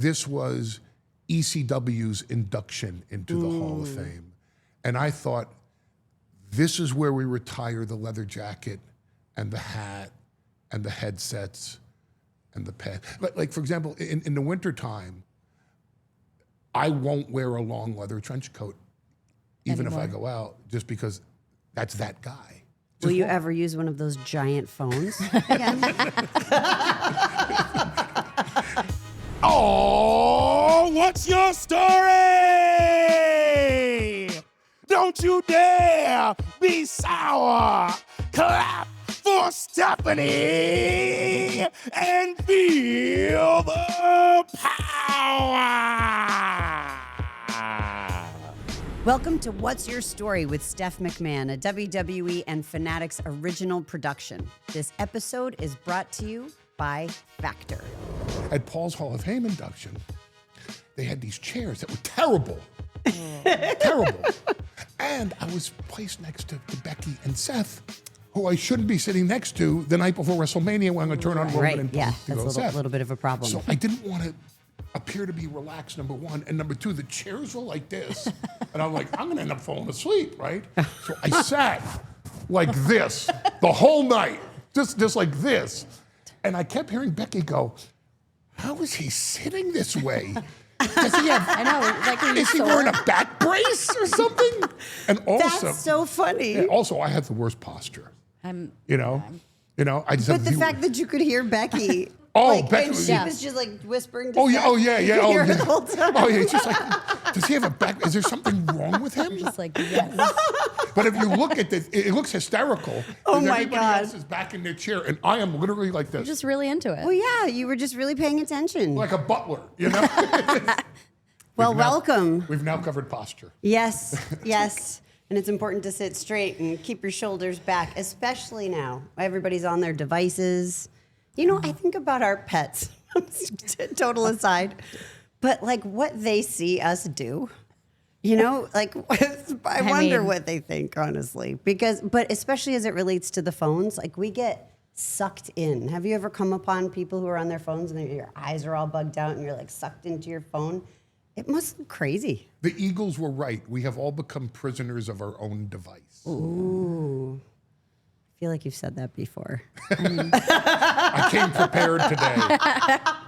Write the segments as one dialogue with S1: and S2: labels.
S1: this was ECW's induction into the Hall of Fame. And I thought, this is where we retire the leather jacket and the hat and the headsets and the pad. Like for example, in the wintertime, I won't wear a long leather trench coat, even if I go out, just because that's that guy.
S2: Will you ever use one of those giant phones again?
S3: Oh, what's your story? Don't you dare be sour. Clap for Stephanie and feel the power.
S2: Welcome to What's Your Story with Steph McMahon, a WWE and Fanatics original production. This episode is brought to you by Factor.
S1: At Paul's Hall of Fame induction, they had these chairs that were terrible. Terrible. And I was placed next to Becky and Seth, who I shouldn't be sitting next to the night before WrestleMania when I'm going to turn on Roman and
S2: Yeah,
S1: to
S2: that's
S1: go
S2: a
S1: Seth.
S2: little bit of a problem.
S1: So I didn't want to appear to be relaxed, number one. And number two, the chairs were like this. And I'm like, I'm going to end up falling asleep, right? So I sat like this the whole night, just like this. And I kept hearing Becky go, how is he sitting this way? Does he have,
S4: I know, like
S1: is he wearing a back brace or something? And also,
S2: That's so funny.
S1: yeah, also I have the worst posture. I just
S2: But
S1: have
S2: the fact that you could hear Becky.
S1: Oh, Becky
S2: and
S1: was-
S2: she
S1: Yeah.
S2: was just like whispering to
S1: Oh yeah,
S2: Seth.
S1: oh yeah,
S2: You
S1: yeah,
S2: could
S1: oh
S2: hear her
S1: yeah.
S2: the whole time.
S1: Oh yeah, it's just like, does he have a back? Is there something wrong with him?
S4: just like, yes.
S1: But if you look at this, it looks hysterical.
S2: Oh,
S1: because
S2: my
S1: everybody
S2: God.
S1: else is back in their chair, and I am literally like this,
S4: Just really into it.
S2: Well, yeah, you were just really paying attention.
S1: like a butler, you know.
S2: Well,
S1: We've now-
S2: welcome.
S1: We've now covered posture.
S2: Yes, yes. And it's important to sit straight and keep your shoulders back, especially now. Everybody's on their devices. You know, I think about our pets, total aside, but like what they see us do. You know, like I wonder
S4: mean-
S2: what they think, honestly, but especially as it relates to the phones, like we get sucked in. Have you ever come upon people who are on their phones and your eyes are all bugged out and you're like sucked into your phone? It must look crazy.
S1: The Eagles were right. We have all become prisoners of our own device.
S2: Ooh. I feel like you've said that before.
S1: I came prepared today.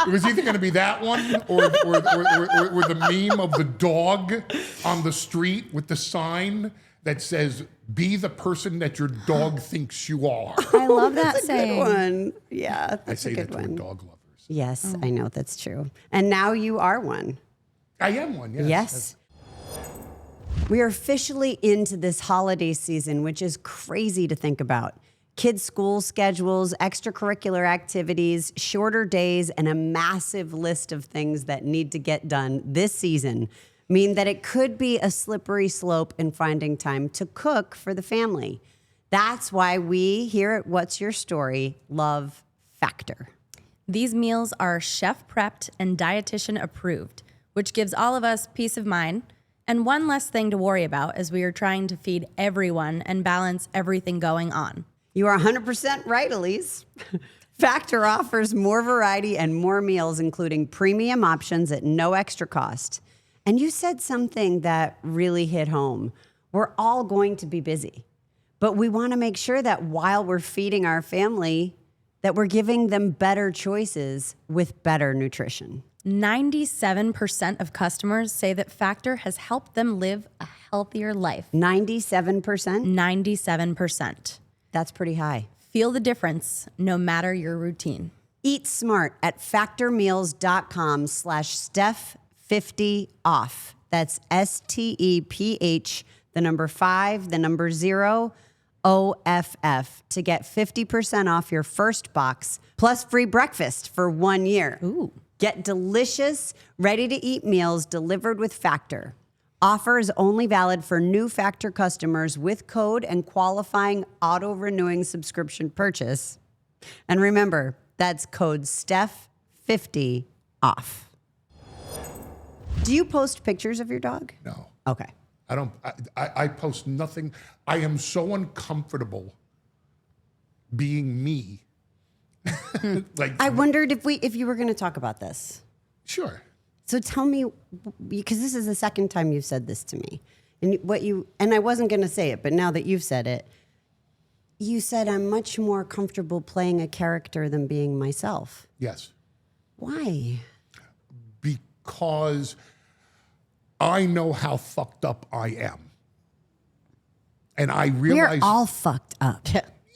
S1: It was either going to be that one or the meme of the dog on the street with the sign that says, be the person that your dog thinks you are.
S4: I love that
S2: That's a
S4: saying.
S2: good one. Yeah,
S1: I
S2: that's
S1: say
S2: a good
S1: that to our
S2: one.
S1: dog lovers.
S2: Yes, I know that's true. And now you are one.
S1: I am one, yes.
S2: Yes. We are officially into this holiday season, which is crazy to think about. Kids' school schedules, extracurricular activities, shorter days, and a massive list of things that need to get done this season mean that it could be a slippery slope in finding time to cook for the family. That's why we here at What's Your Story love Factor.
S4: These meals are chef prepped and dietitian approved, which gives all of us peace of mind and one less thing to worry about as we are trying to feed everyone and balance everything going on.
S2: You are 100% right, Elise. Factor offers more variety and more meals, including premium options at no extra cost. And you said something that really hit home. We're all going to be busy, but we want to make sure that while we're feeding our family, that we're giving them better choices with better nutrition.
S4: 97% of customers say that Factor has helped them live a healthier life.
S2: 97%?
S4: 97%.
S2: That's pretty high.
S4: Feel the difference no matter your routine.
S2: Eat smart at factormeals.com/Steph50off. That's STEPH, the number 5, the number 0, OFF to get 50% off your first box plus free breakfast for 1 year.
S4: Ooh.
S2: Get delicious, ready-to-eat meals delivered with Factor. Offer is only valid for new Factor customers with code and qualifying auto-renewing subscription purchase. And remember, that's code STEPH50 off. Do you post pictures of your dog?
S1: No.
S2: Okay.
S1: I don't, I post nothing. I am so uncomfortable being me. Like,
S2: I wondered if you were going to talk about this.
S1: sure.
S2: So tell me, because this is the second time you've said this to me, and I wasn't going to say it, but now that you've said it, you said I'm much more comfortable playing a character than being myself.
S1: Yes.
S2: Why?
S1: Because I know how fucked up I am. And I realize...
S2: We're all fucked up.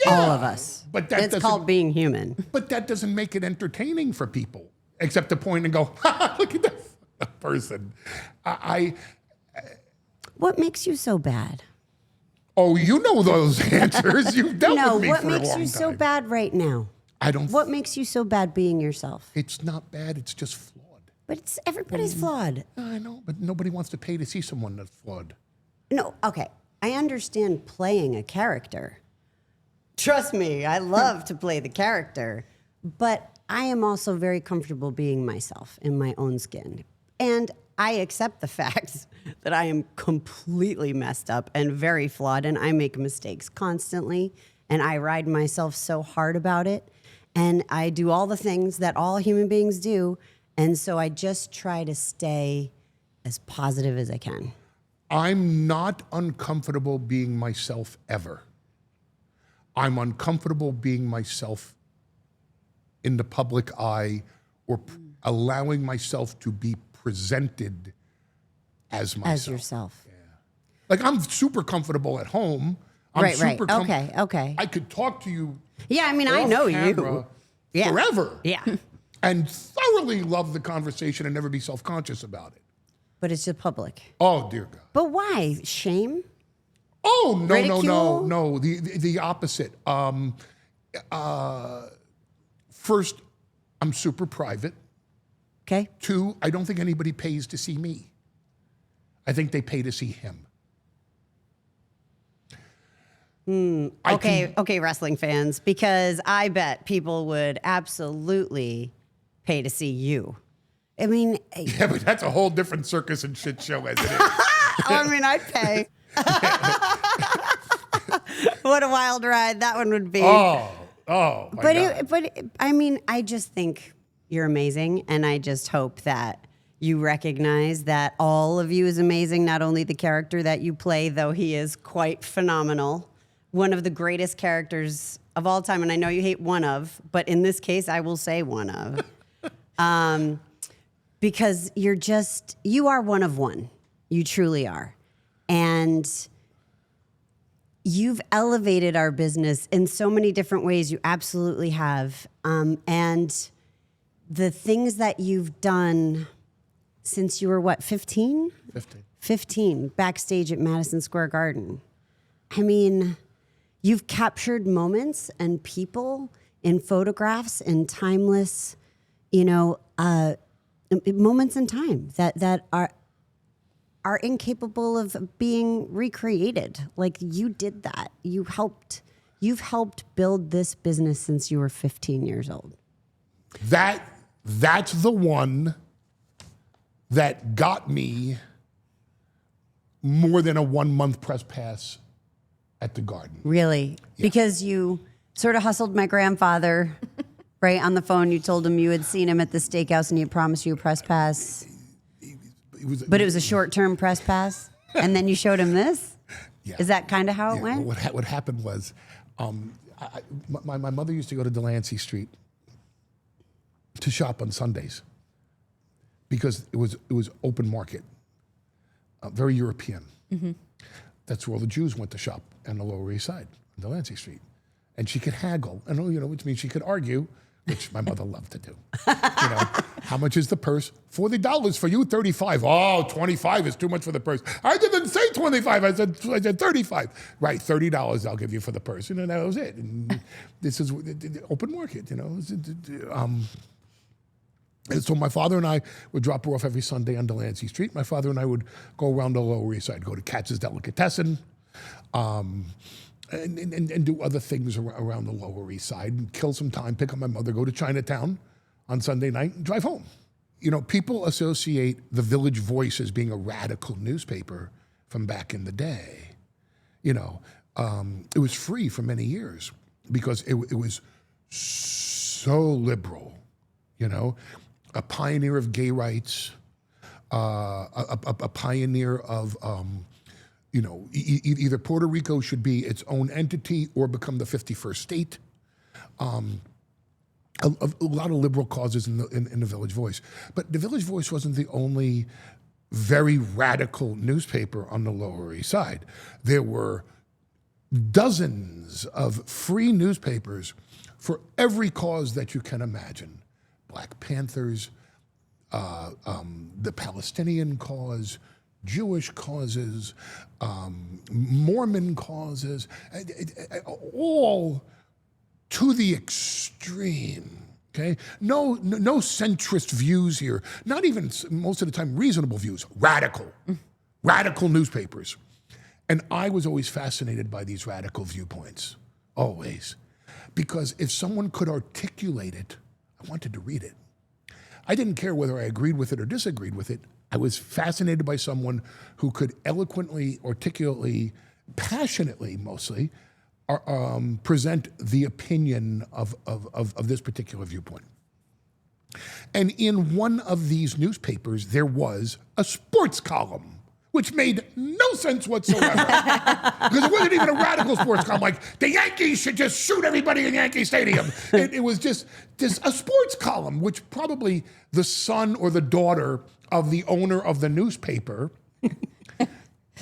S2: All of us.
S1: But that
S2: it's
S1: doesn't-
S2: called being human.
S1: But that doesn't make it entertaining for people, except to point and go, look at that person.
S2: What makes you so bad?
S1: Oh, you know those answers. You've dealt
S2: No,
S1: with me
S2: what
S1: for a long
S2: makes
S1: time.
S2: you so bad right now?
S1: I don't...
S2: What makes you so bad being yourself?
S1: It's not bad. It's just flawed.
S2: But everybody's flawed.
S1: I know, but nobody wants to pay to see someone that's flawed.
S2: No, okay. I understand playing a character. Trust me, I love to play the character. But I am also very comfortable being myself in my own skin. And I accept the fact that I am completely messed up and very flawed, and I make mistakes constantly, and I ride myself so hard about it, and I do all the things that all human beings do, and so I just try to stay as positive as I can.
S1: I'm not uncomfortable being myself ever. I'm uncomfortable being myself in the public eye or allowing myself to be presented as myself.
S2: As yourself.
S1: Like, I'm super comfortable at home. I'm
S2: Right.
S1: super
S2: Okay.
S1: I could talk to you
S2: Yeah, I mean, I
S1: off
S2: know
S1: camera
S2: you. Yeah.
S1: forever.
S2: Yeah.
S1: And thoroughly love the conversation and never be self-conscious about it.
S2: But it's just public.
S1: Oh, dear God.
S2: But why? Shame?
S1: Oh, no,
S2: Ridicule?
S1: no. The opposite. First, I'm super private.
S2: Okay.
S1: 2, I don't think anybody pays to see me. I think they pay to see him.
S2: Okay, wrestling fans, because I bet people would absolutely pay to see you. I mean,
S1: Yeah, but that's a whole different circus and shit show as it is.
S2: I'd pay. What a wild ride that one would be.
S1: Oh, my God.
S2: I mean, I just think you're amazing, and I just hope that you recognize that all of you is amazing. Not only the character that you play, though he is quite phenomenal, one of the greatest characters of all time, and I know you hate one of, but in this case, I will say one of, because you are one of one. You truly are, and you've elevated our business in so many different ways. You absolutely have. And the things that you've done since you were, 15?
S1: 15.
S2: 15, backstage at Madison Square Garden. I mean, you've captured moments and people in photographs and timeless, moments in time that are incapable of being recreated. Like, you did that. You've helped build this business since you were 15 years old.
S1: That's the one that got me more than a 1-month press pass at the Garden.
S2: Really? Yeah. Because you sort of hustled my grandfather, right, on the phone. You told him you had seen him at the steakhouse and he had promised you a press pass. But it was a short-term press pass? And then you showed him this?
S1: Yeah.
S2: Is that kind of how it went?
S1: What happened was, my mother used to go to Delancey Street to shop on Sundays because it was open market, very European. Mm-hmm. That's where all the Jews went to shop on the Lower East Side, on Delancey Street. And she could haggle, which means she could argue, which my mother loved to do. How much is the purse? $40 for you, 35. Oh, 25 is too much for the purse. I didn't say 25. I said 35. Right, $30 I'll give you for the purse. And that was it. And this is the open market. And so my father and I would drop her off every Sunday on Delancey Street. My father and I would go around the Lower East Side, go to Katz's Delicatessen, and do other things around the Lower East Side, and kill some time, pick up my mother, go to Chinatown on Sunday night, and drive home. People associate the Village Voice as being a radical newspaper from back in the day. It was free for many years because it was so liberal, a pioneer of gay rights, a pioneer of, either Puerto Rico should be its own entity or become the 51st state. A lot of liberal causes in the Village Voice. But the Village Voice wasn't the only very radical newspaper on the Lower East Side. There were dozens of free newspapers for every cause that you can imagine. Black Panthers, the Palestinian cause, Jewish causes, Mormon causes, all to the extreme. Okay, no centrist views here. Not even most of the time reasonable views. Radical newspapers. And I was always fascinated by these radical viewpoints, always, because if someone could articulate it, I wanted to read it. I didn't care whether I agreed with it or disagreed with it. I was fascinated by someone who could eloquently, articulately, passionately, mostly, present the opinion of this particular viewpoint. And in one of these newspapers, there was a sports column, which made no sense whatsoever. Because it wasn't even a radical sports column, like the Yankees should just shoot everybody in Yankee Stadium. It was just a sports column, which probably the son or the daughter of the owner of the newspaper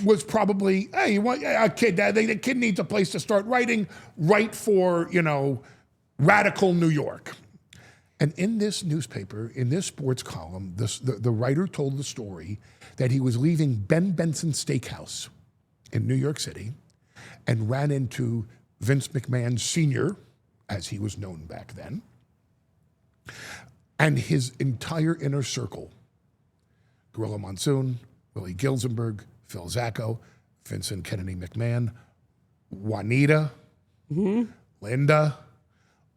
S1: was probably, hey, you want a kid? The kid needs a place to start writing. Write for radical New York. And in this newspaper, in this sports column, the writer told the story that he was leaving Ben Benson Steakhouse in New York City and ran into Vince McMahon Sr., as he was known back then, and his entire inner circle, Gorilla Monsoon, Willie Gilzenberg, Phil Zacco, Vincent Kennedy McMahon, Juanita, Linda,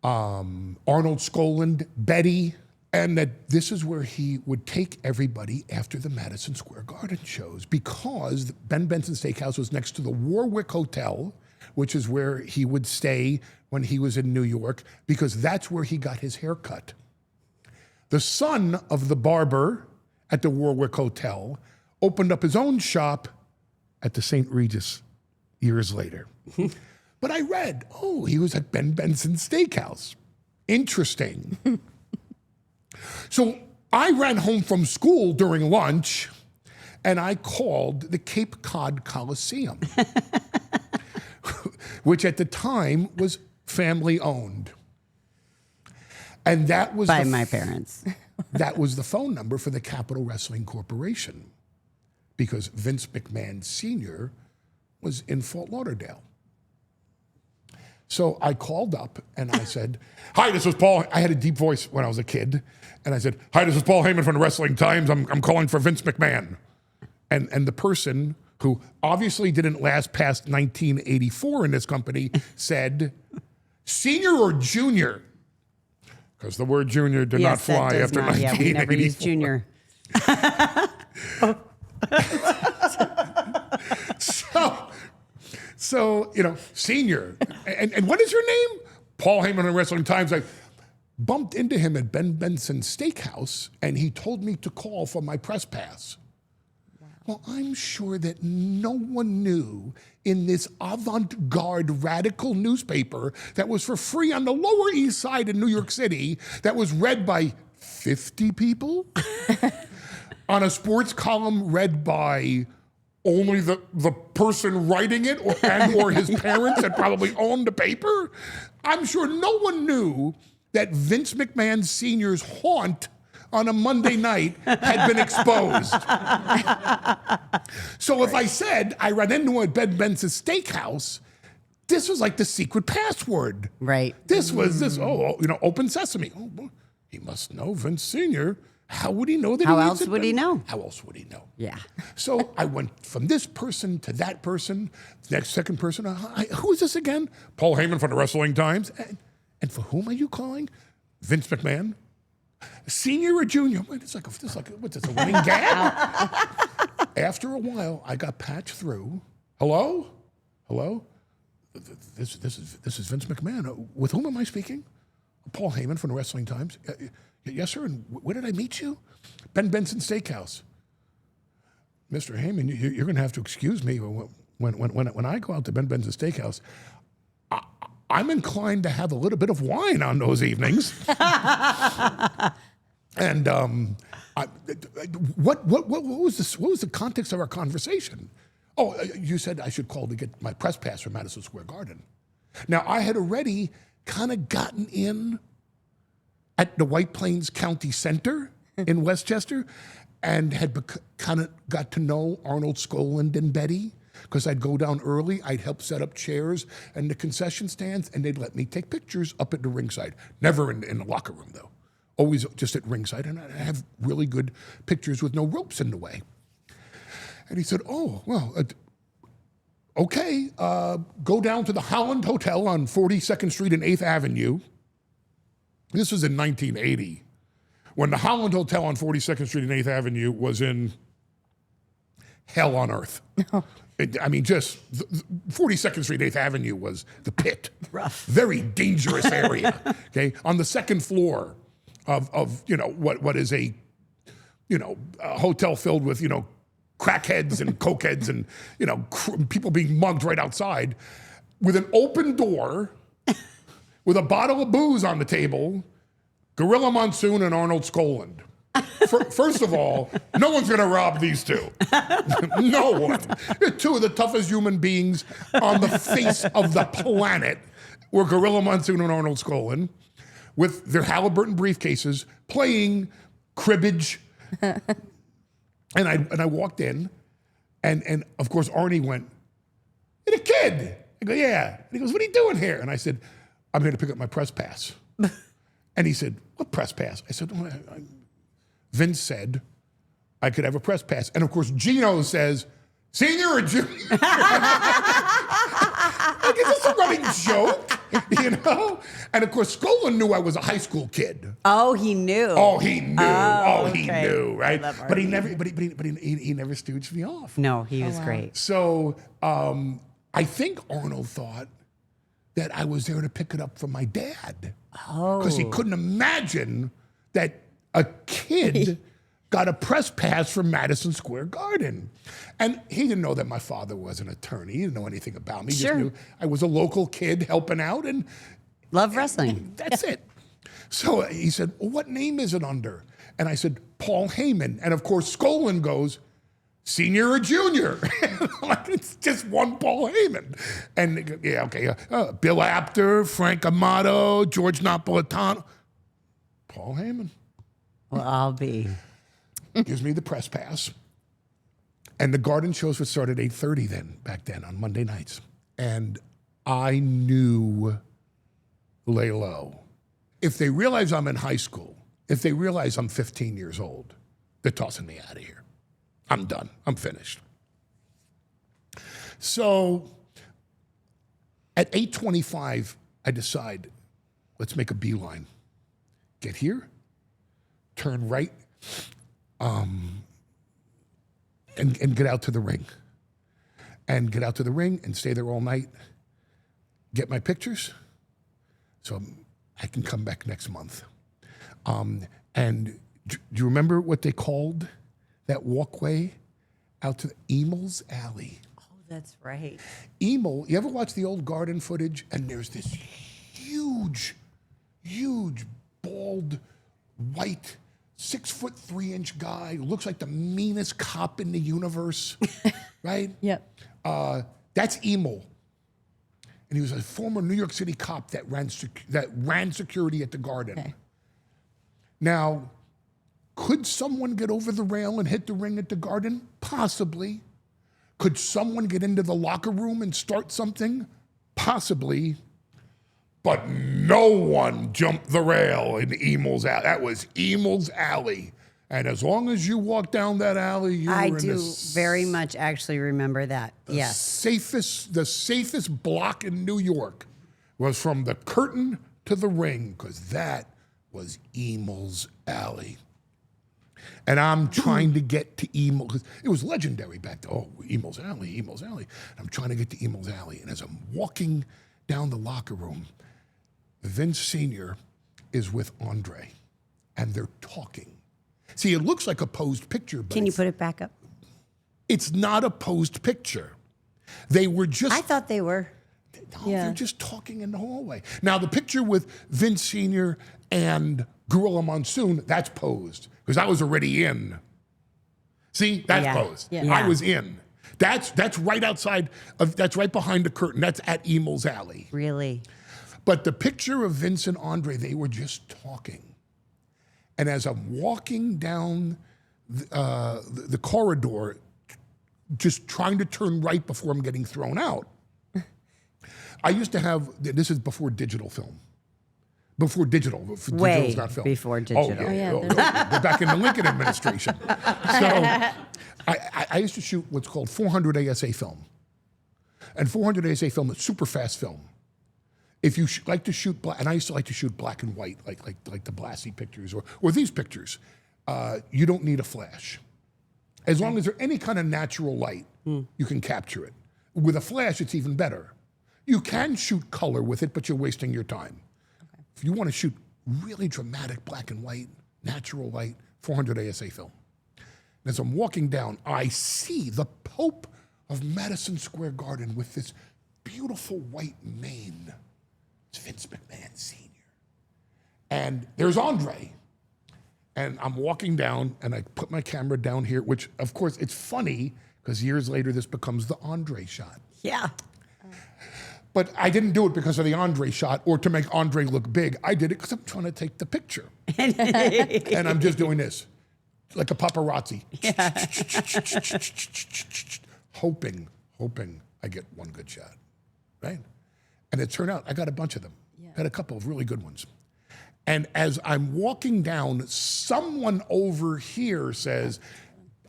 S1: Arnold Skoland, Betty, and that this is where he would take everybody after the Madison Square Garden shows, because Ben Benson Steakhouse was next to the Warwick Hotel, which is where he would stay when he was in New York, because that's where he got his hair cut. The son of the barber at the Warwick Hotel opened up his own shop at the St. Regis years later. But I read, he was at Ben Benson Steakhouse. Interesting. So I ran home from school during lunch and I called the Cape Cod Coliseum, which at the time was family owned. And that was
S2: by my parents.
S1: That was the phone number for the Capital Wrestling Corporation, because Vince McMahon Sr. was in Fort Lauderdale. So I called up and I said, hi, this is Paul. I had a deep voice when I was a kid. And I said, hi, this is Paul Heyman from the Wrestling Times. I'm calling for Vince McMahon. And the person, who obviously didn't last past 1984 in this company, said, senior or junior? Because the word junior did not fly after 1984.
S2: Yeah, we never used junior.
S1: So, senior. And what is your name? Paul Heyman of Wrestling Times. I bumped into him at Ben Benson Steakhouse, and he told me to call for my press pass. Wow. Well, I'm sure that no one knew in this avant-garde radical newspaper that was for free on the Lower East Side in New York City, that was read by 50 people, on a sports column read by only the person writing it or his parents that probably owned the paper. I'm sure no one knew that Vince McMahon Sr.'s haunt on a Monday night had been exposed. So if I said I ran into a Ben Benson Steakhouse, this was like the secret password.
S2: Right.
S1: This was open sesame. Oh, boy, he must know Vince Sr. How would he know that?
S2: How else would he know?
S1: How else would he know?
S2: Yeah.
S1: So I went from this person to that person, next second person. Who is this again? Paul Heyman from the Wrestling Times. And for whom are you calling? Vince McMahon? Senior or junior? It's like what's this, a running gag? After a while, I got patched through. Hello? This is Vince McMahon. With whom am I speaking? Paul Heyman from the Wrestling Times. Yes, sir. And where did I meet you? Ben Benson Steakhouse. Mr. Heyman, you're going to have to excuse me when I go out to Ben Ben's Steakhouse. I'm inclined to have a little bit of wine on those evenings. And what was this? What was the context of our conversation? Oh, you said I should call to get my press pass for Madison Square Garden. Now, I had already kind of gotten in at the White Plains County Center in Westchester and had kind of got to know Arnold Skoland and Betty, because I'd go down early, I'd help set up chairs and the concession stands, and they'd let me take pictures up at the ringside. Never in the locker room, though. Always just at ringside, and I have really good pictures with no ropes in the way. And he said, oh, well, okay, go down to the Holland Hotel on 42nd Street and 8th Avenue. This was in 1980, when the Holland Hotel on 42nd Street and 8th Avenue was in hell on earth. I mean, just 42nd Street, 8th Avenue was the pit.
S2: Rough.
S1: Very dangerous area, okay? On the second floor of what is a hotel filled with, crackheads and cokeheads and, people being mugged right outside, with an open door, with a bottle of booze on the table, Gorilla Monsoon and Arnold Skoland. First of all, no one's going to rob these two. No one. They're two of the toughest human beings on the face of the planet were Gorilla Monsoon and Arnold Skoland with their Halliburton briefcases playing cribbage. And I walked in, and of course Arnie went, "You're a kid." I go, "Yeah." And he goes, "What are you doing here?" And I said, "I'm here to pick up my press pass." And he said, "What press pass?" I said, "Well, Vince said I could have a press pass." And of course, Gino says, "Senior or junior?" Like, is this a running joke? And of course, Skoland knew I was a high school kid.
S2: Oh, he knew.
S1: Oh, he knew.
S2: Okay.
S1: He knew, right?
S2: I love
S1: But he
S2: Arnie.
S1: never, he never stooged me off.
S2: No, he was great.
S1: So I think Arnold thought that I was there to pick it up from my dad.
S2: Oh.
S1: Because he couldn't imagine that a kid got a press pass from Madison Square Garden. And he didn't know that my father was an attorney. He didn't know anything about me. He
S2: Sure.
S1: just knew I was a local kid helping out, and
S2: Love wrestling.
S1: that's it. So he said, "Well, what name is it under?" And I said, "Paul Heyman." And of course, Skoland goes, "Senior or junior?" Like, it's just one Paul Heyman. And yeah, okay, Bill Apter, Frank Amato, George Napolitano. Paul Heyman
S2: Well, I'll be.
S1: gives me the press pass. And the Garden shows would start at 8:30 back then on Monday nights. And I knew, lay low. If they realize I'm in high school, if they realize I'm 15 years old, they're tossing me out of here. I'm done. I'm finished. So at 8:25, I decide, let's make a beeline. Get here, turn right, and get out to the ring. And get out to the ring and stay there all night. Get my pictures so I can come back next month. And do you remember what they called that walkway out to the Emel's Alley?
S2: Oh, that's right.
S1: Emil, you ever watch the old Garden footage? And there's this huge, bald, white, 6'3" guy who looks like the meanest cop in the universe, right?
S4: Yep.
S1: That's Emil. And he was a former New York City cop that ran security at the Garden.
S4: Okay.
S1: Now, could someone get over the rail and hit the ring at the Garden? Possibly. Could someone get into the locker room and start something? Possibly. But no one jumped the rail in Emel's Alley. That was Emel's Alley. And as long as you walk down that alley, you
S2: I
S1: were in
S2: do very much actually remember that. Yes.
S1: the safest block in New York was from the curtain to the ring, because that was Emel's Alley. And I'm trying to get to Emil, because it was legendary back then. Oh, Emel's Alley, Emel's Alley. I'm trying to get to Emel's Alley. And as I'm walking down the locker room, Vince Sr. is with Andre, and they're talking. See, it looks like a posed picture, but
S2: Can you
S1: it's-
S2: put it back up?
S1: It's not a posed picture. They were just
S2: I thought they were.
S1: no, they're just talking in the hallway. Now, the picture with Vince Sr. and Gorilla Monsoon, that's posed because I was already in. See, that's
S2: Yeah.
S1: posed.
S2: Yeah.
S1: I was in. That's right outside of, that's right behind the curtain. That's at Emel's Alley.
S2: Really?
S1: But the picture of Vince and Andre, they were just talking. And as I'm walking down the corridor, just trying to turn right before I'm getting thrown out, I used to have, this is before digital film. Before digital.
S2: Way
S1: Digital's not film.
S2: before digital.
S1: Oh, yeah. We're back in the Lincoln administration. So I used to shoot what's called 400 ASA film. And 400 ASA film is super fast film. If you like to shoot black, and I used to like to shoot black and white, like the Blassie pictures or these pictures, you don't need a flash. As long as there's any kind of natural light, you can capture it. With a flash, it's even better. You can shoot color with it, but you're wasting your time. Okay. If you want to shoot really dramatic black and white, natural light, 400 ASA film. And as I'm walking down, I see the Pope of Madison Square Garden with this beautiful white mane. It's Vince McMahon Sr. And there's Andre. And I'm walking down, and I put my camera down here, which, of course, it's funny, because years later, this becomes the Andre shot.
S2: Yeah.
S1: But I didn't do it because of the Andre shot or to make Andre look big. I did it because I'm trying to take the picture. And I'm just doing this, like a paparazzi. Hoping I get one good shot, right? And it turned out I got a bunch of them. Got a couple of really good ones. And as I'm walking down, someone over here says,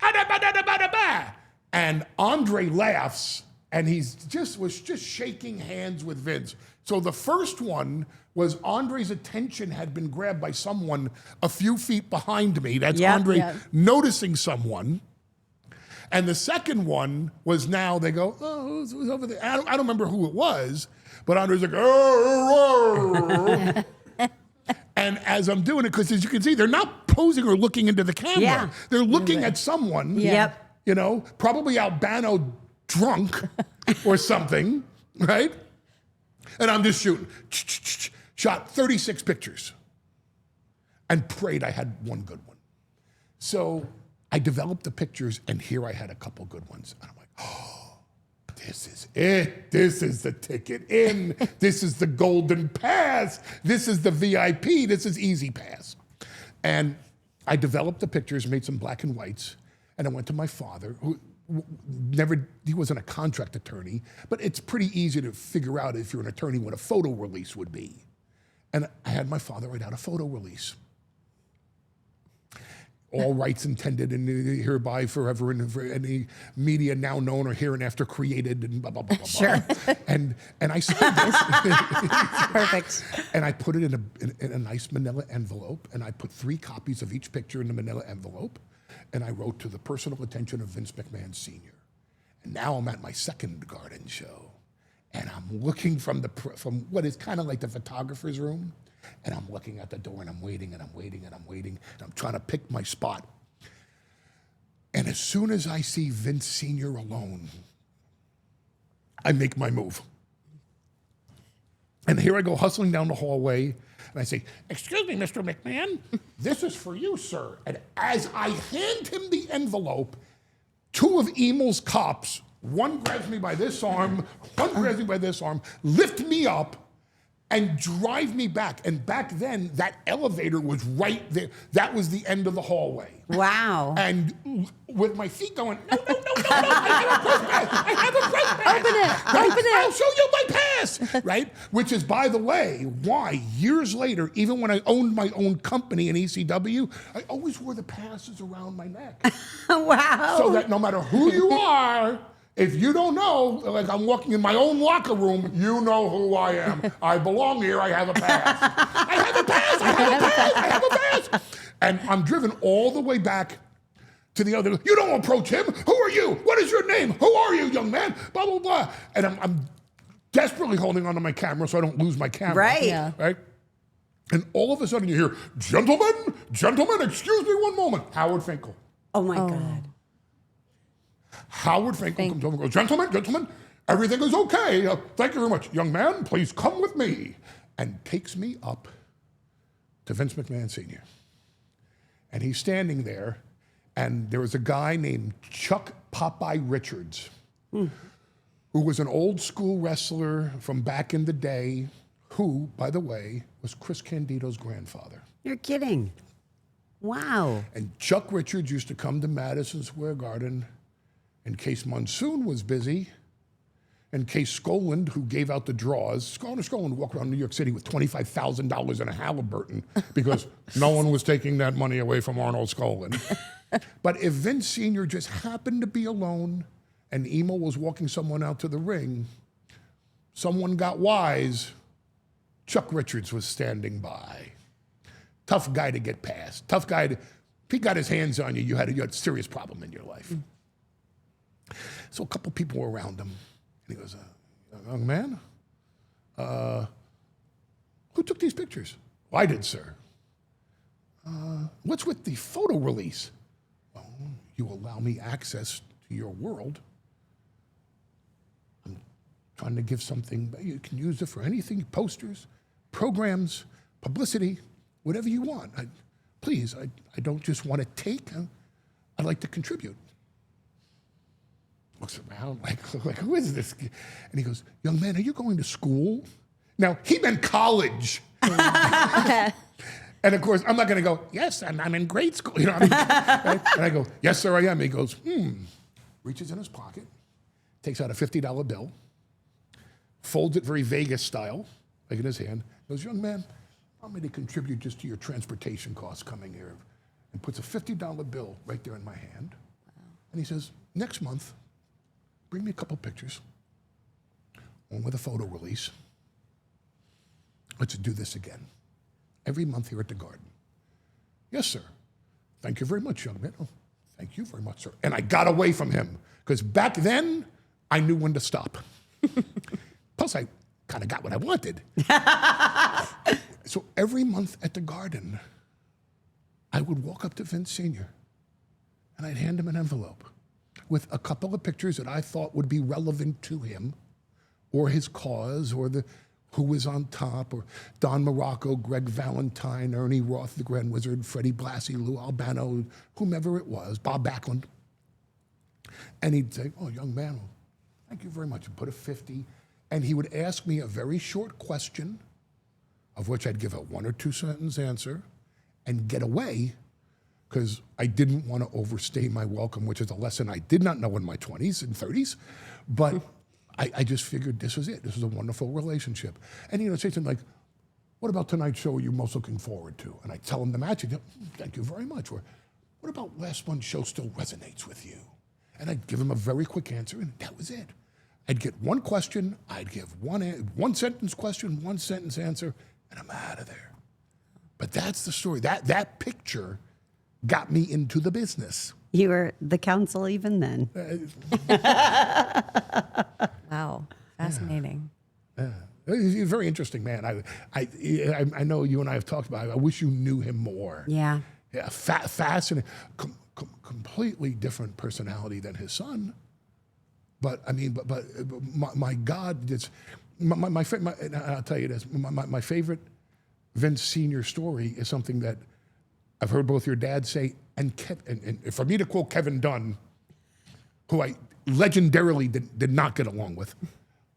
S1: "Ba-da-ba-da-da-ba-da-ba." And Andre laughs, and was just shaking hands with Vince. So the first one was Andre's attention had been grabbed by someone a few feet behind me. That's Andre noticing someone. And the second one was now they go, oh, who's over there? I don't remember who it was, but Andre's like, oh. And as I'm doing it, because as you can see, they're not posing or looking into the camera.
S2: Yeah.
S1: They're looking at someone,
S2: Yep.
S1: you know, probably Albano drunk or something, right? And I'm just shooting. Shot 36 pictures and prayed I had one good one. So I developed the pictures, and here I had a couple good ones. And I'm like, oh, this is it. This is the ticket in. This is the golden pass. This is the VIP. This is Easy Pass. And I developed the pictures, made some black and whites, and I went to my father, who he wasn't a contract attorney, but it's pretty easy to figure out if you're an attorney what a photo release would be. And I had my father write out a photo release. All rights intended and hereby forever and for any media now known or hereinafter created and blah, blah, blah, blah,
S2: Sure.
S1: blah. And I signed it.
S2: Perfect.
S1: And I put it in a nice manila envelope, and I put 3 copies of each picture in the manila envelope, and I wrote to the personal attention of Vince McMahon Sr. And now I'm at my second garden show, and I'm looking from what is kind of like the photographer's room, and I'm looking at the door, and I'm waiting, and I'm waiting, and I'm waiting, and I'm trying to pick my spot. And as soon as I see Vince Sr. alone, I make my move. And here I go hustling down the hallway, and I say, "Excuse me, Mr. McMahon, this is for you, sir." And as I hand him the envelope, 2 of Emel's cops, one grabs me by this arm, one grabs me by this arm, lift me up, and drive me back. And back then, that elevator was right there. That was the end of the hallway.
S2: Wow.
S1: And with my feet going, no, I have a press pass. I have a press pass.
S4: Open it.
S1: Right?
S4: Open it.
S1: I'll show you my pass. Right? Which is, by the way, why years later, even when I owned my own company in ECW, I always wore the passes around my neck.
S2: Wow.
S1: So that no matter who you are, if you don't know, like I'm walking in my own locker room, you know who I am. I belong here. I have a pass. I have a pass. I have a pass. I have a pass. And I'm driven all the way back to the other. You don't approach him. Who are you? What is your name? Who are you, young man? Blah, blah, blah. And I'm desperately holding onto my camera so I don't lose my camera.
S2: Right.
S4: Yeah.
S1: Right? And all of a sudden you hear, gentlemen, excuse me one moment. Howard Finkel.
S2: Oh my God.
S1: Howard Finkel comes over and goes, gentlemen, everything is okay. Thank you very much. Young man, please come with me. And takes me up to Vince McMahon Sr. And he's standing there, and there was a guy named Chuck Popeye Richards, who was an old school wrestler from back in the day, who, by the way, was Chris Candido's grandfather.
S2: You're kidding. Wow.
S1: And Chuck Richards used to come to Madison Square Garden in case Monsoon was busy, in case Skoland, who gave out the draws, Skoland walked around New York City with $25,000 in a Halliburton because no one was taking that money away from Arnold Skoland. But if Vince Sr. just happened to be alone and Emo was walking someone out to the ring, someone got wise, Chuck Richards was standing by. Tough guy to get past. Tough guy to, if he got his hands on you, you had a serious problem in your life. So a couple people were around him. And he goes, young man, who took these pictures? Well, I did, sir. What's with the photo release? Well, you allow me access to your world. I'm trying to give something, you can use it for anything, posters, programs, publicity, whatever you want. Please, I don't just want to take, I'd like to contribute. Looks around like, who is this? And he goes, young man, are you going to school? Now, he meant college. And of course, I'm not going to go, yes, and I'm in grade school. You know what I mean? Right? And I go, yes, sir, I am. He goes, reaches in his pocket, takes out a $50 bill, folds it very Vegas style, like in his hand, goes, young man, allow me to contribute just to your transportation costs coming here. And puts a $50 bill right there in my hand. Wow. And he says, next month, bring me a couple pictures, one with a photo release. Let's do this again. Every month here at the Garden. Yes, sir. Thank you very much, young man. Oh, thank you very much, sir. And I got away from him, because back then, I knew when to stop. Plus, I kind of got what I wanted. So every month at the Garden, I would walk up to Vince Sr., and I'd hand him an envelope with a couple of pictures that I thought would be relevant to him or his cause or who was on top, or Don Morocco, Greg Valentine, Ernie Roth, the Grand Wizard, Freddie Blassie, Lou Albano, whomever it was, Bob Backlund. And he'd say, oh, young man, well, thank you very much. And put a 50. And he would ask me a very short question, of which I'd give a 1 or 2 sentence answer and get away, because I didn't want to overstay my welcome, which is a lesson I did not know in my 20s and 30s. But I just figured this was it. This was a wonderful relationship. And, say something like, what about tonight's show are you most looking forward to? And I tell him the match, and thank you very much. Or, what about last month's show still resonates with you? And I'd give him a very quick answer, and that was it. I'd get one question, I'd give one sentence question, 1 sentence answer, and I'm out of there. But that's the story. That picture got me into the business.
S2: You were the counsel even then.
S4: Wow, fascinating.
S1: Yeah. He's a very interesting man. I know you and I have talked about it. I wish you knew him more.
S2: Yeah.
S1: Yeah, fascinating. Completely different personality than his son. But I mean, but my God, it's I'll tell you this. My favorite Vince Sr. story is something that I've heard both your dads say, and for me to quote Kevin Dunn, who I legendarily did not get along with,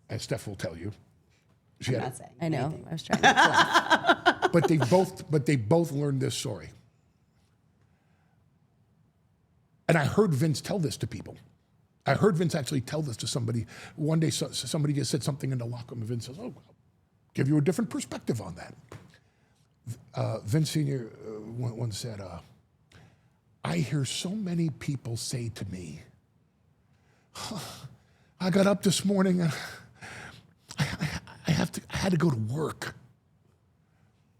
S1: as Steph will tell you.
S2: I'm not saying
S4: I know.
S2: anything.
S4: I was trying to.
S1: But they both learned this story. And I heard Vince tell this to people. I heard Vince actually tell this to somebody. One day, somebody just said something in the locker room, and Vince says, oh, I'll give you a different perspective on that. Vince Sr. Once said, I hear so many people say to me, I got up this morning and I had to go to work.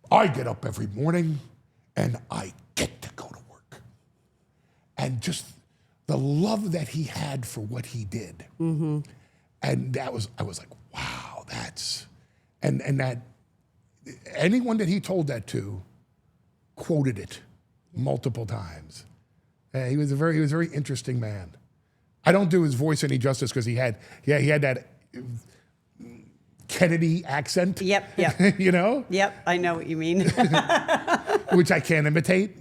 S1: I get up every morning and I get to go to work. And just the love that he had for what he did. Mm-hmm. And I was like, wow, and that anyone that he told that to quoted it multiple times. He was a very interesting man. I don't do his voice any justice because he had that Kennedy accent.
S2: Yep.
S1: You know,
S2: Yep. I know what you mean.
S1: which I can't imitate.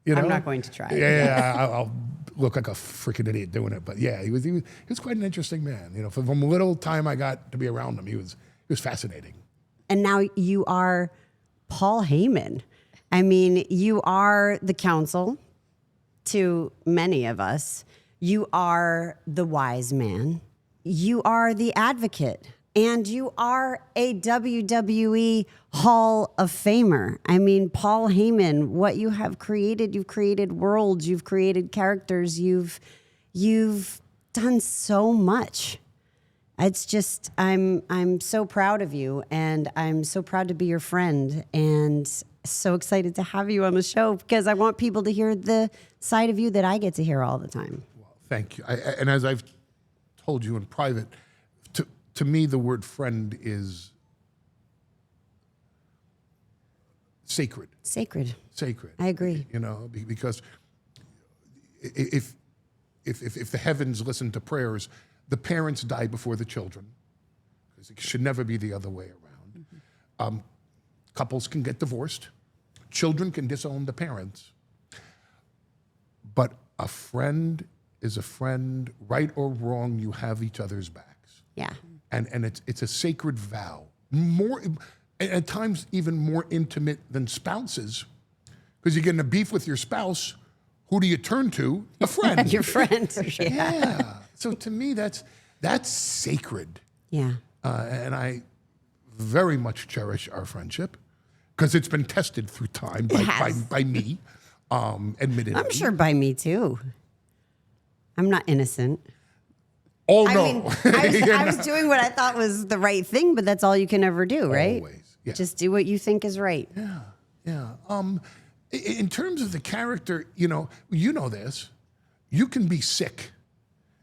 S1: You know?
S2: I'm not going to try.
S1: Yeah, I'll look like a freaking idiot doing it. But yeah, he was quite an interesting man. You know, from the little time I got to be around him, he was fascinating.
S2: And now you are Paul Heyman. I mean, you are the counsel to many of us. You are the wise man. You are the advocate. And you are a WWE Hall of Famer. I mean, Paul Heyman, what you have created, you've created worlds, you've created characters, you've done so much. It's just, I'm so proud of you, and I'm so proud to be your friend, and so excited to have you on the show because I want people to hear the side of you that I get to hear all the time.
S1: Well, thank you. And as I've told you in private, to me, the word friend is sacred.
S2: Sacred.
S1: Sacred.
S2: I agree.
S1: You know, because if the heavens listen to prayers, the parents die before the children. Because it should never be the other way around.
S2: Mm-hmm.
S1: Couples can get divorced. Children can disown the parents. But a friend is a friend. Right or wrong, you have each other's backs.
S2: Yeah.
S1: And it's a sacred vow. More, at times even more intimate than spouses. Because you get in a beef with your spouse, who do you turn to? A friend.
S2: Your friend. Yeah.
S1: Yeah. So to me, that's sacred.
S2: Yeah.
S1: And I very much cherish our friendship because it's been tested through time by me, admittedly.
S2: I'm sure by me too. I'm not innocent.
S1: Oh,
S2: I
S1: no.
S2: mean, I was doing what I thought was the right thing, but that's all you can ever do, right?
S1: Always. Yeah.
S2: Just do what you think is right.
S1: Yeah. In terms of the character, you know this. You can be sick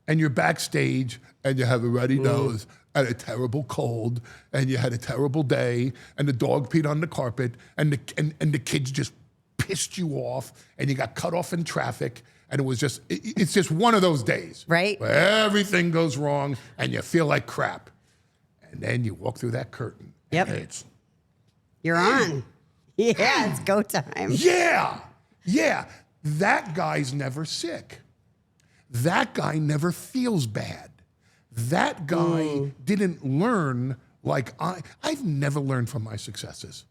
S1: and you're backstage and you have a runny nose and a terrible cold and you had a terrible day and the dog peed on the carpet and the kids just pissed you off and you got cut off in traffic and it's just one of those days.
S2: Right.
S1: Where everything goes wrong and you feel like crap. And then you walk through that curtain.
S2: Yep.
S1: And it's,
S2: You're on. Yeah, it's go time.
S1: yeah. That guy's never sick. That guy never feels bad. That guy didn't learn like I've never learned from my successes.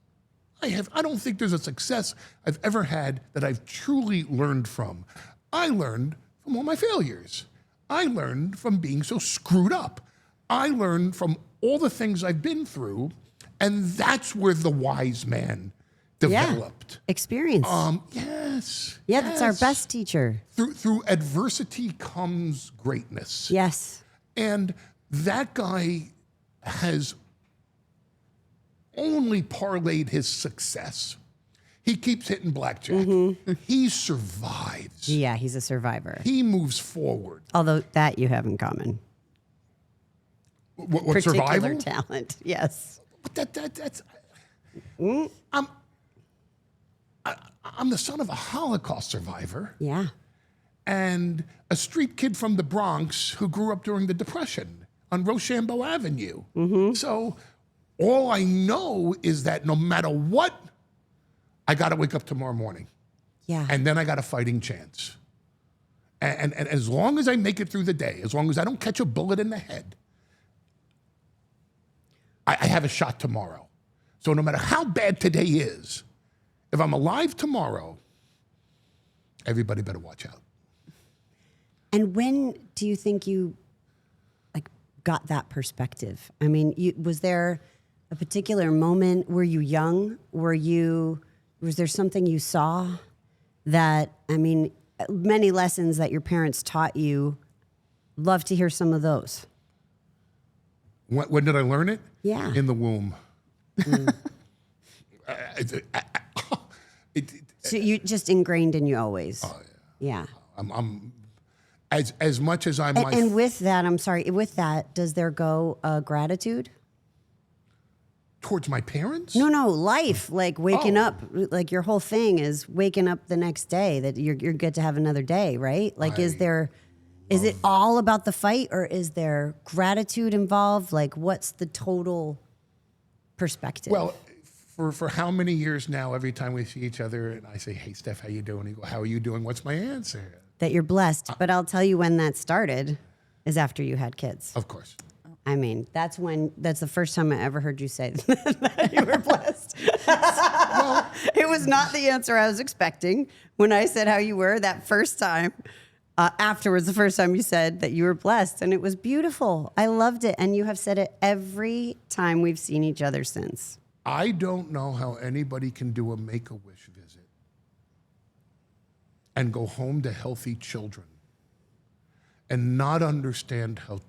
S1: I don't think there's a success I've ever had that I've truly learned from. I learned from all my failures. I learned from being so screwed up. I learned from all the things I've been through, and that's where the wise man developed.
S2: Experience.
S1: Yes.
S2: Yeah, that's our
S1: yes.
S2: best teacher.
S1: Through adversity comes greatness.
S2: Yes.
S1: And that guy has only parlayed his success. He keeps hitting blackjack. He survives.
S2: Yeah, he's a survivor.
S1: He moves forward.
S2: Although that you have in common.
S1: What
S2: Particular
S1: survival?
S2: talent. Yes.
S1: But that's. I'm the son of a Holocaust survivor
S2: Yeah.
S1: and a street kid from the Bronx who grew up during the Depression on Rochambeau Avenue. So all I know is that no matter what, I got to wake up tomorrow morning.
S2: Yeah.
S1: And then I got a fighting chance. And as long as I make it through the day, as long as I don't catch a bullet in the head, I have a shot tomorrow. So no matter how bad today is, if I'm alive tomorrow, everybody better watch out.
S2: And when do you think you got that perspective? I mean, was there a particular moment? Were you young? Was there something you saw that, I mean, many lessons that your parents taught you? Love to hear some of those.
S1: When did I learn it?
S2: Yeah.
S1: In the womb.
S2: So you just ingrained in you always. Oh, yeah.
S1: I'm as much as I'm
S2: And with that, I'm sorry, with that, does there go gratitude?
S1: towards my parents?
S2: No, life, like waking up, like your whole thing is waking up the next day, that you're good to have another day, right? Like, is there Is it all about the fight, or is there gratitude involved? Like, what's the total perspective?
S1: Well, for how many years now, every time we see each other and I say, hey, Steph, how you doing? You go, how are you doing? What's my answer?
S2: that you're blessed. But I'll tell you when that started is after you had kids.
S1: Of course.
S2: I mean, that's the first time I ever heard you say that you were blessed. It was not the answer I was expecting when I said how you were that first time. Afterwards, the first time you said that you were blessed, and it was beautiful. I loved it. And you have said it every time we've seen each other since.
S1: I don't know how anybody can do a Make-A-Wish visit and go home to healthy children and not understand how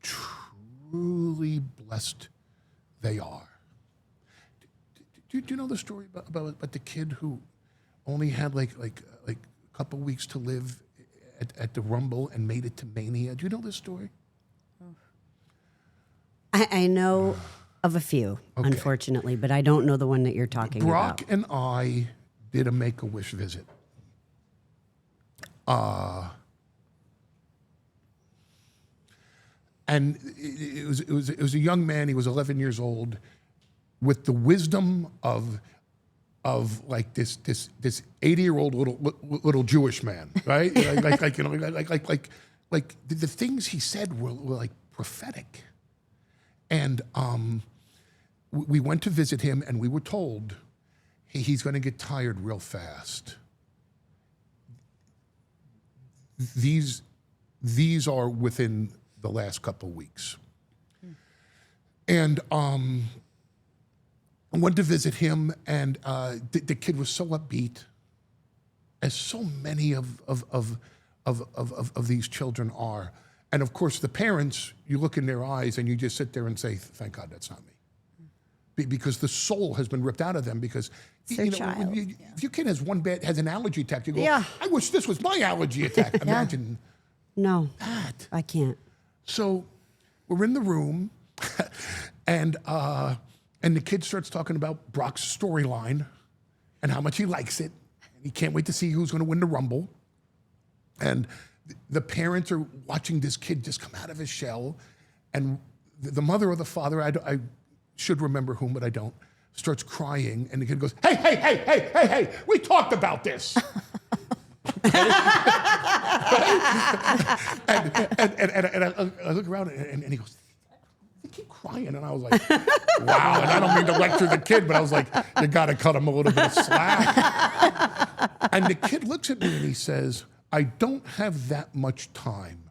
S1: truly blessed they are. Do you know the story about the kid who only had like a couple weeks to live at the Rumble and made it to Mania? Do you know this story?
S2: I know of a few, unfortunately, but I don't know the one that you're talking
S1: Brock
S2: about.
S1: and I did a Make-A-Wish visit. And it was a young man. He was 11 years old, with the wisdom of like this 80-year-old little Jewish man, right? like the things he said were like prophetic. And we went to visit him, and we were told he's going to get tired real fast. These are within the last couple of weeks. And I went to visit him, and the kid was so upbeat, as so many of these children are. And of course, the parents, you look in their eyes and you just sit there and say, thank God that's not me. Because the soul has been ripped out of them, because
S2: their child.
S1: If your kid has an allergy attack, you go,
S2: Yeah.
S1: I wish this was my allergy attack. Imagine
S2: No,
S1: that.
S2: I can't.
S1: So we're in the room, and the kid starts talking about Brock's storyline and how much he likes it. And he can't wait to see who's going to win the Rumble. And the parents are watching this kid just come out of his shell. And the mother or the father, I should remember whom, but I don't, starts crying. And the kid goes, hey, we talked about this. and I look around and he goes, they keep crying. And I was like, wow. And I don't mean to lecture the kid, but I was like, you got to cut him a little bit of slack. And the kid looks at me and he says, I don't have that much time,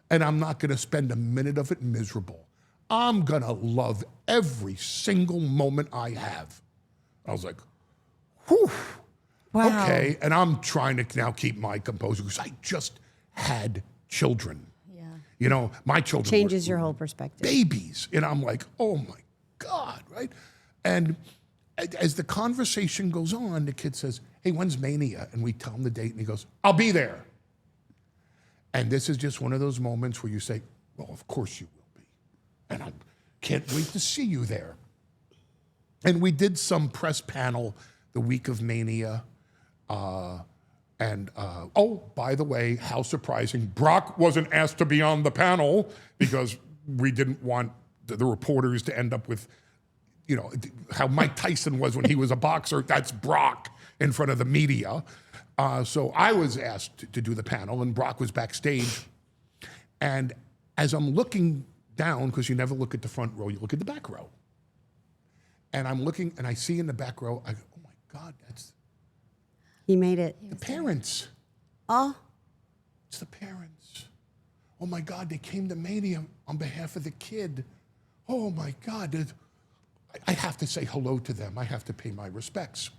S1: and I'm not going to spend a minute of it miserable. I'm going to love every single moment I have. I was like, whew.
S2: Wow.
S1: Okay, and I'm trying to now keep my composure because I just had children. Yeah. You know, my children
S2: Changes
S1: were
S2: your whole perspective.
S1: babies. And I'm like, oh my God, right? And as the conversation goes on, the kid says, hey, when's Mania? And we tell him the date, and he goes, I'll be there. And this is just one of those moments where you say, well, of course you will be. And I can't wait to see you there. And we did some press panel the week of Mania. Oh, by the way, how surprising. Brock wasn't asked to be on the panel because we didn't want the reporters to end up with, you know, how Mike Tyson was when he was a boxer. That's Brock in front of the media. So I was asked to do the panel, and Brock was backstage. And as I'm looking down, because you never look at the front row, you look at the back row. And I'm looking, and I see in the back row, I go, oh my God, that's
S2: He made it.
S1: the parents.
S2: Oh,
S1: It's the parents. Oh my God, they came to Mania on behalf of the kid. Oh my God. I have to say hello to them. I have to pay my respects.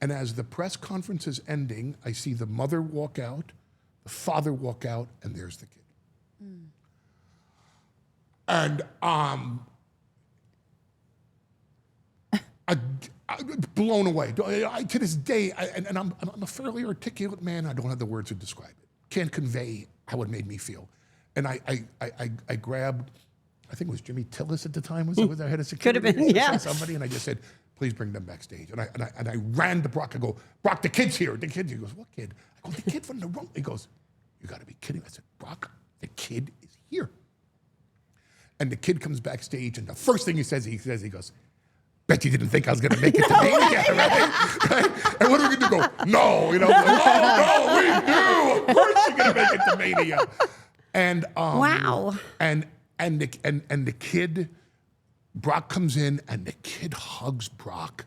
S1: And as the press conference is ending, I see the mother walk out, the father walk out, and there's the kid. And I'm blown away. To this day, and I'm a fairly articulate man. I don't have the words to describe it. Can't convey how it made me feel. And I grabbed, I think it was Jimmy Tillis at the time, was our head of security?
S2: Could have been, yeah.
S1: Somebody, and I just said, please bring them backstage. And I ran to Brock. I go, Brock, the kid's here. The kid. He goes, what kid? I go, the kid from the room. He goes, You got to be kidding. I said, Brock, the kid is here. And the kid comes backstage, and the first thing he goes, bet you didn't think I was going to make it to Mania, right? And what are we going to do? Go, no, you know, like, oh, no, we knew. Of course you're going to make it to Mania. And
S2: Wow.
S1: And the kid, Brock comes in, and the kid hugs Brock,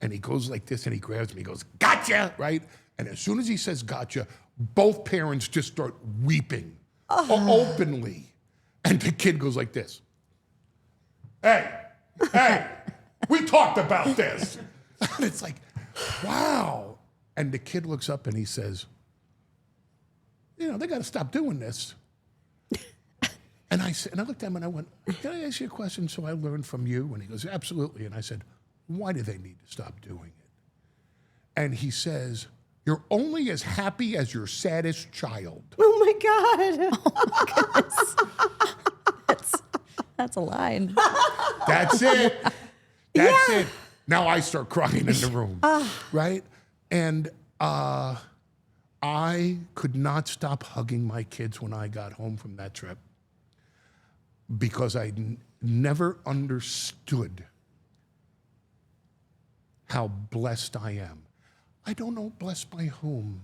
S1: and he goes like this, and he grabs me, he goes, gotcha, right? And as soon as he says gotcha, both parents just start weeping openly. And the kid goes like this. Hey, we talked about this. And it's like, wow. And the kid looks up and he says, you know, they got to stop doing this. And I looked at him and I went, can I ask you a question so I learn from you? And he goes, absolutely. And I said, why do they need to stop doing it? And he says, you're only as happy as your saddest child.
S2: Oh my God.
S4: That's a line.
S1: That's it. That's it. Now I start crying in the room, right? And I could not stop hugging my kids when I got home from that trip because I never understood how blessed I am. I don't know blessed by whom.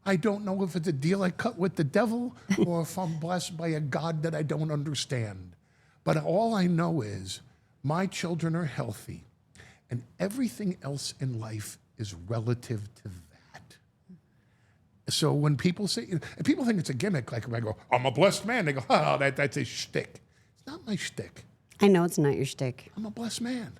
S1: I don't know if it's a deal I cut with the devil or if I'm blessed by a God that I don't understand. But all I know is my children are healthy, and everything else in life is relative to that. So when people say, and people think it's a gimmick, like when I go, I'm a blessed man, they go, oh, that's a shtick. It's not my shtick.
S2: I know it's not your shtick.
S1: I'm a blessed man.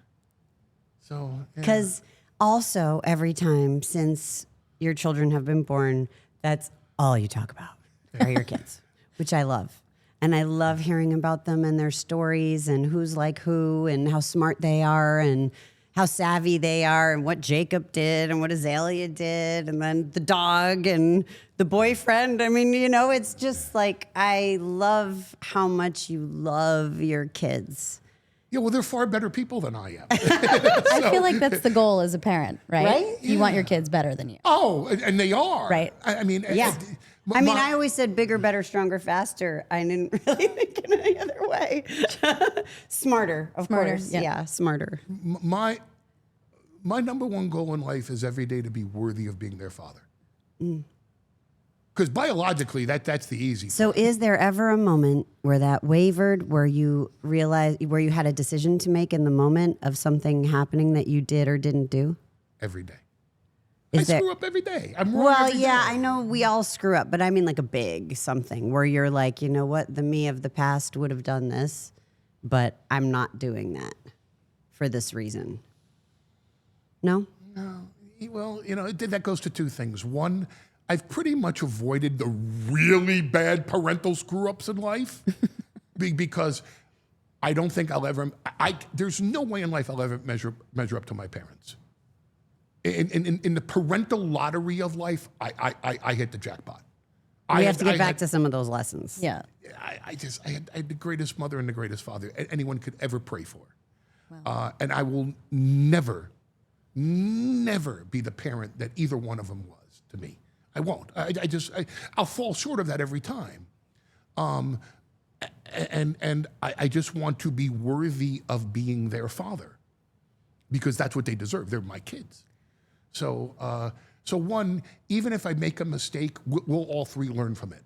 S1: So, yeah.
S2: Because also, every time since your children have been born, that's all you talk about are your kids, which I love. And I love hearing about them and their stories and who's like who and how smart they are and how savvy they are and what Jacob did and what Azalea did and then the dog and the boyfriend. I mean, you know, it's just like I love how much you love your kids.
S1: Yeah, well, they're far better people than I am.
S4: I feel like that's the goal as a parent, right?
S2: Right?
S4: You want your kids better than you.
S1: Oh, and they are.
S4: Right.
S1: I mean,
S2: Yeah. I always said bigger, better, stronger, faster. I didn't really think in any other way. Smarter, of course. Yeah, smarter.
S1: my number one goal in life is every day to be worthy of being their father. Because biologically, that's the easy.
S2: So is there ever a moment where that wavered, where you realized, where you had a decision to make in the moment of something happening that you did or didn't do?
S1: Every day.
S2: Is
S1: I screw up every day. I'm wrong
S2: Well,
S1: every
S2: yeah,
S1: day.
S2: I know we all screw up, but I mean like a big something where you're like, you know what, the me of the past would have done this, but I'm not doing that for this reason. No?
S1: Well, you know, that goes to two things. One, I've pretty much avoided the really bad parental screw-ups in life because I don't think I'll ever. There's no way in life I'll ever measure up to my parents. In the parental lottery of life, I hit the jackpot.
S2: We have to get back to some of those lessons.
S4: Yeah.
S1: I had the greatest mother and the greatest father anyone could ever pray for. Wow. And I will never be the parent that either one of them was to me. I won't. I'll fall short of that every time. And I just want to be worthy of being their father because that's what they deserve. They're my kids. So one, even if I make a mistake, we'll all three learn from it.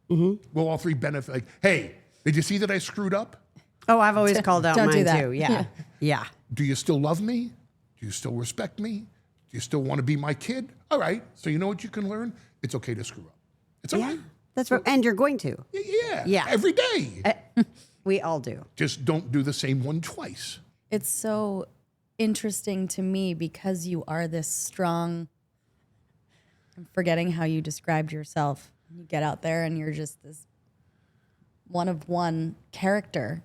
S1: Mm-hmm. We'll all three benefit. Like, hey, did you see that I screwed up?
S2: Oh, I've always called out
S4: Don't do
S2: mine
S4: that.
S2: too. Yeah. Yeah.
S1: Do you still love me? Do you still respect me? Do you still want to be my kid? All right. So you know what you can learn? It's okay to screw up. It's all right.
S2: That's right. And you're going to.
S1: Yeah.
S2: Yeah.
S1: Every day.
S2: We all do.
S1: Just don't do the same one twice.
S4: It's so interesting to me because you are this strong. I'm forgetting how you described yourself. You get out there and you're just this one of one character.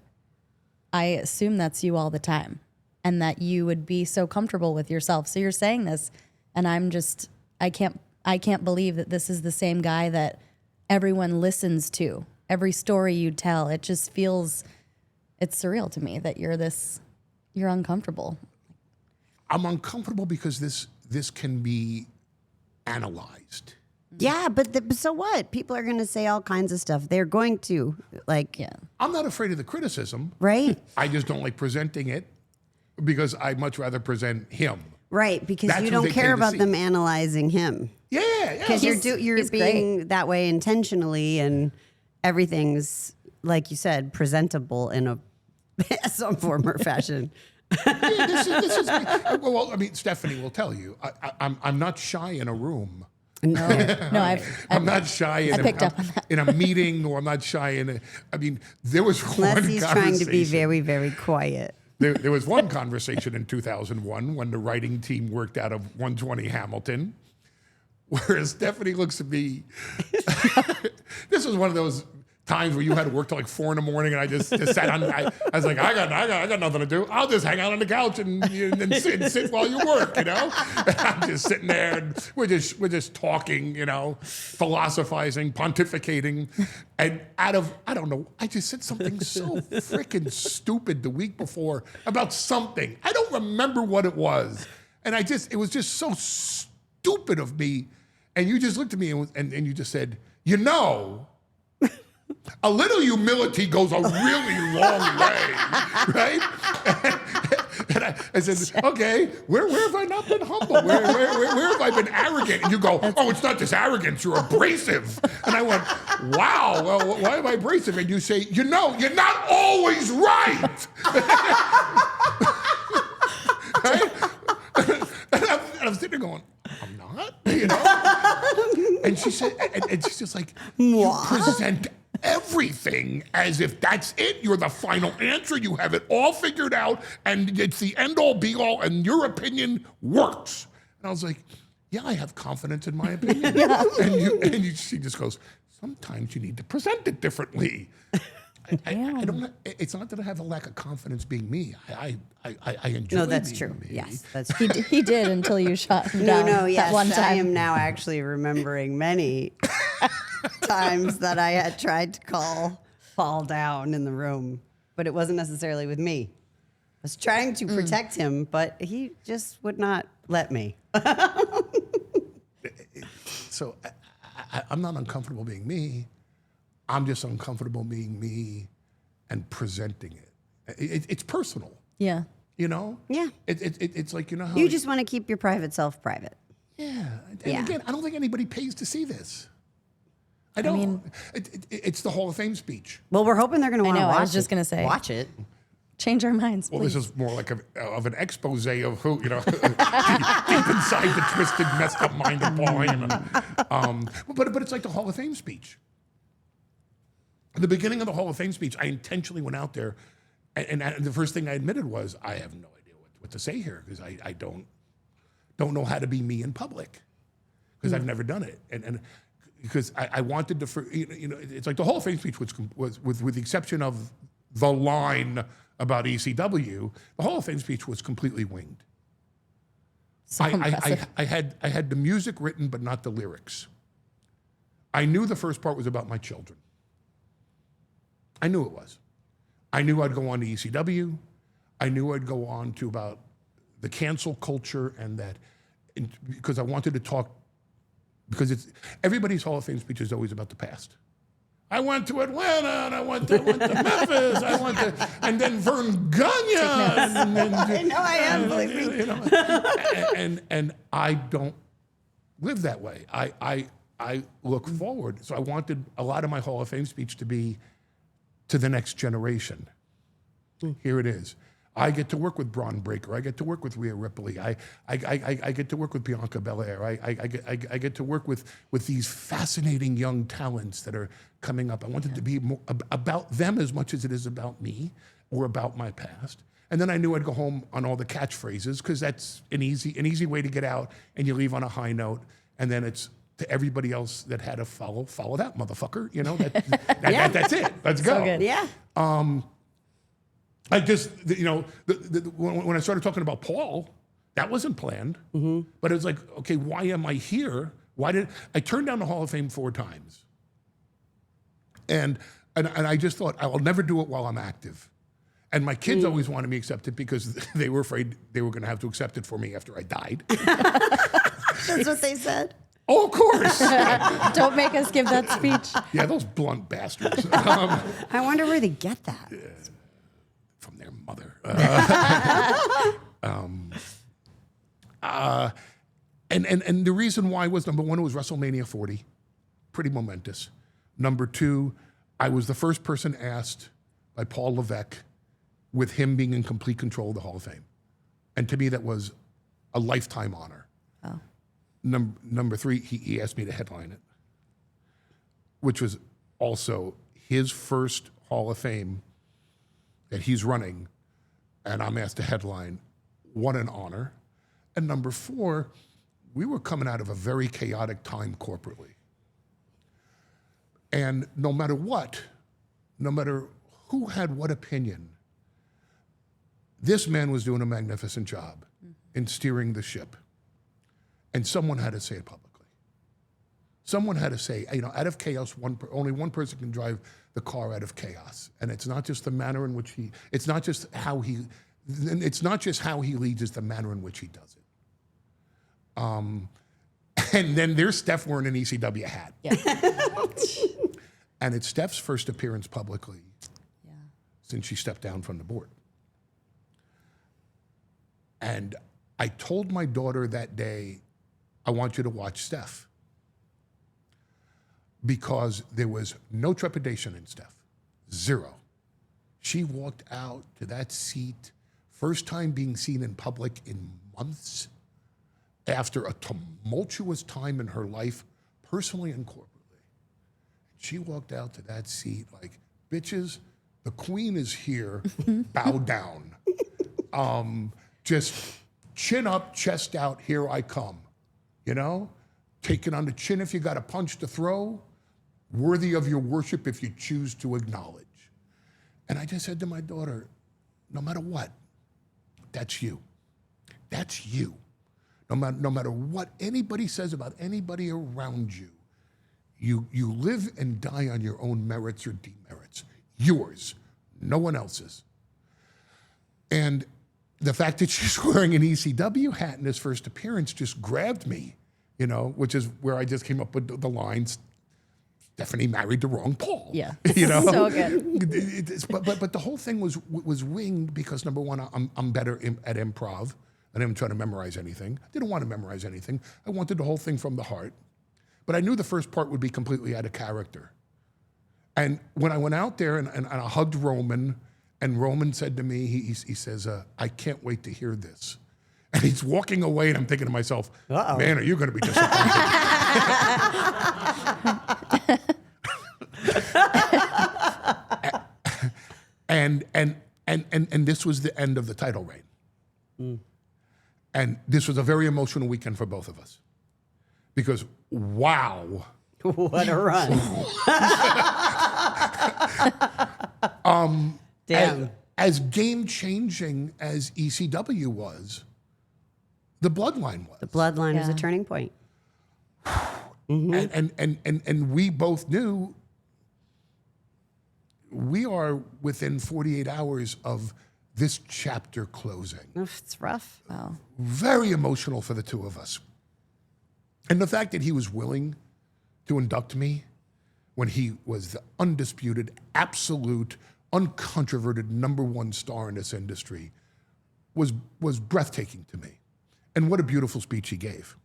S4: I assume that's you all the time and that you would be so comfortable with yourself. So you're saying this and I can't believe that this is the same guy that everyone listens to. Every story you tell, it just feels, it's surreal to me that you're uncomfortable.
S1: I'm uncomfortable because this can be analyzed.
S2: Yeah, but so what? People are going to say all kinds of stuff. They're going to, like,
S4: Yeah.
S1: I'm not afraid of the criticism.
S2: right?
S1: I just don't like presenting it because I'd much rather present him.
S2: Right, because
S1: That's
S2: you
S1: who
S2: don't
S1: they
S2: care
S1: came to
S2: about
S1: see.
S2: them analyzing him.
S1: Yeah.
S2: Because you're
S4: he's
S2: being that way intentionally, and everything's, like you said, presentable in a some form or fashion.
S1: this is well, I mean, Stephanie will tell you, I'm not shy in a room.
S2: No,
S4: No,
S1: I'm not shy in,
S4: picked up on that.
S1: in a meeting, or I'm not shy in a, I mean, there was
S2: unless
S1: one
S2: he's trying to be
S1: conversation-
S2: very, very quiet.
S1: There was one conversation in 2001 when the writing team worked out of 120 Hamilton, where Stephanie looks at me. This was one of those times where you had to work till like 4 a.m. and I just sat on. I was like, I got nothing to do. I'll just hang out on the couch and sit while you work. And I'm just sitting there, and we're just talking, philosophizing, pontificating, and I don't know, I just said something so freaking stupid the week before about something. I don't remember what it was, and it was just so stupid of me. And you just looked at me and you just said, a little humility goes a really long way, right? And I said, okay, where have I not been humble? Where have I been arrogant? And you go, oh, it's not just arrogance, you're abrasive. And I went, wow, well, why am I abrasive? And you say, you're not always right. Right? And I'm sitting there going, I'm not, And she said, and she's just like, you present everything as if that's it. You're the final answer. You have it all figured out, and it's the end all be all, and your opinion works. And I was like, yeah, I have confidence in my opinion. She just goes, sometimes you need to present it differently. I don't. It's not that I have a lack of confidence being me. I enjoy.
S2: No, that's
S1: being
S2: true.
S1: me.
S2: Yes, that's true.
S4: He did until you shot him down.
S2: No, yes,
S4: that one
S2: I
S4: time.
S2: am now actually remembering many times that I had tried to fall down in the room, but it wasn't necessarily with me. I was trying to protect him, but he just would not let me.
S1: So I'm not uncomfortable being me. I'm just uncomfortable being me and presenting it. It's personal,
S4: Yeah.
S2: Yeah.
S1: It's like, how
S2: You just want to keep your private self private.
S1: yeah. And
S2: Yeah.
S1: again, I don't think anybody pays to see this. I don't. It's the Hall of Fame speech.
S2: Well, we're hoping they're going to want to
S4: know,
S2: watch
S4: I was just
S2: it.
S4: gonna say.
S2: Watch it.
S4: Change our minds,
S1: Well,
S4: please.
S1: this is more like of an expose of who, deep inside the twisted, messed up mind of Paul Heyman. But it's like the Hall of Fame speech. At the beginning of the Hall of Fame speech, I intentionally went out there, and the first thing I admitted was, I have no idea what to say here, because I don't know how to be me in public, because I've never done it, and because I wanted to, it's like the Hall of Fame speech was with the exception of the line about ECW, the Hall of Fame speech was completely winged.
S4: Impressive.
S1: I had the music written, but not the lyrics. I knew the first part was about my children. I knew it was. I knew I'd go on to ECW. I knew I'd go on to about the cancel culture and that, because I wanted to talk, because everybody's Hall of Fame speech is always about the past. I went to Atlanta, and I went to Memphis, and then Vern Gagne. And then,
S2: I know I am, believe me.
S1: and I don't live that way. I look forward. So I wanted a lot of my Hall of Fame speech to be to the next generation. Here it is. I get to work with Braun Breaker. I get to work with Rhea Ripley. I get to work with Bianca Belair. I get to work with these fascinating young talents that are coming up. I want it to be more about them as much as it is about me or about my past. And then I knew I'd go home on all the catchphrases, because that's an easy way to get out, and you leave on a high note. And then it's to everybody else that had to follow that motherfucker. That's it. Let's go.
S4: So good.
S2: Yeah.
S1: I just, when I started talking about Paul, that wasn't planned. But it was like, okay, why am I here? I turned down the Hall of Fame 4 times. And I just thought, I will never do it while I'm active. And my kids always wanted me accepted because they were afraid they were going to have to accept it for me after I died.
S2: That's what they said.
S1: Oh, of course.
S4: Don't make us give that speech.
S1: Yeah, those blunt bastards
S2: I wonder where they get that.
S1: from their mother. And the reason why was, number one, it was WrestleMania 40, pretty momentous. Number two, I was the first person asked by Paul Levesque, with him being in complete control of the Hall of Fame. And to me, that was a lifetime honor.
S4: Oh.
S1: Number three, he asked me to headline it, which was also his first Hall of Fame that he's running, and I'm asked to headline. What an honor. And number four, we were coming out of a very chaotic time corporately. And no matter what, no matter who had what opinion, this man was doing a magnificent job in steering the ship. And someone had to say it publicly. Someone had to say, out of chaos, only one person can drive the car out of chaos. And it's not just the manner in which it's not just how he leads, it's the manner in which he does it. And then there's Steph wearing an ECW hat.
S4: Yeah.
S1: And it's Steph's first appearance publicly since she stepped down from the board. And I told my daughter that day, I want you to watch Steph. Because there was no trepidation in Steph, zero. She walked out to that seat, first time being seen in public in months, after a tumultuous time in her life, personally and corporately. She walked out to that seat like, bitches, the queen is here, bow down. Just chin up, chest out, here I come. Take it on the chin if you got a punch to throw, worthy of your worship if you choose to acknowledge. And I just said to my daughter, no matter what, that's you. That's you. No matter what anybody says about anybody around you, you live and die on your own merits or demerits. Yours, no one else's. And the fact that she's wearing an ECW hat in his first appearance just grabbed me, which is where I just came up with the lines, Stephanie married the wrong Paul.
S4: Yeah, so good.
S1: But the whole thing was winged because, number one, I'm better at improv. I didn't try to memorize anything. I didn't want to memorize anything. I wanted the whole thing from the heart. But I knew the first part would be completely out of character. And when I went out there and I hugged Roman, and Roman said to me, he says, I can't wait to hear this. And he's walking away, and I'm thinking to myself, man, are you going to be disappointed? and this was the end of the title reign. And this was a very emotional weekend for both of us. Because, wow.
S2: What a run. Damn.
S1: As game-changing as ECW was, the Bloodline was.
S2: The Bloodline was a turning point.
S1: And we both knew we are within 48 hours of this chapter closing.
S2: Oof, it's rough.
S4: Wow.
S1: Very emotional for the two of us. And the fact that he was willing to induct me when he was the undisputed, absolute, uncontroverted #1 star in this industry was breathtaking to me. And what a beautiful speech he gave.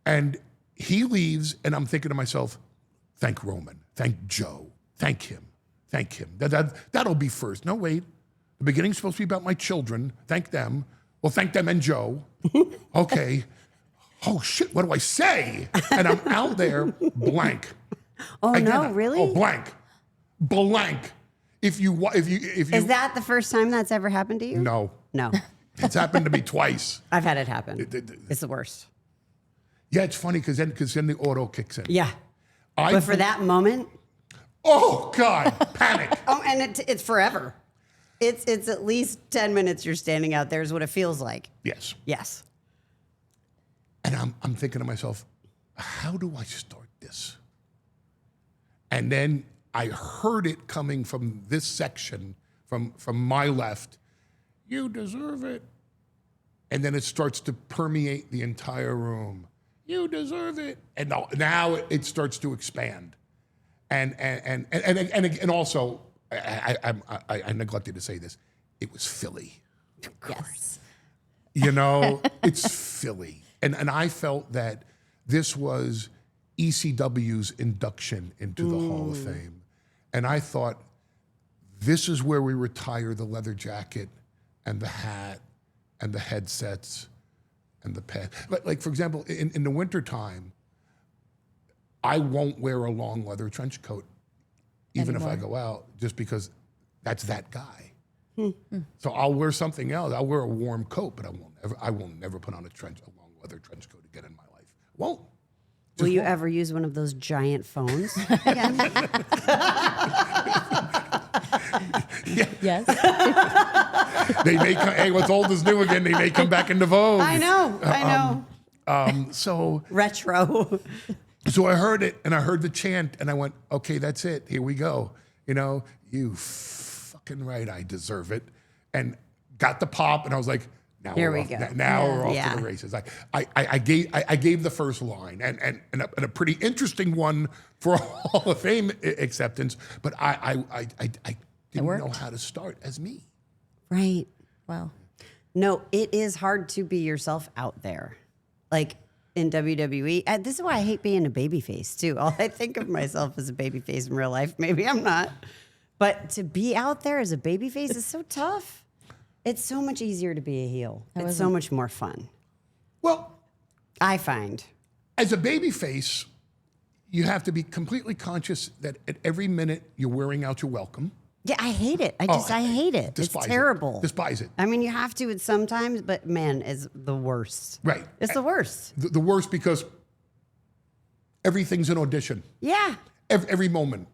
S1: And he leaves, and I'm thinking to myself, thank Roman, thank Joe, thank him. That'll be first. No, wait. The beginning's supposed to be about my children. Thank them. Well, thank them and Joe. Okay. Oh, shit, what do I say? And I'm out there blank.
S2: Oh, no, really?
S1: Oh, blank. If you
S2: Is that the first time that's ever happened to you?
S1: No.
S2: No.
S1: It's happened to me twice.
S2: I've had it happen. It's the worst.
S1: Yeah, it's funny because then the auto kicks in.
S2: Yeah. But for that moment,
S1: oh God, panic.
S2: oh, and it's forever. It's at least 10 minutes you're standing out there is what it feels like.
S1: Yes.
S2: Yes.
S1: And I'm thinking to myself, how do I start this? And then I heard it coming from this section, from my left. You deserve it. And then it starts to permeate the entire room. You deserve it. And now it starts to expand. And also, I neglected to say this. It was Philly.
S4: Yes.
S1: You know, it's Philly. And I felt that this was ECW's induction into the Hall of Fame. And I thought, this is where we retire the leather jacket and the hat and the headsets and the pen. Like for example, in the wintertime, I won't wear a long leather trench coat, even if I go out, just because that's that guy. So I'll wear something else. I'll wear a warm coat, but I will never put on a long leather trench coat again in my life. Won't.
S2: Will you ever use one of those giant phones again?
S4: Yes.
S1: They may come, hey, what's old is new again. They may come back into vogue.
S2: I know.
S1: So
S2: Retro.
S1: So I heard it, and I heard the chant, and I went, okay, that's it. Here we go. You know, you fucking right, I deserve it. And got the pop, and I was like, now
S2: Here
S1: we're
S2: we
S1: off,
S2: go.
S1: now we're off
S2: Yeah.
S1: to the races. I gave the first line, and a pretty interesting one for a Hall of Fame acceptance, but I didn't know how to start as me.
S2: Right.
S4: Wow.
S2: No, it is hard to be yourself out there. Like in WWE. This is why I hate being a babyface too. I think of myself as a babyface in real life. Maybe I'm not. But to be out there as a babyface is so tough. It's so much easier to be a heel. It's so much more fun.
S1: Well,
S2: I find.
S1: as a baby face, you have to be completely conscious that at every minute you're wearing out your welcome.
S2: Yeah, I hate it. I hate it. It's
S1: Despise
S2: terrible.
S1: It. Despise it.
S2: I mean, you have to sometimes, but man, is the worst.
S1: Right.
S2: It's the worst.
S1: The worst because everything's an audition.
S2: Yeah.
S1: Every moment.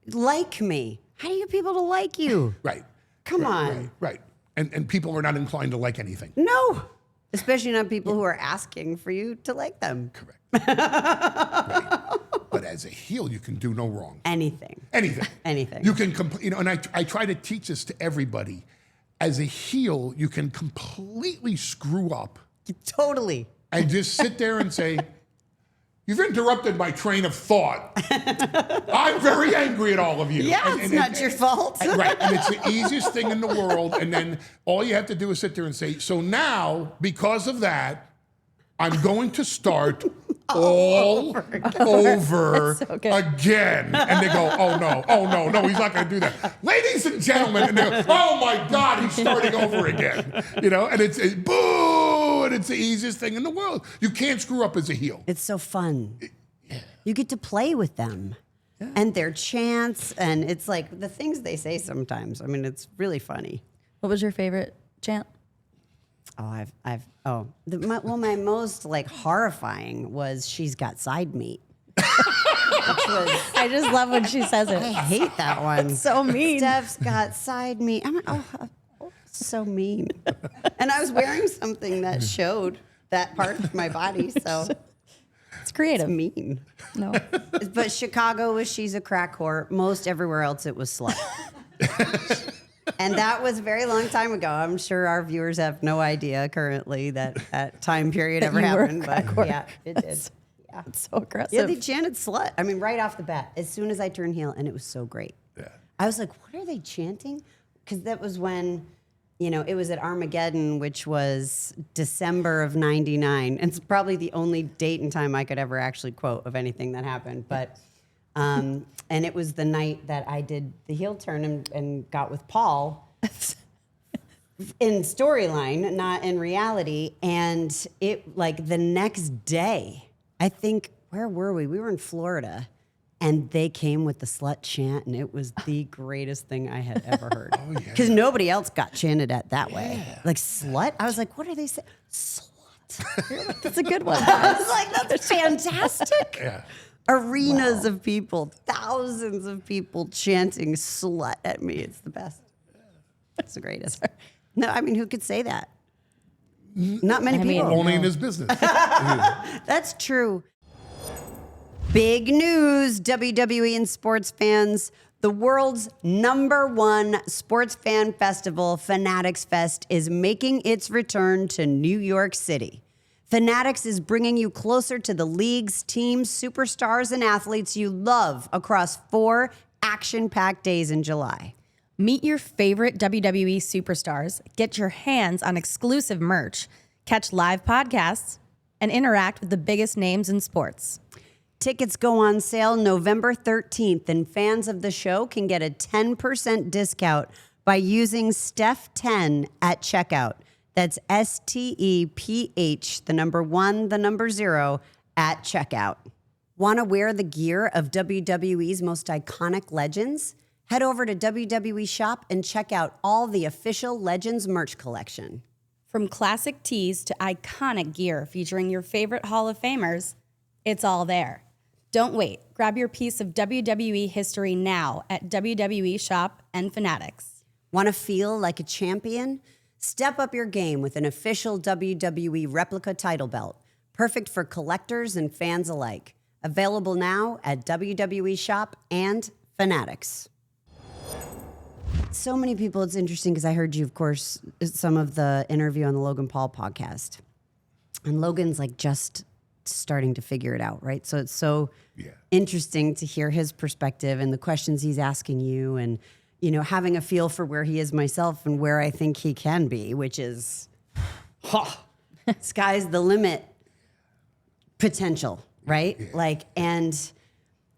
S2: Like me. How do you get people to like you?
S1: Right.
S2: Come
S1: Right,
S2: on.
S1: Right. And people are not inclined to like anything.
S2: No. Especially not people who are asking for you to like them.
S1: Correct. Right. But as a heel, you can do no wrong.
S2: Anything.
S1: Anything.
S2: Anything.
S1: You can, and I try to teach this to everybody. As a heel, you can completely screw up
S2: Totally.
S1: and just sit there and say, you've interrupted my train of thought. I'm very angry at all of you.
S2: Yeah, it's not your fault.
S1: Right, and it's the easiest thing in the world. And then all you have to do is sit there and say, so now, because of that, I'm going to start all over again. And they go, oh no, he's not going to do that. Ladies and gentlemen, and they go, oh my God, he's starting over again. You know, and it's boo, and it's the easiest thing in the world. You can't screw up as a heel.
S2: It's so fun. You get to play with them and their chants, and it's like the things they say sometimes. I mean, it's really funny.
S4: What was your favorite chant?
S2: My most like horrifying was "She's got side meat," which was
S4: I just love when she says
S2: I
S4: it.
S2: hate that one.
S4: So mean.
S2: Steph's got side meat. I'm like, so mean. And I was wearing something that showed that part of my body, so
S4: It's creative.
S2: mean.
S4: No.
S2: But Chicago was "She's a crack whore." Most everywhere else it was "slut." And that was a very long time ago. I'm sure our viewers have no idea currently that time period ever
S4: you were a
S2: happened.
S4: crack
S2: But
S4: whore.
S2: yeah, it did. Yeah.
S4: It's so aggressive.
S2: Yeah, they chanted "slut." I mean, right off the bat, as soon as I turned heel, and it was so great.
S1: Yeah.
S2: I was like, what are they chanting? Because that was when, it was at Armageddon, which was December of '99. And it's probably the only date and time I could ever actually quote of anything that happened. But, and it was the night that I did the heel turn and got with Paul in storyline, not in reality. And it, like, the next day, I think, where were we? We were in Florida. And they came with the slut chant, and it was the greatest thing I had ever heard. Because nobody else got chanted at that way. Like, slut? I was like, what are they saying? Slut.
S4: That's a good one.
S2: I was like, that's fantastic.
S1: Yeah.
S2: Arenas of people, thousands of people chanting slut at me. It's the best. It's the greatest. No, I mean, who could say that? Not many people.
S1: Only in his business.
S2: That's true. Big news, WWE and sports fans. The world's #1 sports fan festival, Fanatics Fest, is making its return to New York City. Fanatics is bringing you closer to the leagues, teams, superstars, and athletes you love across 4 action-packed days in July.
S4: Meet your favorite WWE superstars, get your hands on exclusive merch, catch live podcasts, and interact with the biggest names in sports.
S2: Tickets go on sale November 13th, and fans of the show can get a 10% discount by using Steph10 at checkout. That's STEPH, the number 1, the number 0, at checkout. Want to wear the gear of WWE's most iconic legends? Head over to WWE Shop and check out all the official Legends merch collection.
S4: From classic tees to iconic gear featuring your favorite Hall of Famers, it's all there. Don't wait. Grab your piece of WWE history now at WWE Shop and Fanatics.
S2: Want to feel like a champion? Step up your game with an official WWE replica title belt, perfect for collectors and fans alike. Available now at WWE Shop and Fanatics. So many people, it's interesting because I heard you, of course, some of the interview on the Logan Paul podcast. And Logan's like just starting to figure it out, right? So it's so interesting to hear his perspective and the questions he's asking you and, you know, having a feel for where he is myself and where I think he can be, which is sky's the limit potential, right?
S1: Yeah.
S2: Like, and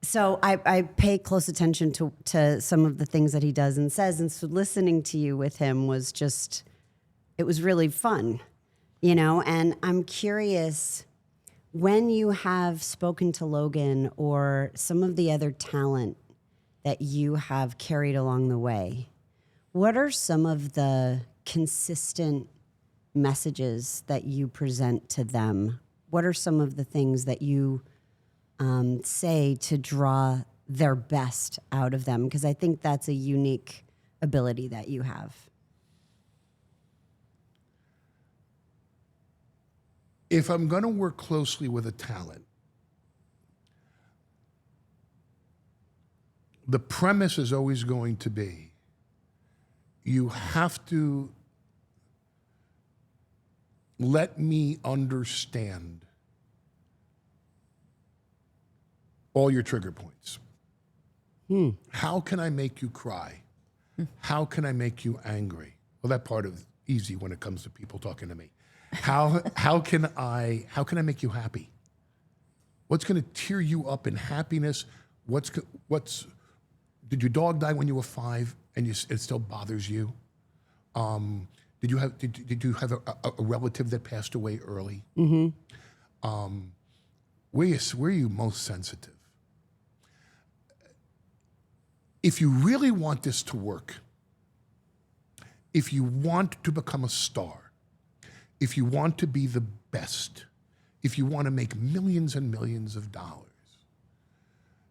S2: so I pay close attention to some of the things that he does and says. And so listening to you with him was just, it was really fun, you know? And I'm curious, when you have spoken to Logan or some of the other talent that you have carried along the way, what are some of the consistent messages that you present to them? What are some of the things that you say to draw their best out of them? Because I think that's a unique ability that you have.
S1: If I'm going to work closely with a talent, the premise is always going to be you have to let me understand all your trigger points. How can I make you cry? How can I make you angry? Well, that part is easy when it comes to people talking to me. How can I make you happy? What's going to tear you up in happiness? Did your dog die when you were 5 and it still bothers you? Did you have a relative that passed away early? Mm-hmm. Where are you most sensitive? If you really want this to work, if you want to become a star, if you want to be the best, if you want to make millions and millions of dollars,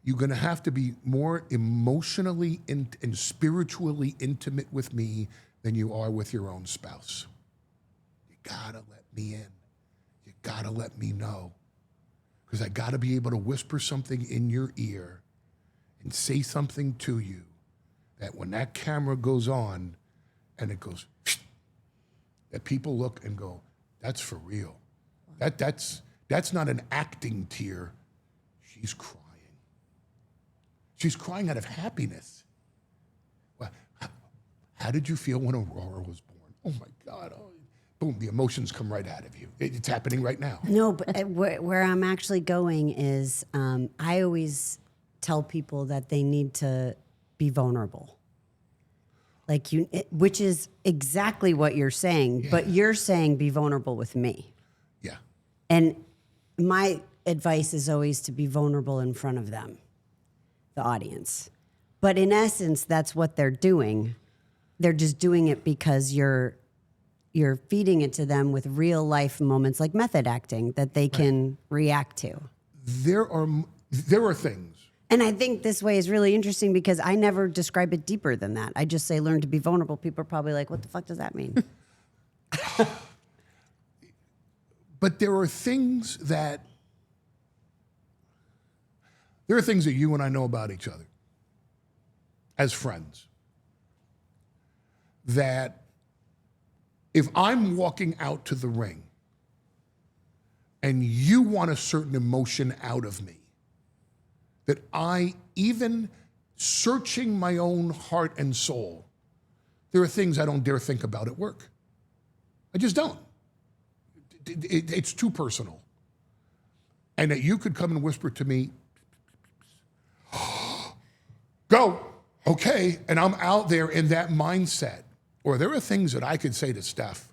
S1: you're going to have to be more emotionally and spiritually intimate with me than you are with your own spouse. You got to let me in. You got to let me know. Because I got to be able to whisper something in your ear and say something to you that when that camera goes on and it goes, that people look and go, that's for real. That's not an acting tear. She's crying. She's crying out of happiness. Well, how did you feel when Aurora was born? Oh my God. Oh, boom, the emotions come right out of you. It's happening right now.
S2: No, but where I'm actually going is I always tell people that they need to be vulnerable. Like which is exactly what you're saying, but you're saying be vulnerable with me.
S1: Yeah.
S2: And my advice is always to be vulnerable in front of them, the audience. But in essence, that's what they're doing. They're just doing it because you're feeding it to them with real life moments like method acting that they can react to.
S1: There are things.
S2: And I think this way is really interesting because I never describe it deeper than that. I just say learn to be vulnerable. People are probably like, what the fuck does that mean?
S1: But there are things that you and I know about each other as friends that if I'm walking out to the ring and you want a certain emotion out of me, that I, even searching my own heart and soul, there are things I don't dare think about at work. I just don't. It's too personal. And that you could come and whisper to me, go, okay, and I'm out there in that mindset. Or there are things that I could say to Steph,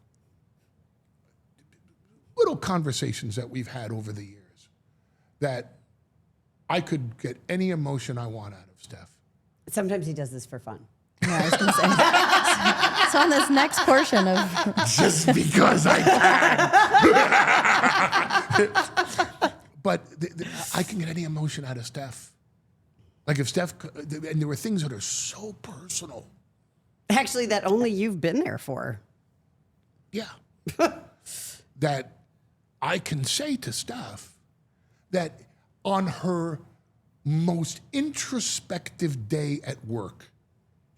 S1: little conversations that we've had over the years, that I could get any emotion I want out of Steph.
S2: Sometimes he does this for fun.
S4: Yeah, I was going to say. So on this next portion of
S1: Just because I can. But I can get any emotion out of Steph. Like if Steph, and there were things that are so personal.
S2: Actually, that only you've been there for.
S1: Yeah. That I can say to Steph that on her most introspective day at work,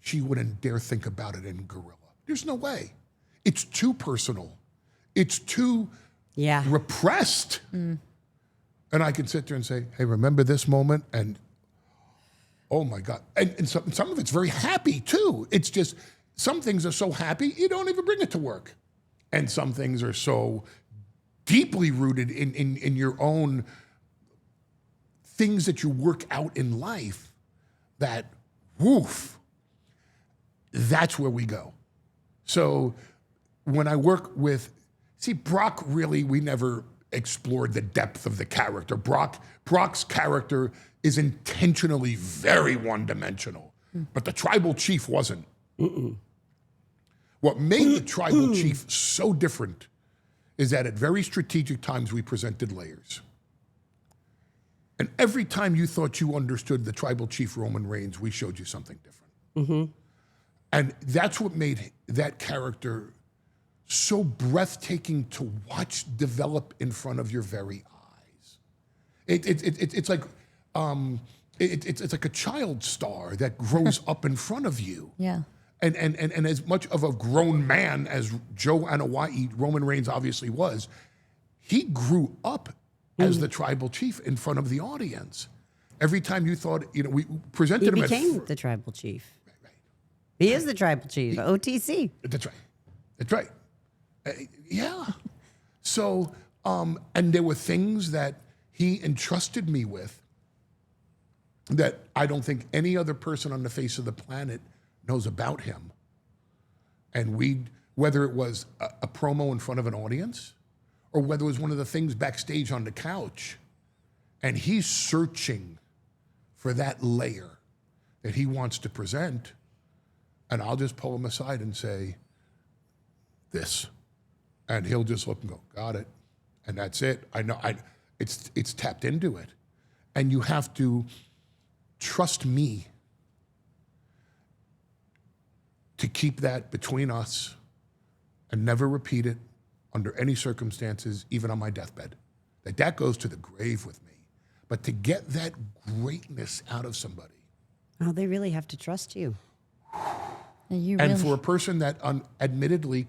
S1: she wouldn't dare think about it in Gorilla. There's no way. It's too personal. It's too repressed. And I can sit there and say, hey, remember this moment? And oh my God. And some of it's very happy too. It's just, some things are so happy, you don't even bring it to work. And some things are so deeply rooted in your own things that you work out in life that, woof, that's where we go. So when I work with, see, Brock really, we never explored the depth of the character. Brock's character is intentionally very one-dimensional, but the tribal chief wasn't. What made the tribal chief so different is that at very strategic times we presented layers. And every time you thought you understood the tribal chief Roman Reigns, we showed you something different. And that's what made that character so breathtaking to watch develop in front of your very eyes. It's like it's like a child star that grows up in front of you.
S4: yeah.
S1: And as much of a grown man as Joe Anoa'i, Roman Reigns obviously was, he grew up as the tribal chief in front of the audience. Every time you thought, we presented
S2: He
S1: him
S2: became the tribal chief. He is the tribal chief, OTC.
S1: That's right. That's right. Yeah. So, and there were things that he entrusted me with that I don't think any other person on the face of the planet knows about him. And whether it was a promo in front of an audience or whether it was one of the things backstage on the couch, and he's searching for that layer that he wants to present, and I'll just pull him aside and say, this. And he'll just look and go, got it. And that's it. I know, it's tapped into it. And you have to trust me to keep that between us and never repeat it under any circumstances, even on my deathbed. That goes to the grave with me. But to get that greatness out of somebody.
S2: Oh, they really have to trust you.
S1: And for a person that admittedly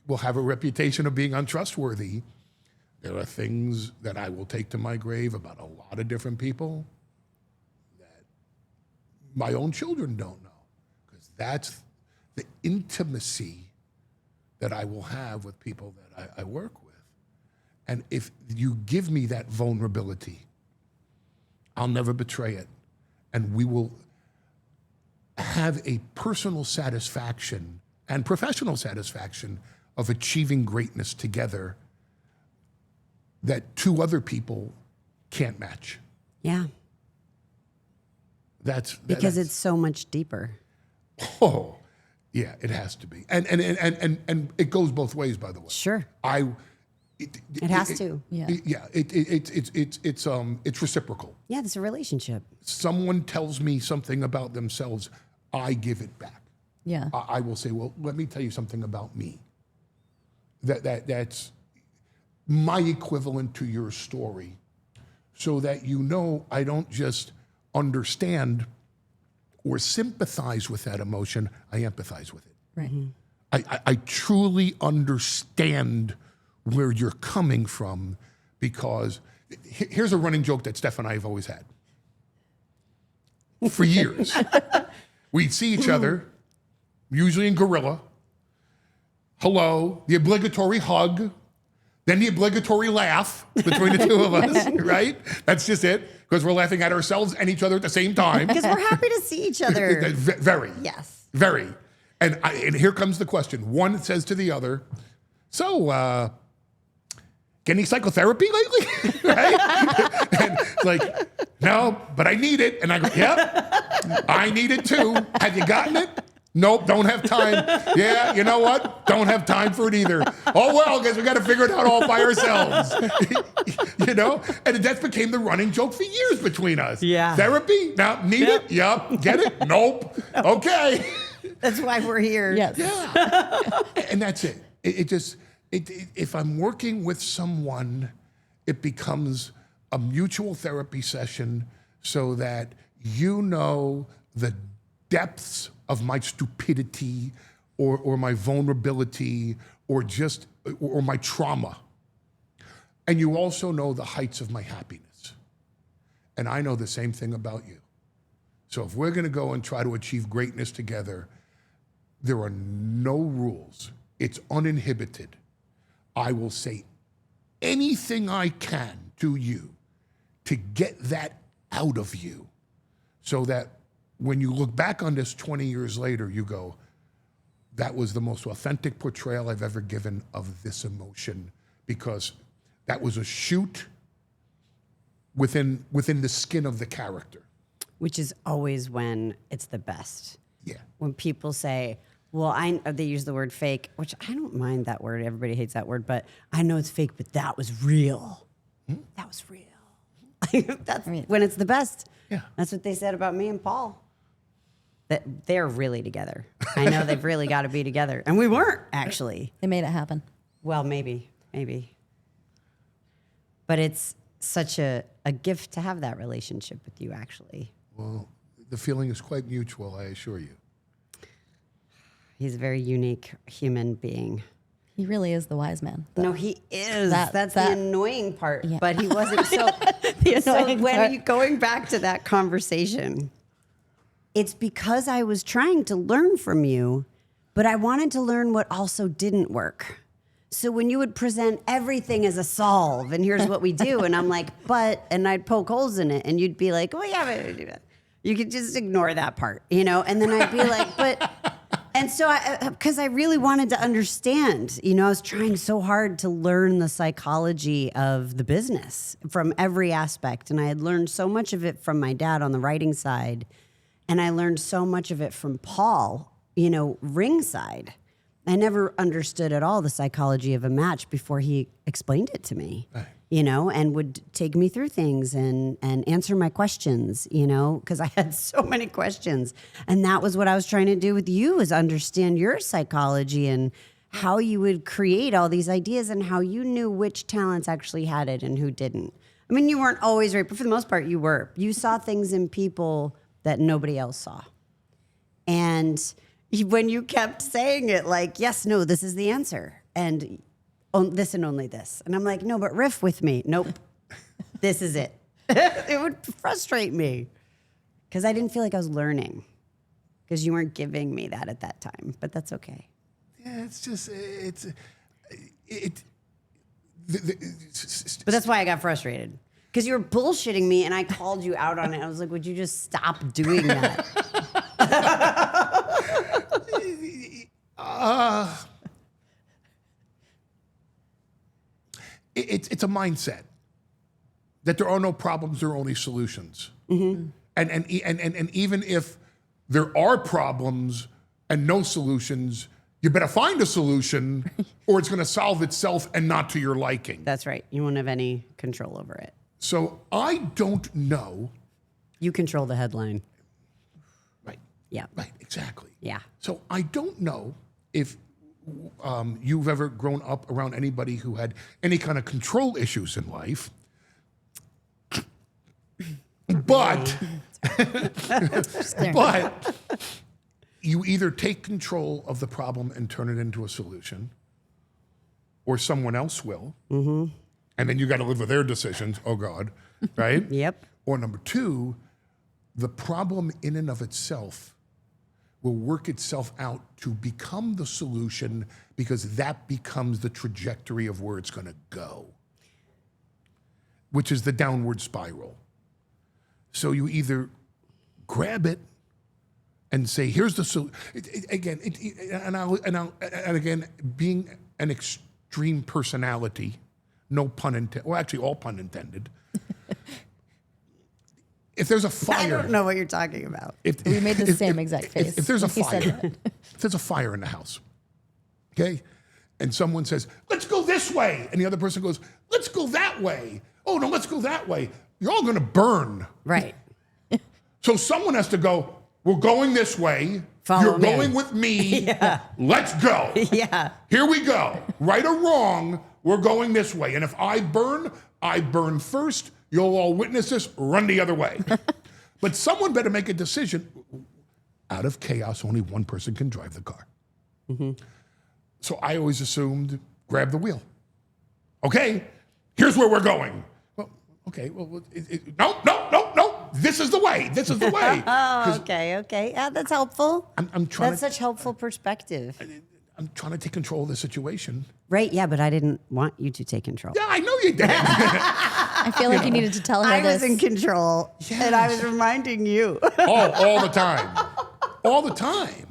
S1: will have a reputation of being untrustworthy, there are things that I will take to my grave about a lot of different people that my own children don't know. Because that's the intimacy that I will have with people that I work with. And if you give me that vulnerability, I'll never betray it. And we will have a personal satisfaction and professional satisfaction of achieving greatness together that two other people can't match.
S2: Yeah. Because it's so much deeper.
S1: Oh, yeah, it has to be. And it goes both ways, by the way.
S2: Sure. It has to.
S4: Yeah.
S1: It's reciprocal.
S2: Yeah, it's a relationship.
S1: Someone tells me something about themselves, I give it back.
S4: Yeah.
S1: I will say, well, let me tell you something about me. That's my equivalent to your story, so that I don't just understand or sympathize with that emotion, I empathize with it.
S4: Right.
S1: I truly understand where you're coming from, because here's a running joke that Steph and I have always had. For years, we'd see each other, usually in gorilla, hello, the obligatory hug, then the obligatory laugh between the two of us, right? That's just it, because we're laughing at ourselves and each other at the same time.
S2: Because we're happy to see each other.
S1: Very.
S2: Yes.
S1: Very. And here comes the question. One says to the other, so, get any psychotherapy lately? Right? And it's like, no, but I need it. And I go, yep, I need it too. Have you gotten it? Nope, don't have time. Yeah, you know what? Don't have time for it either. Oh, well, guess we got to figure it out all by ourselves. You know? And that became the running joke for years between us.
S2: Yeah.
S1: Therapy? Now, need it? Yep. Get it? Nope. Okay.
S2: That's why we're here.
S4: Yes.
S1: Yeah. And that's it. If I'm working with someone, it becomes a mutual therapy session so that you know the depths of my stupidity or my vulnerability or my trauma. And you also know the heights of my happiness. And I know the same thing about you. So if we're going to go and try to achieve greatness together, there are no rules. It's uninhibited. I will say anything I can to you to get that out of you so that when you look back on this 20 years later, you go, that was the most authentic portrayal I've ever given of this emotion, because that was a shoot within the skin of the character.
S2: Which is always when it's the best.
S1: Yeah.
S2: When people say, well, they use the word fake, which I don't mind that word. Everybody hates that word, but I know it's fake, but that was real. That was real. That's when it's the best.
S1: Yeah.
S2: That's what they said about me and Paul. That they're really together. I know they've really got to be together. And we weren't, actually.
S4: They made it happen.
S2: Well, maybe. But it's such a gift to have that relationship with you, actually.
S1: Well, the feeling is quite mutual, I assure you.
S2: He's a very unique human being.
S4: He really is the wise man.
S2: No, he is. That's the
S4: that-
S2: annoying part.
S4: Yeah.
S2: But he wasn't so.
S4: The
S2: So
S4: annoying
S2: when
S4: part.
S2: you going back to that conversation, it's because I was trying to learn from you, but I wanted to learn what also didn't work. So when you would present everything as a solve, and here's what we do, and I'm like, but, and I'd poke holes in it, and you'd be like, oh yeah, but you could just ignore that part, you know? And then I'd be like, but. And so because I really wanted to understand, you know, I was trying so hard to learn the psychology of the business from every aspect. And I had learned so much of it from my dad on the writing side. And I learned so much of it from Paul, you know, ringside. I never understood at all the psychology of a match before he explained it to me.
S1: Right.
S2: You know, and would take me through things and answer my questions, you know, because I had so many questions. And that was what I was trying to do with you, is understand your psychology and how you would create all these ideas and how you knew which talents actually had it and who didn't. I mean, you weren't always right, but for the most part, you were. You saw things in people that nobody else saw. And when you kept saying it like, yes, no, this is the answer. And this and only this. And I'm like, no, but riff with me. Nope. This is it. It would frustrate me because I didn't feel like I was learning because you weren't giving me that at that time. But that's okay.
S1: Yeah, it's just,
S2: But that's why I got frustrated because you were bullshitting me and I called you out on it. I was like, would you just stop doing that?
S1: It's a mindset that there are no problems, there are only solutions. And even if there are problems and no solutions, you better find a solution or it's going to solve itself and not to your liking.
S2: That's right. You won't have any control over it.
S1: So I don't know.
S2: You control the headline.
S1: Right.
S2: Yeah.
S1: Right, exactly.
S2: Yeah.
S1: So I don't know if you've ever grown up around anybody who had any kind of control issues in life. But you either take control of the problem and turn it into a solution, or someone else will. and then you got to live with their decisions. Oh God, right?
S2: Yep.
S1: Or number two, the problem in and of itself will work itself out to become the solution because that becomes the trajectory of where it's going to go, which is the downward spiral. So you either grab it and say, "Here's the solution." And again, being an extreme personality, no pun intended. Well, actually, all pun intended. If there's a fire,
S2: I don't know what you're talking about.
S4: We made the same exact face.
S1: If there's a
S4: when he said
S1: fire,
S4: that.
S1: if there's a fire in the house, okay, and someone says, "Let's go this way," and the other person goes, "Let's go that way." Oh no, let's go that way. You're all going to burn.
S2: Right.
S1: So someone has to go. We're going this way.
S2: Follow
S1: You're
S2: me.
S1: going with me. Let's go.
S2: Yeah.
S1: Here we go. Right or wrong, we're going this way. And if I burn first. You'll all witness this, run the other way. But someone better make a decision. Out of chaos, only one person can drive the car. So I always assumed, grab the wheel. Okay, here's where we're going. Well, okay, well, no. This is the way. This is the way.
S2: Oh, okay. Yeah, that's helpful.
S1: I'm trying
S2: That's
S1: to,
S2: such helpful perspective.
S1: I'm trying to take control of the situation.
S2: Right, yeah, but I didn't want you to take control.
S1: Yeah, I know you did.
S4: I feel like you needed to tell her
S2: I
S4: this.
S2: was in control, and I was reminding you.
S1: all the time. All the time.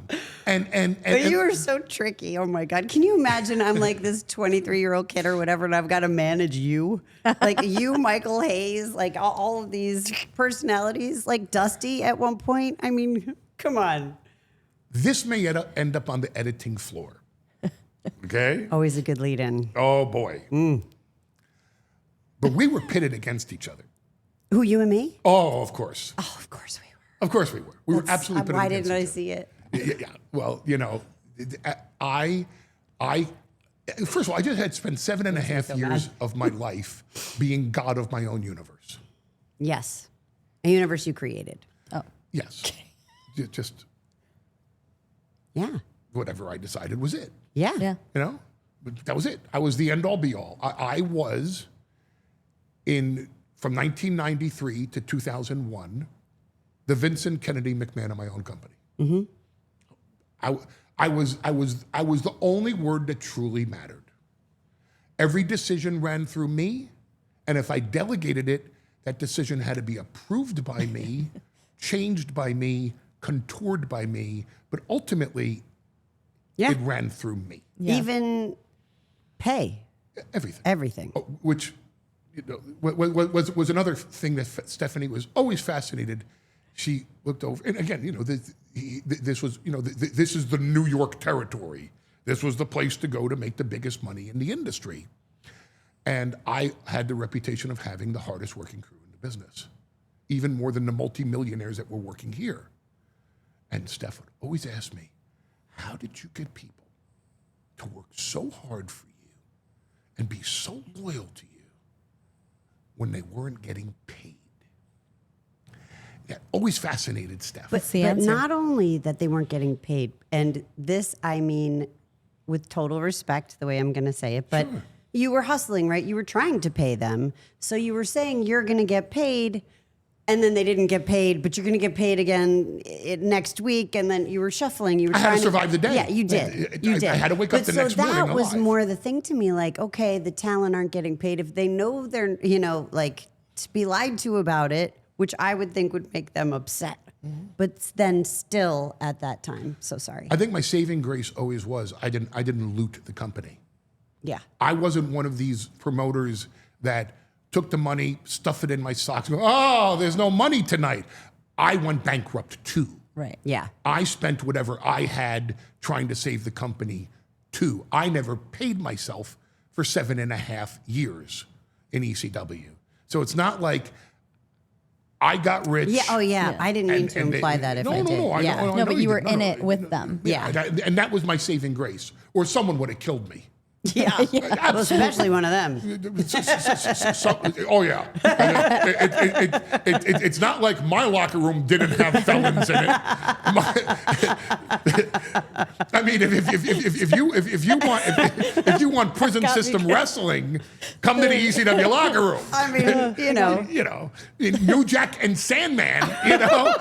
S1: And
S2: But you were so tricky. Oh my God. Can you imagine I'm like this 23-year-old kid or whatever, and I've got to manage you? Like you, Michael Hayes, like all of these personalities, like Dusty at one point. I mean, come on.
S1: this may end up on the editing floor. Okay?
S2: Always a good lead in.
S1: Oh boy. But we were pitted against each other.
S2: Who, you and me?
S1: Oh, of course.
S2: Oh, of course we were.
S1: Of course we were. We were absolutely pitted
S2: Why
S1: against
S2: didn't I
S1: each
S2: see it?
S1: other. Yeah. Well, you know, I first of all, I just had spent 7.5 years of my life being God of my own universe.
S2: Yes. A universe you created.
S4: Oh.
S1: Yes. Just
S2: Yeah.
S1: whatever I decided was it.
S2: Yeah.
S4: Yeah.
S1: You know, but that was it. I was the end all be all. I was from 1993 to 2001, the Vincent Kennedy McMahon of my own company. Mm-hmm. I was the only word that truly mattered. Every decision ran through me, and if I delegated it, that decision had to be approved by me, changed by me, contoured by me, but ultimately,
S2: Yeah.
S1: it ran through me.
S4: Yeah.
S2: Even pay.
S1: Everything.
S2: Everything.
S1: Which was another thing that Stephanie was always fascinated. She looked over, and again, you know, this was, you know, this is the New York territory. This was the place to go to make the biggest money in the industry. And I had the reputation of having the hardest working crew in the business, even more than the multimillionaires that were working here. And Steph would always ask me, how did you get people to work so hard for you and be so loyal to you when they weren't getting paid? That always fascinated Steph.
S2: But
S4: the answer?
S2: not only that they weren't getting paid, and this, I mean, with total respect, the way I'm going to say it, but you were hustling, right? You were trying to pay them. So you were saying you're going to get paid, and then they didn't get paid, but you're going to get paid again next week, and then you were shuffling. You were
S1: I had to
S2: trying
S1: survive the day.
S2: Yeah, you did. You
S1: I
S2: did.
S1: had to wake up the next morning
S2: So that was
S1: alive.
S2: more the thing to me, like, okay, the talent aren't getting paid. If they know they're, you know, like, to be lied to about it, which I would think would make them upset. But then still at that time, so sorry.
S1: I think my saving grace always was I didn't loot the company.
S2: Yeah.
S1: I wasn't one of these promoters that took the money, stuffed it in my socks, and go, oh, there's no money tonight. I went bankrupt too.
S4: Right.
S2: Yeah.
S1: I spent whatever I had trying to save the company too. I never paid myself for 7.5 years in ECW. So it's not like I got rich.
S2: Yeah. Oh, yeah. I didn't mean to imply that if
S1: no,
S2: I
S1: no,
S2: did.
S1: no, I
S2: yeah.
S1: know, I
S4: No,
S1: know
S4: but you were
S1: did.
S4: in it with them.
S2: Yeah.
S1: And that was my saving grace. Or someone would have killed me.
S2: Yeah. Well, especially one of them.
S1: Oh yeah, it's not like my locker room didn't have felons in it. I mean, if you want prison system wrestling, come to the ECW locker room.
S2: I mean, you know.
S1: You know, New Jack and Sandman. You know,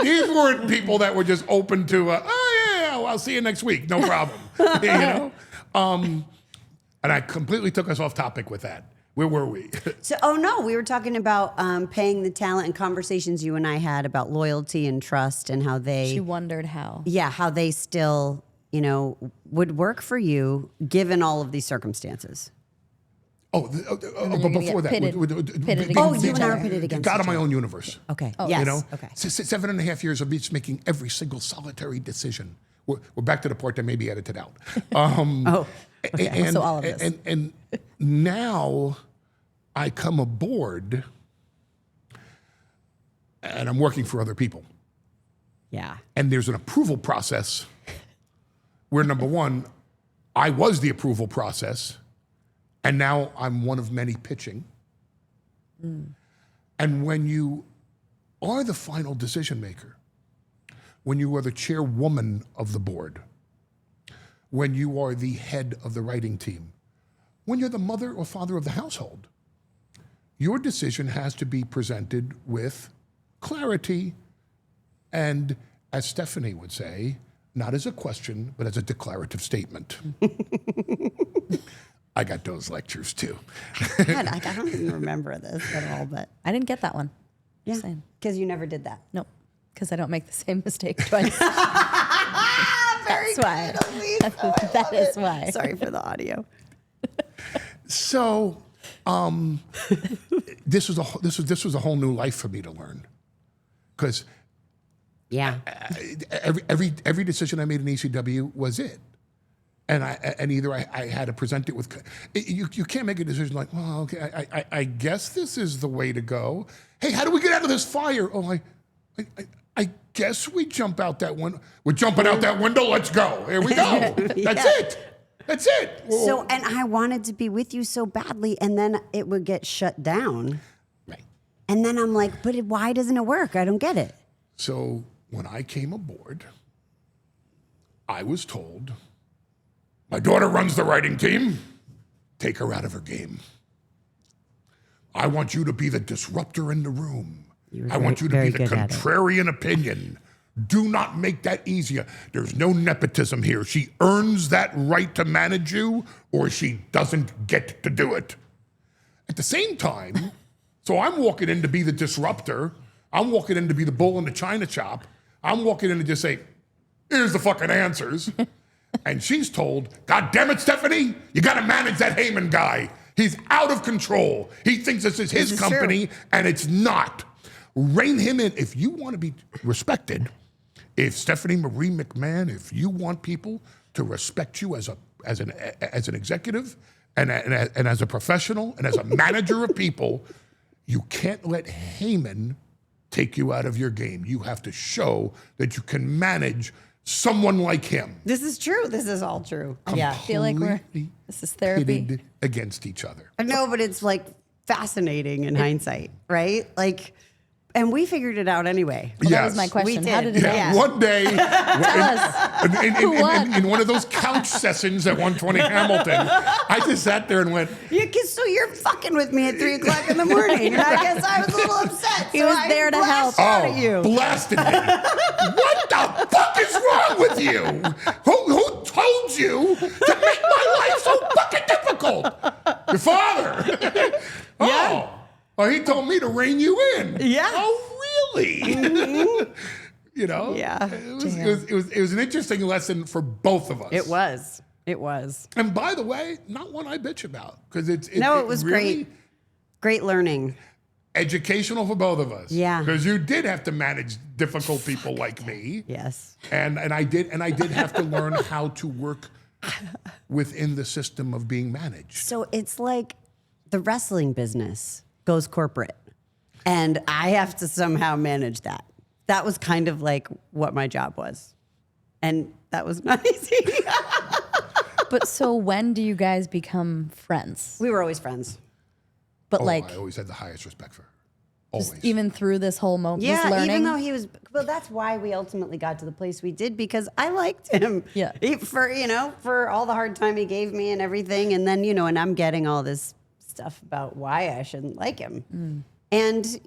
S1: these weren't people that were just open to. Oh yeah, well, I'll see you next week. No problem. You know, and I completely took us off topic with that. Where were we?
S2: So, oh no, we were talking about paying the talent and conversations you and I had about loyalty and trust and how they.
S4: She wondered how.
S2: Yeah, how they still, you know, would work for you given all of these circumstances.
S1: But before that,
S4: pitted against
S2: Oh, you
S4: each
S2: and I
S4: other.
S2: are pitted against
S1: God
S2: each
S1: of my
S2: other.
S1: own universe.
S2: Okay.
S4: Oh.
S2: Yes.
S1: You know,
S2: Okay.
S1: 7.5 years of each making every single solitary decision. We're back to the part that may be edited out.
S2: Okay.
S4: So all of this.
S1: And now I come aboard and I'm working for other people.
S2: Yeah.
S1: And there's an approval process where, number one, I was the approval process, and now I'm one of many pitching. And when you are the final decision maker, when you are the chairwoman of the board, when you are the head of the writing team, when you're the mother or father of the household, your decision has to be presented with clarity and, as Stephanie would say, not as a question, but as a declarative statement. I got those lectures too.
S2: God, I don't even remember this at all, but
S4: I didn't get that one.
S2: yeah,
S4: Same.
S2: because you never did that.
S4: Nope. Because I don't make the same mistake twice.
S2: Very
S4: That's why. That is why.
S2: Sorry for the audio.
S1: So this was a whole new life for me to learn, because
S2: Yeah.
S1: every decision I made in ECW was it, and either I had to present it with. You can't make a decision like, well, okay, I guess this is the way to go. Hey, how do we get out of this fire? Oh, I guess we jump out that window. We're jumping out that window. Let's go. Here we go. That's it. That's it.
S2: So, and I wanted to be with you so badly, and then it would get shut down.
S1: Right.
S2: And then I'm like, but why doesn't it work? I don't get it.
S1: So when I came aboard, I was told, my daughter runs the writing team. Take her out of her game. I want you to be the disruptor in the room. I want you to be the contrarian opinion. Do not make that easier. There's no nepotism here. She earns that right to manage you, or she doesn't get to do it. At the same time, so I'm walking in to be the disruptor. I'm walking in to be the bull in the china shop. I'm walking in to just say, here's the fucking answers. And she's told, God damn it, Stephanie, you got to manage that Heyman guy. He's out of control. He thinks this is his company, and it's not. Rein him in. If you want to be respected, if Stephanie Marie McMahon, if you want people to respect you as an executive and as a professional and as a manager of people, you can't let Heyman take you out of your game. You have to show that you can manage someone like him.
S2: This is true. This is all true. Yeah.
S4: I feel like
S1: Completely
S4: this is therapy.
S1: pitted against each other.
S2: I know, but it's like fascinating in hindsight, right? Like, and we figured it out anyway.
S4: Well, that
S1: Yes.
S4: was my question.
S2: We
S4: How
S2: did.
S4: did it
S1: Yeah,
S4: end?
S1: one day,
S4: won?
S1: in one of those couch sessions at 120 Hamilton, I just sat there and went,
S2: Yeah, so you're fucking with me at 3 o'clock in the morning. And I guess I was a little upset.
S4: He
S2: so
S4: was
S2: I
S4: there to help.
S2: lashed out at you.
S1: blasted me. What the fuck is wrong with you? Who told you to make my life so fucking difficult? Your father. Oh. Well, he told me to rein you in.
S2: Yeah.
S1: Oh, really? You know?
S2: Yeah.
S1: It was an interesting lesson for both of us.
S2: It was. It was.
S1: And by the way, not one I bitch about, because it
S2: was
S1: really
S2: great. Great learning.
S1: educational for both of us.
S2: Yeah.
S1: Because you did have to manage difficult people like me.
S2: Yes.
S1: And I did have to learn how to work within the system of being managed.
S2: So it's like the wrestling business goes corporate, and I have to somehow manage that. That was kind of like what my job was. And that was not easy.
S4: But so when do you guys become friends?
S2: We were always friends.
S4: But
S1: Oh,
S4: like,
S1: I always had the highest respect for her. Always.
S4: Even through this whole moment, this
S2: Yeah,
S4: learning.
S2: even though he was, well, that's why we ultimately got to the place we did, because I liked him.
S4: Yeah.
S2: For all the hard time he gave me and everything, and then and I'm getting all this stuff about why I shouldn't like him, and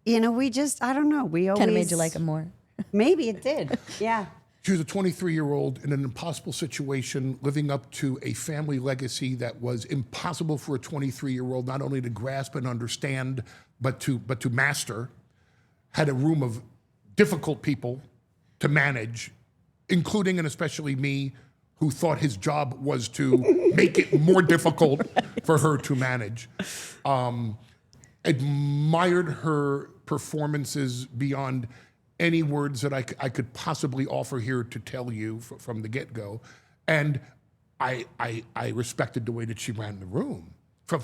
S2: we just, I don't know, we always
S4: kind of made you like him more.
S2: Maybe it did. Yeah.
S1: She was a 23-year-old in an impossible situation, living up to a family legacy that was impossible for a 23-year-old not only to grasp and understand, but to master. Had a room of difficult people to manage, including and especially me, who thought his job was to make it more difficult for her to manage. Admired her performances beyond any words that I could possibly offer here to tell you from the get-go. And I respected the way that she ran the room. From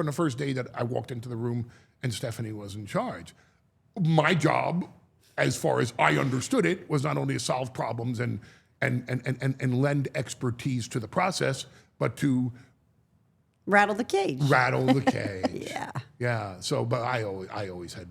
S1: the first day that I walked into the room and Stephanie was in charge. My job, as far as I understood it, was not only to solve problems and lend expertise to the process, but to
S2: Rattle the cage.
S1: rattle the cage.
S2: Yeah.
S1: Yeah. So, but I always had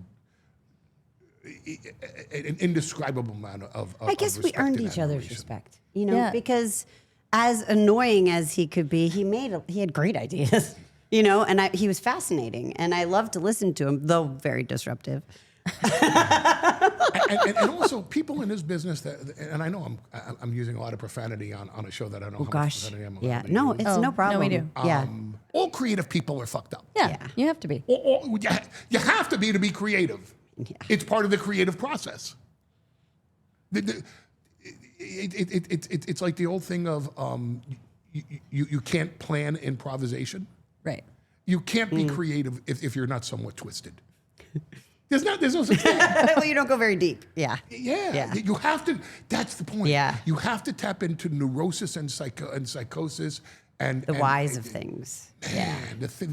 S1: an indescribable amount of
S2: I guess we
S1: respect
S2: earned
S1: and
S2: each other's
S1: admiration.
S2: respect,
S4: Yeah.
S2: because as annoying as he could be, he had great ideas, and he was fascinating, and I loved to listen to him, though very disruptive.
S1: And also people in this business that, and I know I'm using a lot of profanity on a show that I don't know how much
S2: Gosh,
S1: profanity I'm allowed
S2: yeah,
S1: to
S2: no,
S1: use.
S2: it's
S4: Oh,
S2: no
S4: no,
S2: problem.
S4: we do.
S2: Yeah,
S1: All creative people are fucked up.
S4: Yeah,
S2: Yeah.
S4: you have to be.
S1: You have to be creative.
S2: Yeah.
S1: It's part of the creative process. It's like the old thing of you can't plan improvisation.
S4: Right.
S1: You can't be creative if you're not somewhat twisted. There's no such thing.
S2: well, you don't go very deep. Yeah,
S1: Yeah, you have to. That's the point.
S2: Yeah.
S1: You have to tap into neurosis and psychosis and
S2: the whys of things. Yeah,
S1: Man, the thing,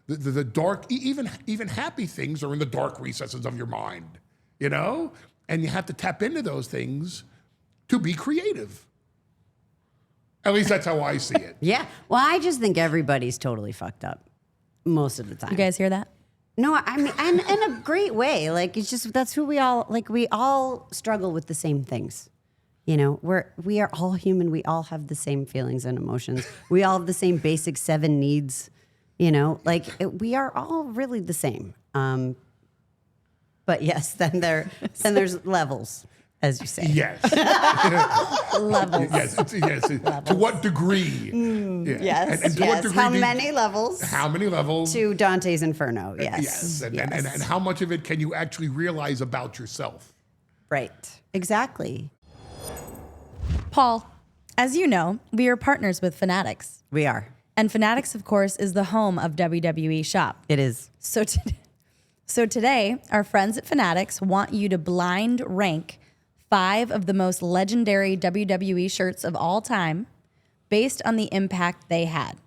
S1: the dark, even happy things are in the dark recesses of your mind, and you have to tap into those things to be creative. At least that's how I see it.
S2: yeah. Well, I just think everybody's totally fucked up most of the time.
S4: You guys hear that?
S2: No, I mean, and in a great way. Like, it's just, that's who we all, we all struggle with the same things. We are all human. We all have the same feelings and emotions. We all have the same basic 7 needs, we are all really the same. But yes, then there's levels, as you say.
S1: Yes.
S2: Levels.
S1: yes. To what degree? Yeah.
S2: Yes.
S1: And to what degree
S2: How many levels?
S1: How many levels?
S2: To Dante's Inferno. Yes.
S1: Yes. And
S2: Yes.
S1: how much of it can you actually realize about yourself?
S2: Right. Exactly.
S4: Paul, as you know, we are partners with Fanatics.
S2: We are.
S4: And Fanatics, of course, is the home of WWE Shop.
S2: It is.
S4: So today, our friends at Fanatics want you to blind rank 5 of the most legendary WWE shirts of all time based on the impact they had.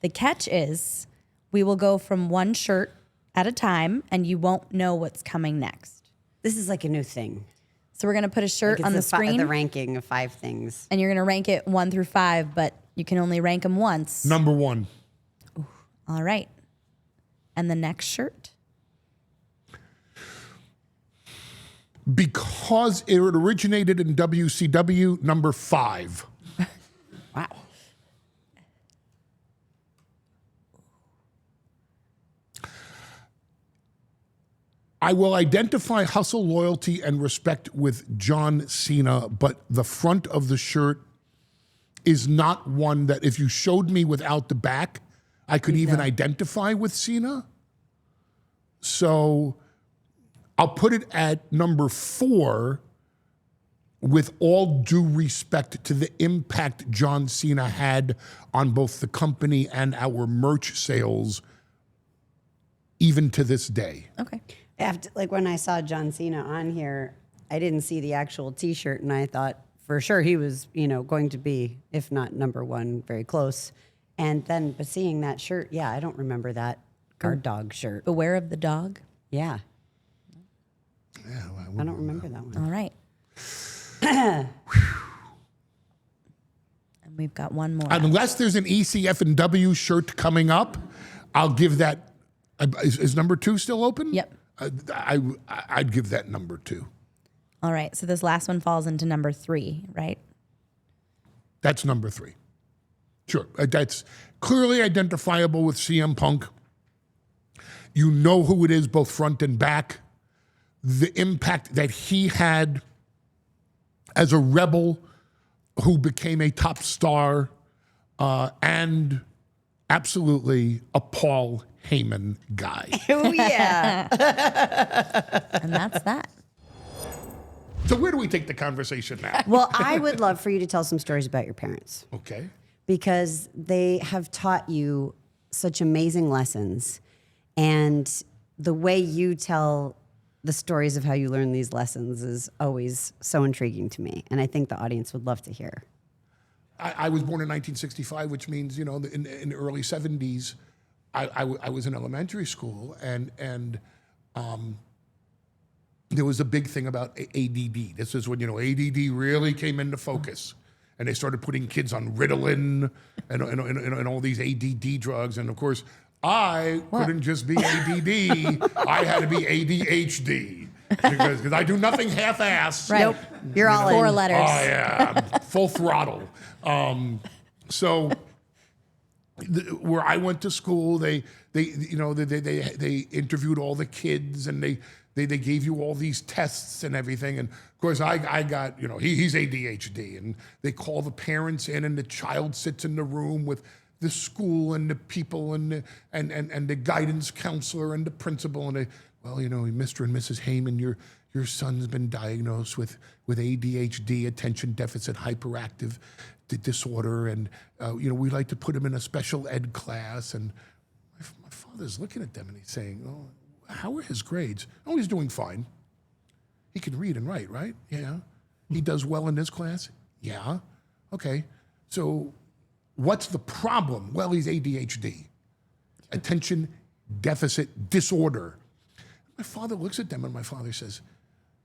S4: The catch is we will go from one shirt at a time and you won't know what's coming next.
S2: This is like a new thing.
S4: So we're going to put a shirt
S2: It's
S4: on the screen
S2: the ranking of 5 things.
S4: and you're going to rank it 1 through 5, but you can only rank them once.
S1: Number 1.
S4: All right. And the next shirt?
S1: Because it originated in WCW, number 5.
S2: Wow.
S1: I will identify hustle, loyalty, and respect with John Cena, but the front of the shirt is not one that if you showed me without the back, I could even identify with Cena. So I'll put it at number 4 with all due respect to the impact John Cena had on both the company and our merch sales, even to this day.
S4: Okay.
S2: When I saw John Cena on here, I didn't see the actual T-shirt, and I thought for sure he was, going to be, if not number 1, very close. And then, but seeing that shirt, yeah, I don't remember that guard dog shirt.
S4: Beware of the dog.
S2: Yeah,
S1: Yeah,
S2: I don't remember that one.
S4: All right. And we've got one more.
S1: Unless there's an ECF and W shirt coming up, I'll give that. Is number 2 still open?
S4: Yep.
S1: I'd give that number 2.
S4: All right. So this last one falls into number 3, right?
S1: That's number 3. Sure. That's clearly identifiable with CM Punk. You know who it is, both front and back. The impact that he had as a rebel who became a top star, and absolutely a Paul Heyman guy.
S2: Oh, yeah.
S4: And that's that.
S1: So where do we take the conversation now?
S2: Well, I would love for you to tell some stories about your parents,
S1: Okay.
S2: because they have taught you such amazing lessons. And the way you tell the stories of how you learn these lessons is always so intriguing to me. And I think the audience would love to hear.
S1: I was born in 1965, which means, in the early 70s, I was in elementary school, and there was a big thing about ADD. This is when, ADD really came into focus. And they started putting kids on Ritalin and all these ADD drugs. And of course, I couldn't just be ADD. I had to be ADHD because I do nothing half-ass.
S4: Right.
S2: Nope. You're all in.
S4: 4 letters.
S1: Oh yeah, full throttle. So where I went to school, they interviewed all the kids, and they gave you all these tests and everything. And of course, I got, he's ADHD, and they call the parents in, and the child sits in the room with the school and the people and the guidance counselor and the principal, and they, Mr. and Mrs. Heyman, your son's been diagnosed with ADHD, attention deficit hyperactive disorder, and we'd like to put him in a special ed class. And my father's looking at them and he's saying, "Oh, how are his grades?" "Oh, he's doing fine. He can read and write, right?" "Yeah." "He does well in this class?" "Yeah." "Okay, so what's the problem?" "Well, he's ADHD, attention deficit disorder." My father looks at them and my father says,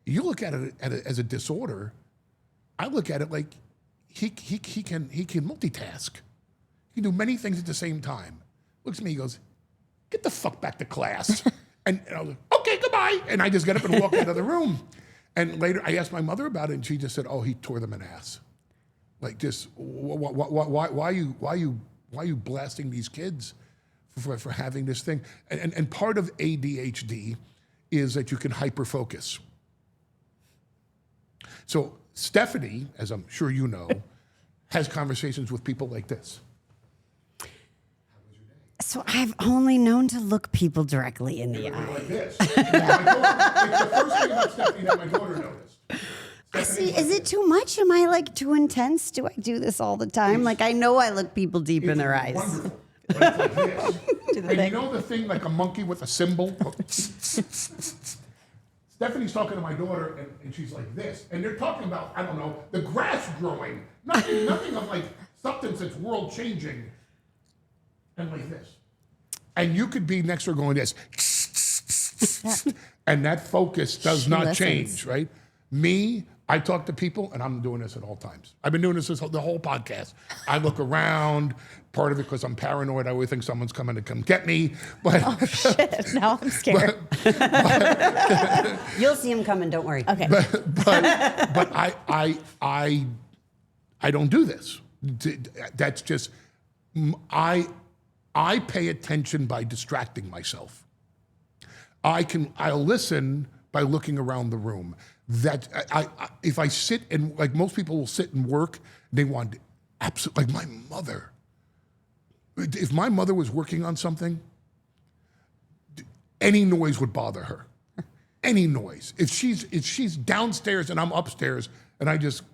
S1: "You look at it as a disorder. I look at it like he can multitask. He can do many things at the same time." Looks at me, he goes, "Get the fuck back to class." And I was like, "Okay, goodbye." And I just get up and walk out of the room. And later I asked my mother about it, and she just said, "Oh, he tore them an ass. Like, just why are you blasting these kids for having this thing?" And part of ADHD is that you can hyperfocus. So Stephanie, as I'm sure you know, has conversations with people like this.
S2: So I've only known to look people directly in the eye.
S1: Like this. It's the first thing about Stephanie that my daughter noticed.
S2: I see. Is it too much? Am I too intense? Do I do this all the time? I know I look people deep in their eyes.
S1: Wonderful. But it's like this. And you know the thing like a monkey with a cymbal? Stephanie's talking to my daughter, and she's like this. And they're talking about, I don't know, the grass growing. Nothing of like something that's world changing. And like this. And you could be next to her going this. And that focus does not
S4: listens.
S1: change, right? Me, I talk to people, and I'm doing this at all times. I've been doing this the whole podcast. I look around, part of it because I'm paranoid. I always think someone's coming to come get me. But
S4: Oh, shit. Now I'm scared.
S2: You'll see him coming. Don't worry.
S4: Okay.
S1: but I don't do this. That's just I pay attention by distracting myself. I'll listen by looking around the room. That if I sit and like most people will sit and work, they want absolutely like my mother. If my mother was working on something, any noise would bother her. Any noise. If she's downstairs and I'm upstairs and I just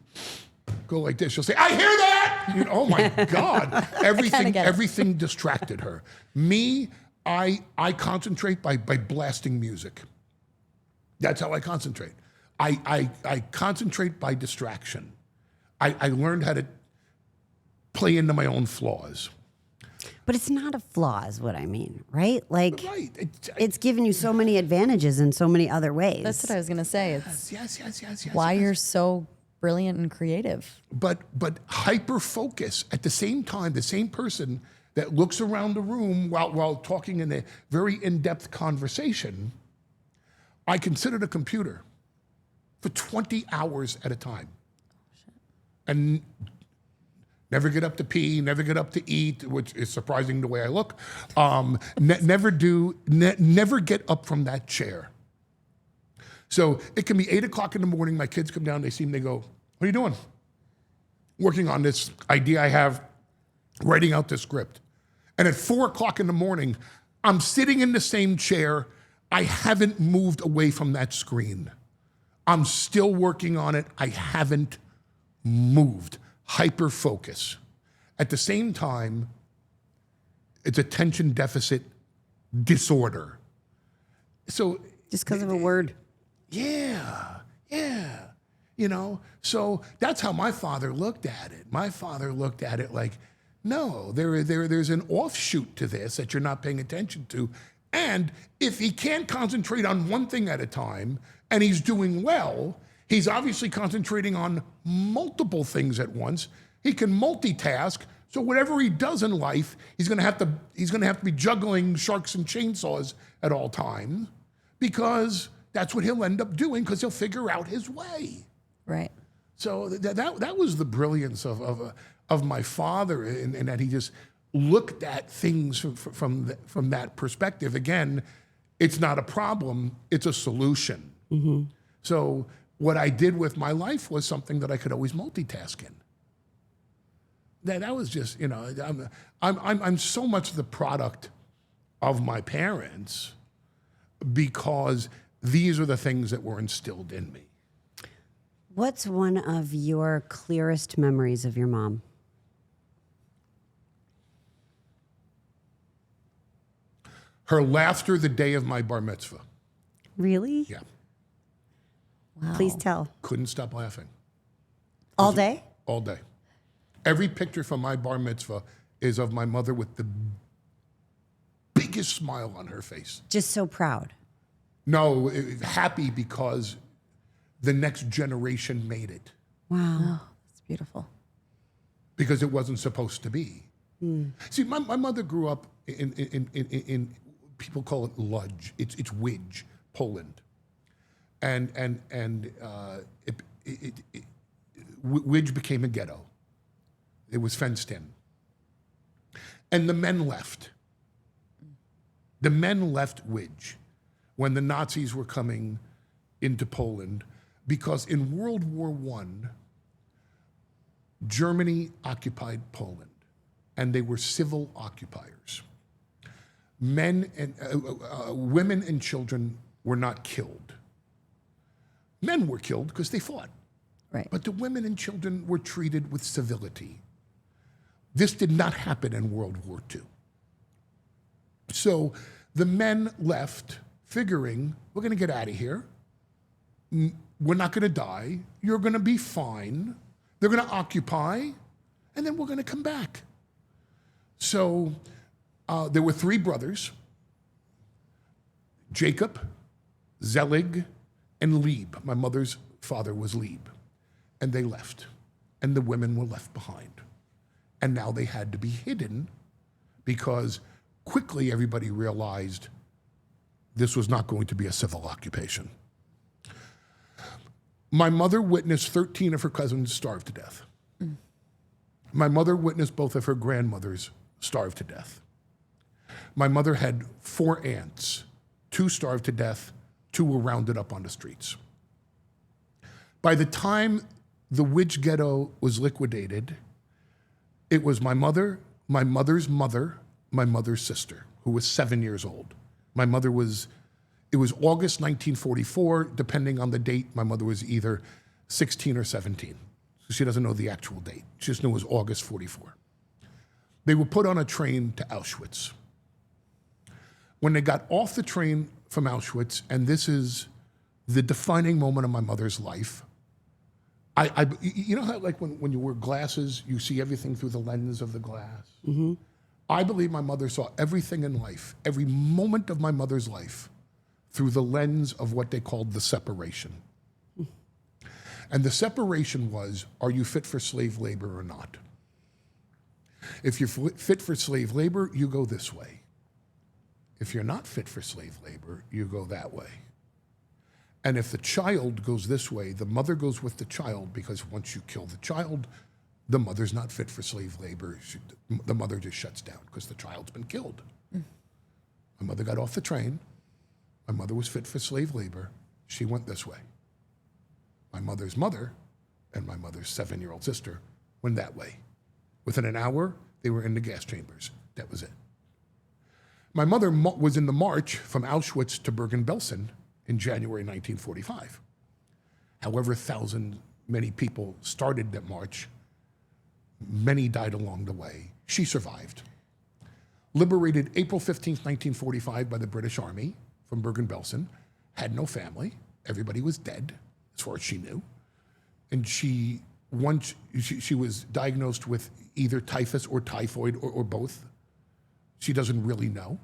S1: go like this, she'll say, "I hear that!" Oh my God. Everything distracted her. Me, I concentrate by blasting music. That's how I concentrate. I concentrate by distraction. I learned how to play into my own flaws.
S2: But it's not a flaw, is what I mean, right? Like,
S1: Right.
S2: it's given you so many advantages in so many other ways.
S4: That's what I was going to say. It's
S1: Yes.
S4: why
S1: yes.
S4: you're so brilliant and creative.
S1: But hyper focus at the same time. The same person that looks around the room while talking in a very in-depth conversation I can sit at a computer for 20 hours at a time and never get up to pee, never get up to eat, which is surprising the way I look. Never get up from that chair. So it can be 8 o'clock in the morning, my kids come down, they see me, they go, what are you doing? Working on this idea I have, writing out this script. And at 4 o'clock in the morning, I'm sitting in the same chair. I haven't moved away from that screen. I'm still working on it. I haven't moved. Hyper focus. At the same time, it's attention deficit disorder. So
S2: Just because of a word.
S1: yeah. You know, so that's how my father looked at it. My father looked at it like, no, there's an offshoot to this that you're not paying attention to. And if he can't concentrate on one thing at a time and he's doing well, he's obviously concentrating on multiple things at once. He can multitask. So whatever he does in life, he's going to have to be juggling sharks and chainsaws at all times, because that's what he'll end up doing, because he'll figure out his way.
S2: Right.
S1: So that was the brilliance of my father, in that he just looked at things from that perspective. Again, it's not a problem, it's a solution.
S2: Mm-hmm.
S1: So what I did with my life was something that I could always multitask in. That was just, you know, I'm so much the product of my parents, because these are the things that were instilled in me.
S2: What's one of your clearest memories of your mom?
S1: Her laughter the day of my bar mitzvah.
S2: Really?
S1: Yeah.
S2: Wow. Please tell.
S1: Couldn't stop laughing
S2: All day?
S1: all day. Every picture from my bar mitzvah is of my mother with the biggest smile on her face.
S2: Just so proud.
S1: No, happy because the next generation made it,
S2: Wow.
S4: It's beautiful.
S1: because it wasn't supposed to be. See, my mother grew up in people call it Lodz. It's Łódź, Poland, and Łódź became a ghetto. It was fenced in, and the men left. The men left Łódź when the Nazis were coming into Poland, because in World War I, Germany occupied Poland, and they were civil occupiers. Men and women and children were not killed. Men were killed because they fought,
S2: Right.
S1: but the women and children were treated with civility. This did not happen in World War II. So the men left figuring, we're going to get out of here. We're not going to die. You're going to be fine. They're going to occupy, and then we're going to come back. So there were 3 brothers, Jacob, Zelig, and Lieb. My mother's father was Lieb. And they left, and the women were left behind. And now they had to be hidden, because quickly everybody realized this was not going to be a civil occupation. My mother witnessed 13 of her cousins starve to death. My mother witnessed both of her grandmothers starve to death. My mother had 4 aunts. 2 starved to death, 2 were rounded up on the streets. By the time the Łódź ghetto was liquidated, it was my mother, my mother's mother, my mother's sister, who was 7 years old. My mother was, it was August 1944, depending on the date, my mother was either 16 or 17. So she doesn't know the actual date. She just knew it was August 44. They were put on a train to Auschwitz. When they got off the train from Auschwitz, and this is the defining moment of my mother's life, you know how, like, when you wear glasses, you see everything through the lens of the glass? Mm-hmm. I believe my mother saw everything in life, every moment of my mother's life, through the lens of what they called the separation. And the separation was, are you fit for slave labor or not? If you're fit for slave labor, you go this way. If you're not fit for slave labor, you go that way. And if the child goes this way, the mother goes with the child, because once you kill the child, the mother's not fit for slave labor. The mother just shuts down because the child's been killed. My mother got off the train. My mother was fit for slave labor. She went this way. My mother's mother and my mother's 7-year-old sister went that way. Within an hour, they were in the gas chambers. That was it. My mother was in the march from Auschwitz to Bergen-Belsen in January 1945. However, many people started that march. Many died along the way. She survived. Liberated April 15th, 1945 by the British Army from Bergen-Belsen, had no family. Everybody was dead, as far as she knew. And she was diagnosed with either typhus or typhoid or both. She doesn't really know.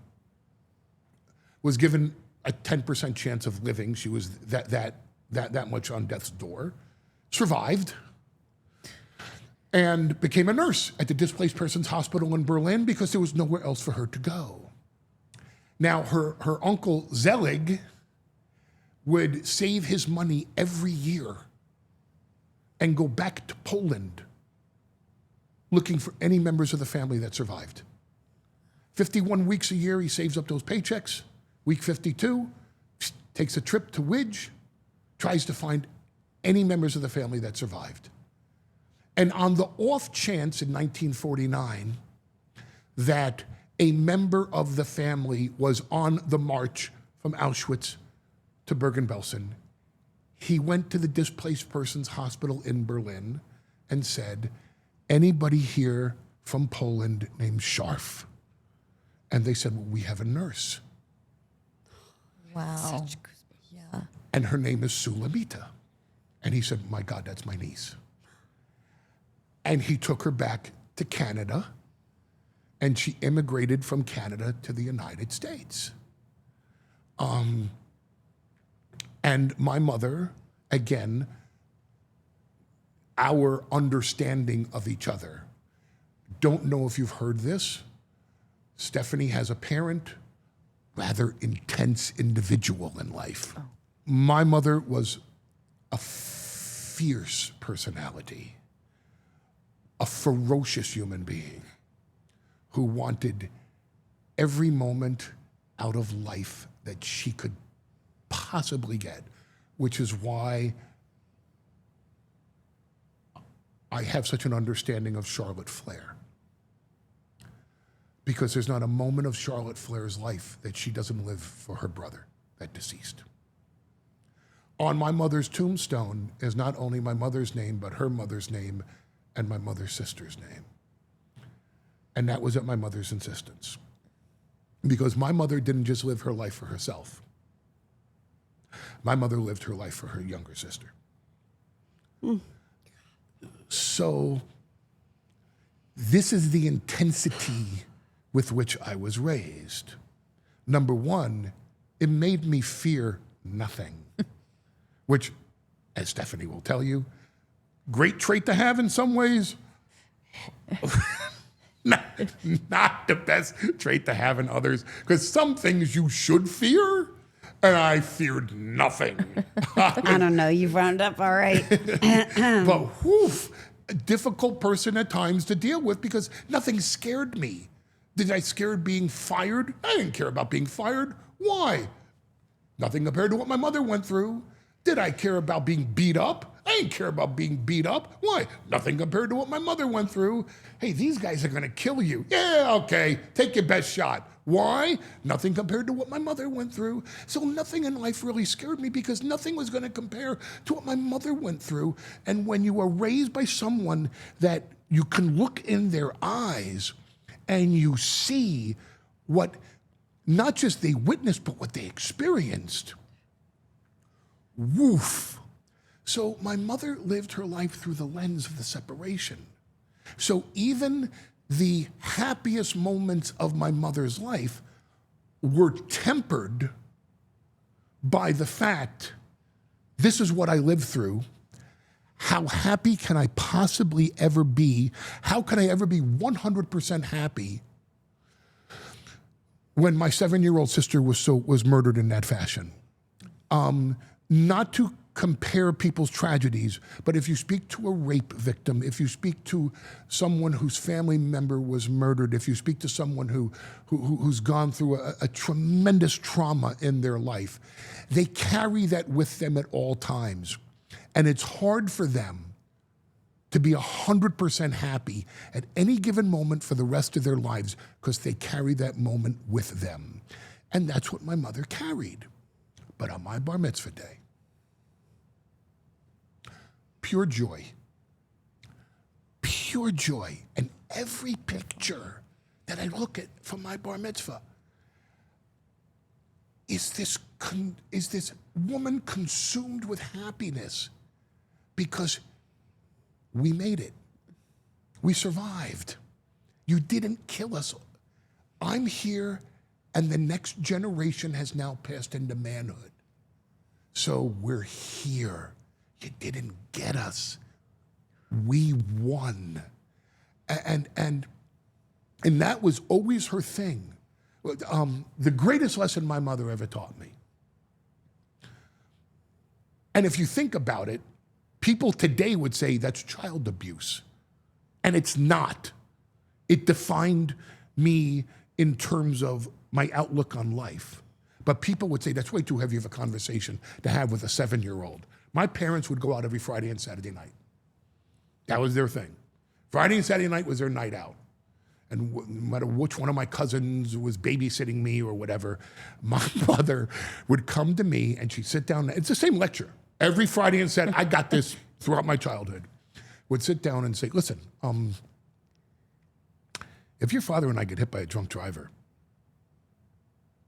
S1: Was given a 10% chance of living. She was that much on death's door. Survived. And became a nurse at the Displaced Persons Hospital in Berlin because there was nowhere else for her to go. Now, her uncle Zelig would save his money every year and go back to Poland looking for any members of the family that survived. 51 weeks a year, he saves up those paychecks. Week 52, takes a trip to Łódź, tries to find any members of the family that survived. And on the off chance in 1949 that a member of the family was on the march from Auschwitz to Bergen-Belsen, he went to the Displaced Persons Hospital in Berlin and said, anybody here from Poland named Scharf? And they said, well, we have a nurse.
S5: Wow.
S1: And her name is Sulamita. And he said, my God, that's my niece. And he took her back to Canada, and she immigrated from Canada to the United States. And my mother, again, our understanding of each other. Don't know if you've heard this. Stephanie has a parent, rather intense individual in life. Oh. My mother was a fierce personality, a ferocious human being who wanted every moment out of life that she could possibly get, which is why I have such an understanding of Charlotte Flair. Because there's not a moment of Charlotte Flair's life that she doesn't live for her brother that deceased. On my mother's tombstone is not only my mother's name, but her mother's name and my mother's sister's name. And that was at my mother's insistence. Because my mother didn't just live her life for herself. My mother lived her life for her younger sister. So this is the intensity with which I was raised. Number one, it made me fear nothing, which, as Stephanie will tell you, great trait to have in some ways, not the best trait to have in others, because some things you should fear, and I feared nothing.
S2: I don't know, you've wound up all right.
S1: But whoof, a difficult person at times to deal with because nothing scared me. Did I scared being fired? I didn't care about being fired. Why? Nothing compared to what my mother went through. Did I care about being beat up? I didn't care about being beat up. Why? Nothing compared to what my mother went through. Hey, these guys are gonna kill you. Yeah, okay, take your best shot. Why? Nothing compared to what my mother went through. So nothing in life really scared me because nothing was gonna compare to what my mother went through. And when you are raised by someone that you can look in their eyes and you see what not just they witnessed, but what they experienced. Woof. So my mother lived her life through the lens of the separation. So even the happiest moments of my mother's life were tempered by the fact, this is what I lived through. How happy can I possibly ever be? How can I ever be 100% happy when my 7-year-old sister was murdered in that fashion? not to compare people's tragedies, but if you speak to a rape victim, if you speak to someone whose family member was murdered, if you speak to someone who's gone through a tremendous trauma in their life, they carry that with them at all times. And it's hard for them to be 100% happy at any given moment for the rest of their lives because they carry that moment with them. And that's what my mother carried. But on my bar mitzvah day, pure joy. And every picture that I look at from my bar mitzvah is this woman consumed with happiness because we made it. We survived. You didn't kill us. I'm here, and the next generation has now passed into manhood. So we're here. You didn't get us. We won. And that was always her thing. The greatest lesson my mother ever taught me. And if you think about it, people today would say that's child abuse. And it's not. It defined me in terms of my outlook on life. But people would say that's way too heavy of a conversation to have with a 7-year-old. My parents would go out every Friday and Saturday night. That was their thing. Friday and Saturday night was their night out. And no matter which one of my cousins was babysitting me or whatever, my mother would come to me and she'd sit down. It's the same lecture. Every Friday and Saturday, I got this throughout my childhood. Would sit down and say, listen, if your father and I get hit by a drunk driver,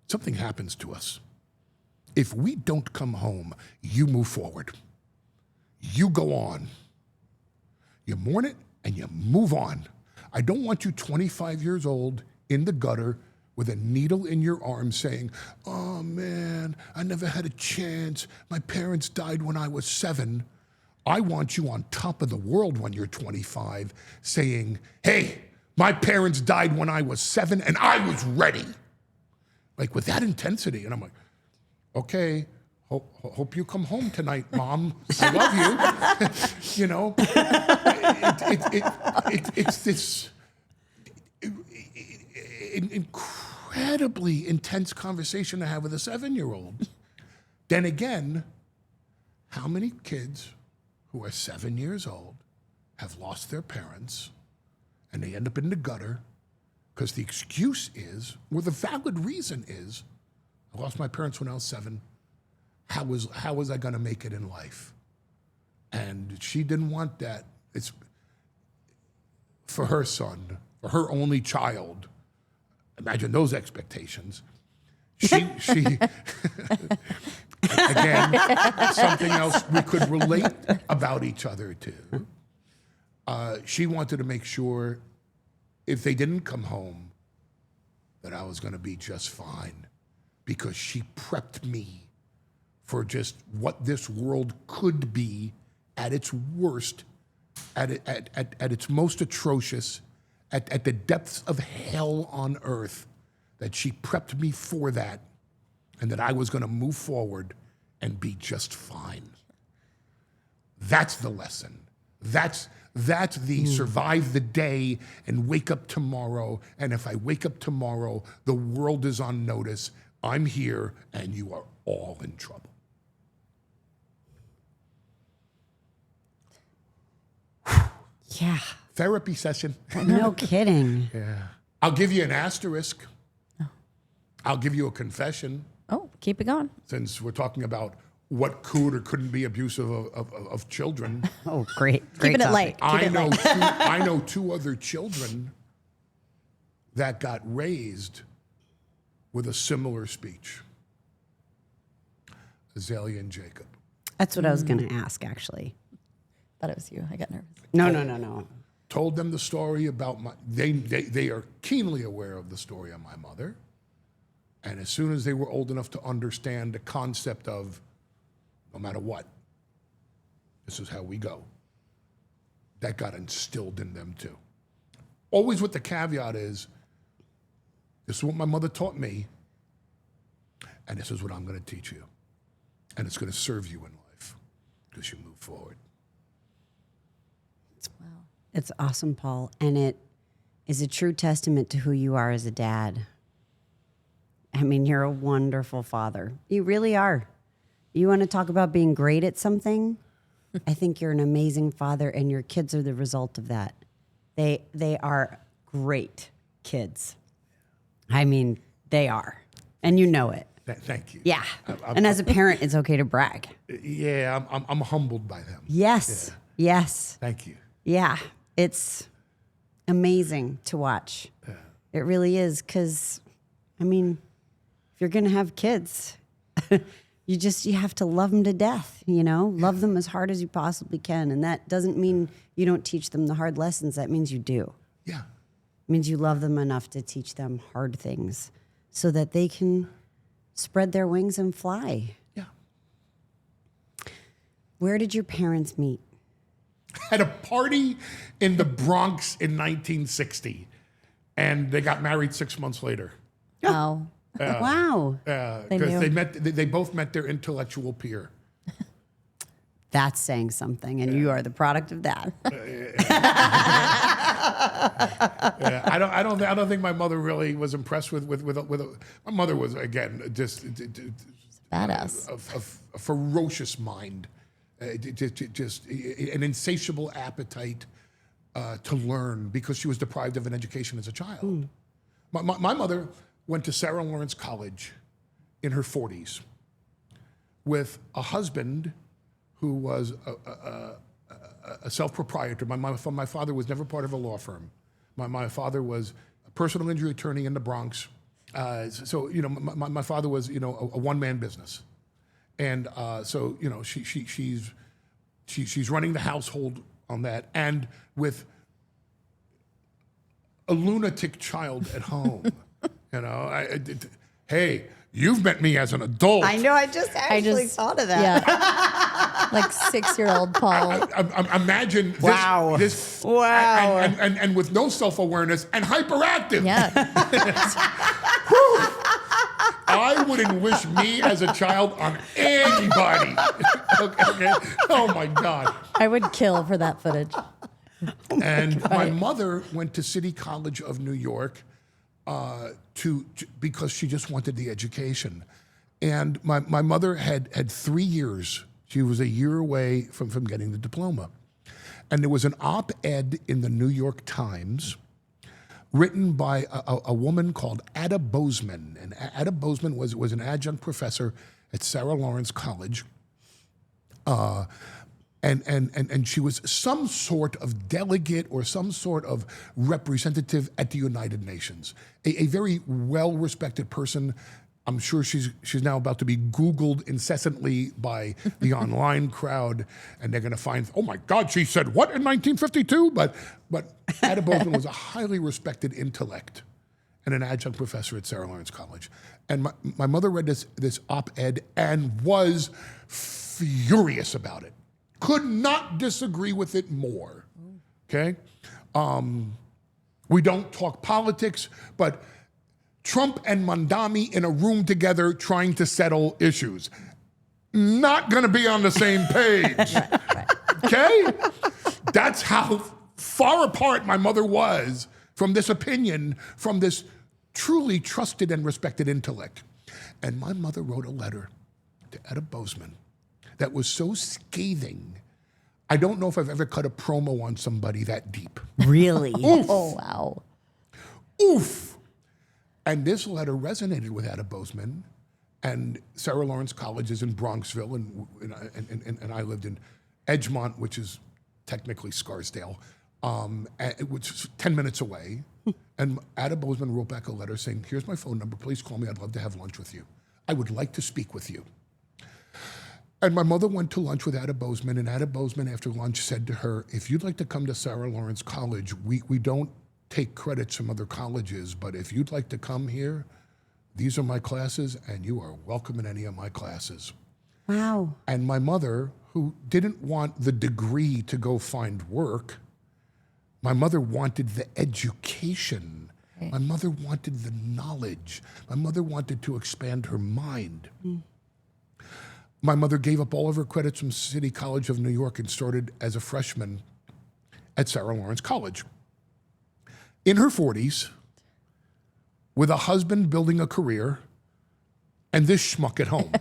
S1: something happens to us. If we don't come home, you move forward. You go on. You mourn it and you move on. I don't want you 25 years old in the gutter with a needle in your arm saying, oh man, I never had a chance. My parents died when I was 7. I want you on top of the world when you're 25 saying, hey, my parents died when I was 7 and I was ready. Like with that intensity. And I'm like, okay, hope you come home tonight, Mom. I love you. You know, it's this incredibly intense conversation to have with a 7-year-old. Then again, how many kids who are 7 years old have lost their parents and they end up in the gutter because the excuse is, or the valid reason is, I lost my parents when I was 7. How was I going to make it in life? And she didn't want that. It's for her son, for her only child. Imagine those expectations. She again, something else we could relate about each other to. She wanted to make sure if they didn't come home, that I was going to be just fine, because she prepped me for just what this world could be at its worst, at its most atrocious, at the depths of hell on earth, that she prepped me for that, and that I was going to move forward and be just fine. That's the lesson. That's the survive the day and wake up tomorrow. And if I wake up tomorrow, the world is on notice. I'm here, and you are all in trouble.
S2: Yeah.
S1: Therapy session.
S2: No kidding.
S1: Yeah. I'll give you an asterisk. I'll give you a confession,
S4: Oh, keep it going.
S1: since we're talking about what could or couldn't be abusive of children.
S2: Oh, great.
S4: Keeping it
S2: topic.
S4: light.
S1: I know two other children that got raised with a similar speech. Azalea and Jacob.
S2: That's what I was going to ask, actually.
S4: Thought it was you. I got nervous.
S2: No.
S1: Told them the story about they are keenly aware of the story of my mother. And as soon as they were old enough to understand the concept of no matter what, this is how we go, that got instilled in them too. Always with the caveat is, this is what my mother taught me, and this is what I'm going to teach you. and it's going to serve you in life because you move forward.
S2: It's awesome, Paul. And it is a true testament to who you are as a dad. I mean, you're a wonderful father. You really are. You want to talk about being great at something? I think you're an amazing father, and your kids are the result of that. They are great kids. I mean, they are. And you know it.
S1: Thank you.
S2: Yeah. And as a parent, it's okay to brag.
S1: Yeah, I'm humbled by them.
S2: Yes.
S1: Yeah.
S2: Yes.
S1: Thank you.
S2: Yeah. It's amazing to watch. It really is. Because, I mean, if you're going to have kids, you have to love them to death, you know? Love them as hard as you possibly can. And that doesn't mean you don't teach them the hard lessons. That means you do.
S1: Yeah.
S2: It means you love them enough to teach them hard things so that they can spread their wings and fly.
S1: Yeah.
S2: Where did your parents meet?
S1: At a party in the Bronx in 1960, and they got married 6 months later.
S4: Oh.
S2: Wow.
S1: Because they both met their intellectual peer.
S2: That's saying something, and you are the product of that.
S1: Yeah, I don't think my mother really was impressed with my mother was, again, just
S4: Badass.
S1: a ferocious mind, just an insatiable appetite to learn because she was deprived of an education as a child. My mother went to Sarah Lawrence College in her 40s with a husband who was a self-proprietor. My father was never part of a law firm. My father was a personal injury attorney in the Bronx. So, you know, my father was, you know, a one-man business. And so, you know, she's running the household on that, and with a lunatic child at home. You know, hey, you've met me as an adult.
S2: I know. I just actually thought of that.
S4: Yeah. Like 6-year-old Paul.
S1: Imagine this.
S2: Wow. Wow.
S1: And with no self-awareness and hyperactive.
S4: Yeah.
S1: I wouldn't wish me as a child on anybody. Okay. Oh my God.
S4: I would kill for that footage.
S1: And my mother went to City College of New York because she just wanted the education. And my mother had 3 years. She was a year away from getting the diploma. And there was an op-ed in the New York Times written by a woman called Ada Bozeman. And Ada Bozeman was an adjunct professor at Sarah Lawrence College. And she was some sort of delegate or some sort of representative at the United Nations. A very well-respected person. I'm sure she's now about to be Googled incessantly by the online crowd, and they're going to find, oh my God, she said what in 1952? But Ada Bozeman was a highly respected intellect and an adjunct professor at Sarah Lawrence College. And my mother read this op-ed and was furious about it. Could not disagree with it more, okay? We don't talk politics, but Trump and Mandami in a room together trying to settle issues. Not gonna be on the same page, okay? That's how far apart my mother was from this opinion, from this truly trusted and respected intellect. And my mother wrote a letter to Ada Bozeman that was so scathing. I don't know if I've ever cut a promo on somebody that deep.
S2: Really?
S4: Oh, wow.
S1: Oof. And this letter resonated with Ada Bozeman. And Sarah Lawrence College is in Bronxville, and I lived in Edgemont, which is technically Scarsdale, which is 10 minutes away. And Ada Bozeman wrote back a letter saying, here's my phone number, please call me, I'd love to have lunch with you. I would like to speak with you. And my mother went to lunch with Ada Bozeman, and Ada Bozeman after lunch said to her, if you'd like to come to Sarah Lawrence College, we don't take credits from other colleges, but if you'd like to come here, these are my classes, and you are welcome in any of my classes.
S2: Wow.
S1: And my mother, who didn't want the degree to go find work, my mother wanted the education. My mother wanted the knowledge. My mother wanted to expand her mind. my mother gave up all of her credits from City College of New York and started as a freshman at Sarah Lawrence College. In her 40s, with a husband building a career, and this schmuck at home.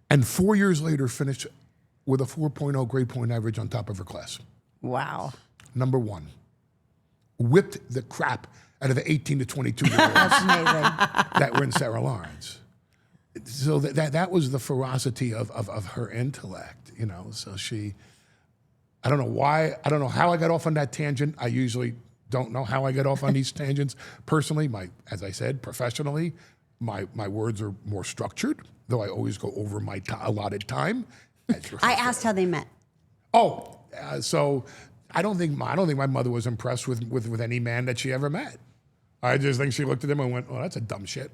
S1: And 4 years later, finished with a 4.0 grade point average on top of her class.
S2: Wow.
S1: Number one, whipped the crap out of the 18 to 22-year-olds
S2: That's amazing.
S1: that were in Sarah Lawrence. So that was the ferocity of her intellect, you know. So I don't know why, I don't know how I got off on that tangent. I usually don't know how I get off on these tangents. Personally, as I said, professionally, my words are more structured, though I always go over my allotted time.
S2: I asked how they met.
S1: So I don't think my mother was impressed with any man that she ever met. I just think she looked at him and went, "Oh, that's a dumb shit.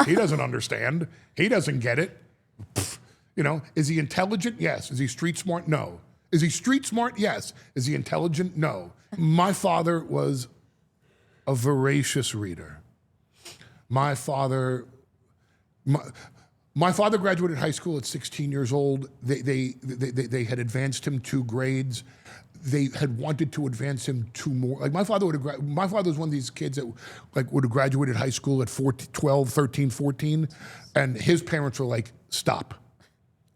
S1: He doesn't understand. He doesn't get it. Pfft. You know, is he intelligent? Yes. Is he street smart? No. Is he street smart? Yes. Is he intelligent? No." My father was a voracious reader. My father graduated high school at 16 years old. They had advanced him 2 grades. They had wanted to advance him 2 more. Like my father was one of these kids that would have graduated high school at 12, 13, 14, and his parents were like, "Stop.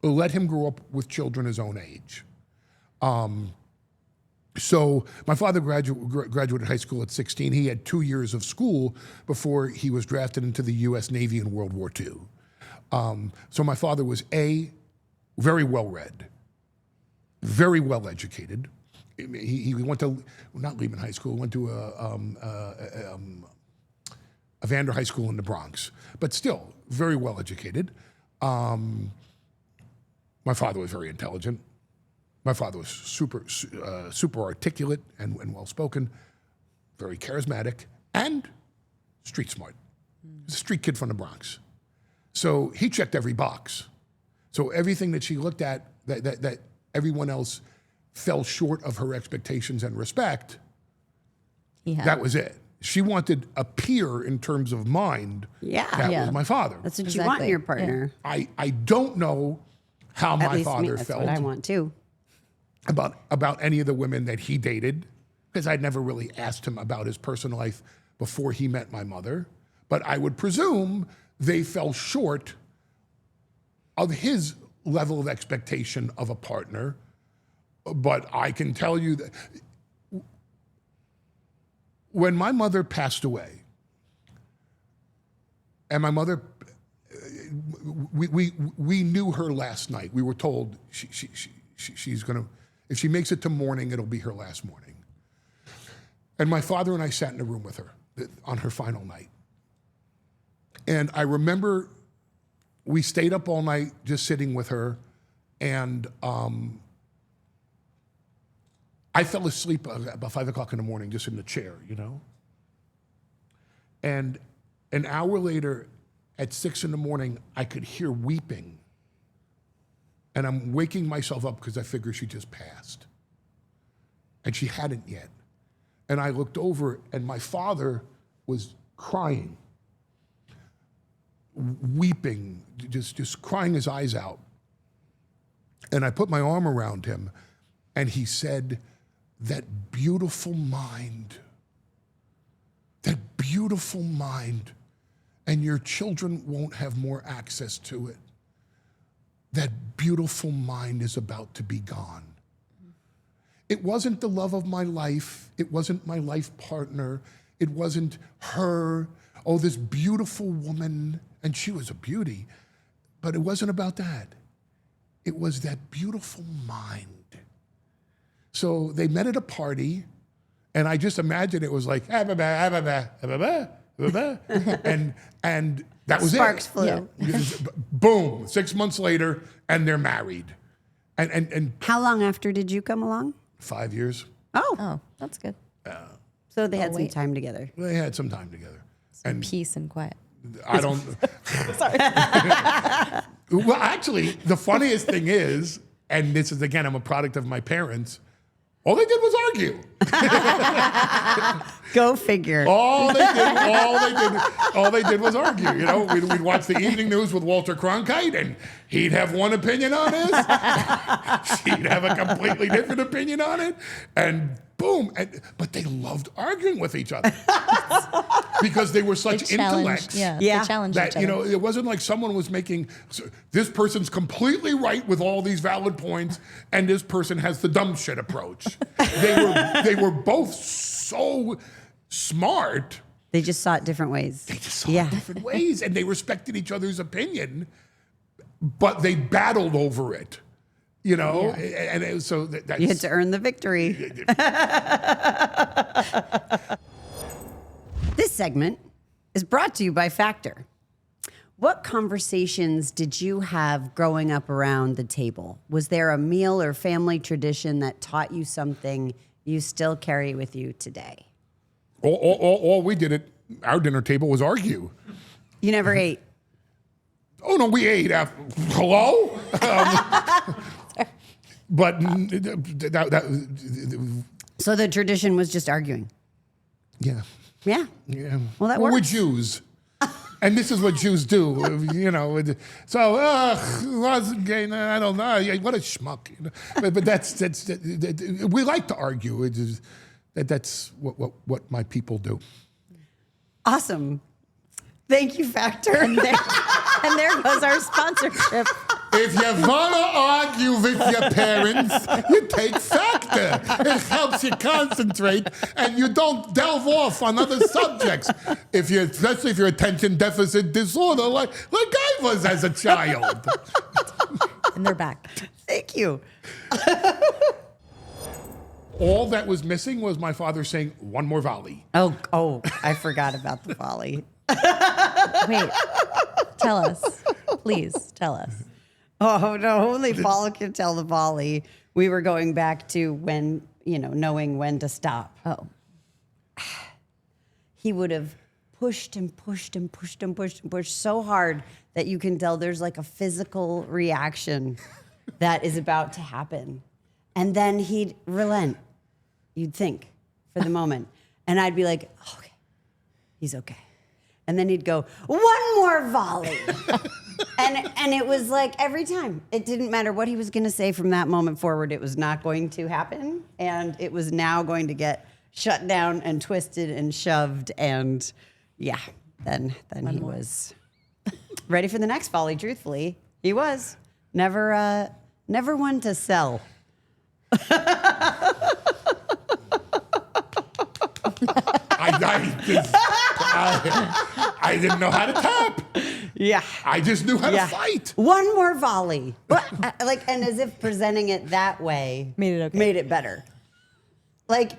S1: Let him grow up with children his own age." So my father graduated high school at 16. He had 2 years of school before he was drafted into the U.S. Navy in World War II. So my father was very well-read, very well-educated. He went to, not Lehman High School, went to Evander High School in the Bronx, but still very well-educated. My father was very intelligent. My father was super articulate and well-spoken, very charismatic, and street smart. He's a street kid from the Bronx. So he checked every box. So everything that she looked at that everyone else fell short of her expectations and respect, that was it. She wanted a peer in terms of mind.
S2: Yeah.
S1: That
S2: Yeah.
S1: was my father.
S2: That's what you want in your partner.
S1: I don't know how
S2: At
S1: my
S2: least me,
S1: father
S2: that's
S1: felt
S2: what I want too.
S1: about any of the women that he dated, because I'd never really asked him about his personal life before he met my mother. But I would presume they fell short of his level of expectation of a partner. But I can tell you that when my mother passed away, and my mother, we knew her last night. We were told she's gonna, if she makes it to morning, it'll be her last morning. And my father and I sat in a room with her on her final night. And I remember we stayed up all night just sitting with her, and I fell asleep about 5 o'clock in the morning just in the chair, you know? And an hour later, at 6 in the morning, I could hear weeping. And I'm waking myself up because I figure she just passed. And she hadn't yet. And I looked over, and my father was crying, weeping, just crying his eyes out. And I put my arm around him, and he said, that beautiful mind, and your children won't have more access to it. That beautiful mind is about to be gone. It wasn't the love of my life. It wasn't my life partner. It wasn't her. Oh, this beautiful woman, and she was a beauty, but it wasn't about that. It was that beautiful mind. So they met at a party, and I just imagined it was like, and that was
S2: Sparks
S1: it.
S2: flew.
S1: Boom, 6 months later, and they're married. And
S2: How long after did you come along?
S1: 5 years.
S4: Oh, that's good.
S2: So they had some
S4: wait.
S2: time together.
S1: They had some time together. And
S4: Peace and quiet.
S1: I don't. Sorry. Well, actually, the funniest thing is, and this is again, I'm a product of my parents. All they did was argue.
S2: Go figure.
S1: All they did was argue. You know, we'd watch the evening news with Walter Cronkite, and he'd have one opinion on this. She'd have a completely different opinion on it, and boom. But they loved arguing with each other because they were such intellects.
S4: Yeah.
S2: Yeah.
S4: They challenged
S1: That,
S4: each other.
S1: you know, it wasn't like someone was making, this person's completely right with all these valid points, and this person has the dumb shit approach. They were both so smart.
S2: They just saw it different ways.
S1: They just saw it different ways, and they respected each other's opinion, but they battled over it. You know, so that's,
S2: You had to earn the victory. This segment is brought to you by Factor. What conversations did you have growing up around the table? Was there a meal or family tradition that taught you something you still carry with you today?
S1: all we did at our dinner table was argue.
S2: You never ate.
S1: Oh no, we ate after. Hello. But
S2: So the tradition was just arguing.
S1: yeah.
S2: Yeah.
S1: Yeah.
S2: Well, that
S1: We're
S2: works.
S1: Jews. And this is what Jews do, you know. So, wasn't gay, I don't know. What a schmuck. You know? But that's we like to argue. That's what my people do.
S2: Awesome. Thank you, Factor.
S4: And there goes our sponsorship.
S1: If you want to argue with your parents, you take Factor. It helps you concentrate and you don't delve off on other subjects. Especially if you're attention deficit disorder, like I was as a child.
S4: And they're back.
S2: Thank you.
S1: All that was missing was my father saying, one more volley.
S2: Oh, I forgot about the volley.
S4: Wait, tell us. Please tell us.
S2: Oh, no, only Paul can tell the volley. We were going back to when, knowing when to stop.
S4: Oh.
S2: He would have pushed and pushed and pushed and pushed and pushed so hard that you can tell there's like a physical reaction that is about to happen. And then he'd relent, you'd think, for the moment. And I'd be like, okay, he's okay. And then he'd go, one more volley. and it was like every time. It didn't matter what he was going to say from that moment forward. It was not going to happen. And it was now going to get shut down and twisted and shoved. And yeah, then he was ready for the next volley, truthfully. He was. Never one to sell.
S1: I didn't know how to tap.
S2: Yeah.
S1: I just knew how to fight.
S2: One more volley. And as if presenting it that way
S4: Made it okay.
S2: Made it better. Like,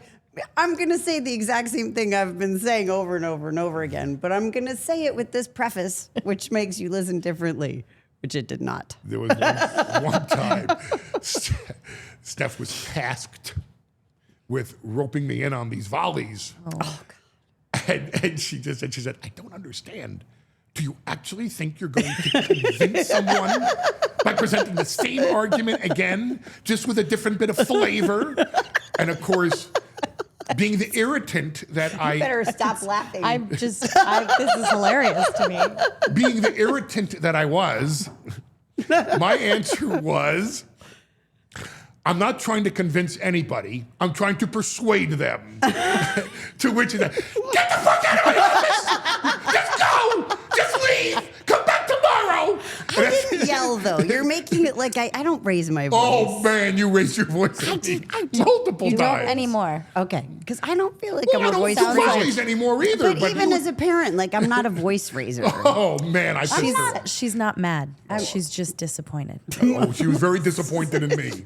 S2: I'm going to say the exact same thing I've been saying over and over and over again, but I'm going to say it with this preface, which makes you listen differently, which it did not.
S1: There was one time Steph was tasked with roping me in on these volleys.
S2: Oh, God.
S1: And she said, I don't understand. Do you actually think you're going to convince someone by presenting the same argument again, just with a different bit of flavor? And of course, being the irritant that
S2: You better stop laughing.
S4: This is hilarious to me.
S1: being the irritant that I was, my answer was, I'm not trying to convince anybody. I'm trying to persuade them. To which he said, get the fuck out of my office! Just go! Just leave! Come back tomorrow!
S2: I didn't yell, though. You're making it like I don't raise my voice.
S1: Oh, man, you raised your voice at me multiple
S4: You
S1: times.
S4: don't anymore.
S2: Okay, because I don't feel like
S1: Well,
S2: I'm
S1: I
S2: a
S1: don't
S2: voice
S1: do
S2: raiser.
S1: volleys anymore either.
S2: But even
S1: you-
S2: as a parent, like I'm not a voice raiser.
S1: Oh, man, I said
S4: She's not mad. She's just disappointed.
S1: Oh, she was very disappointed in me.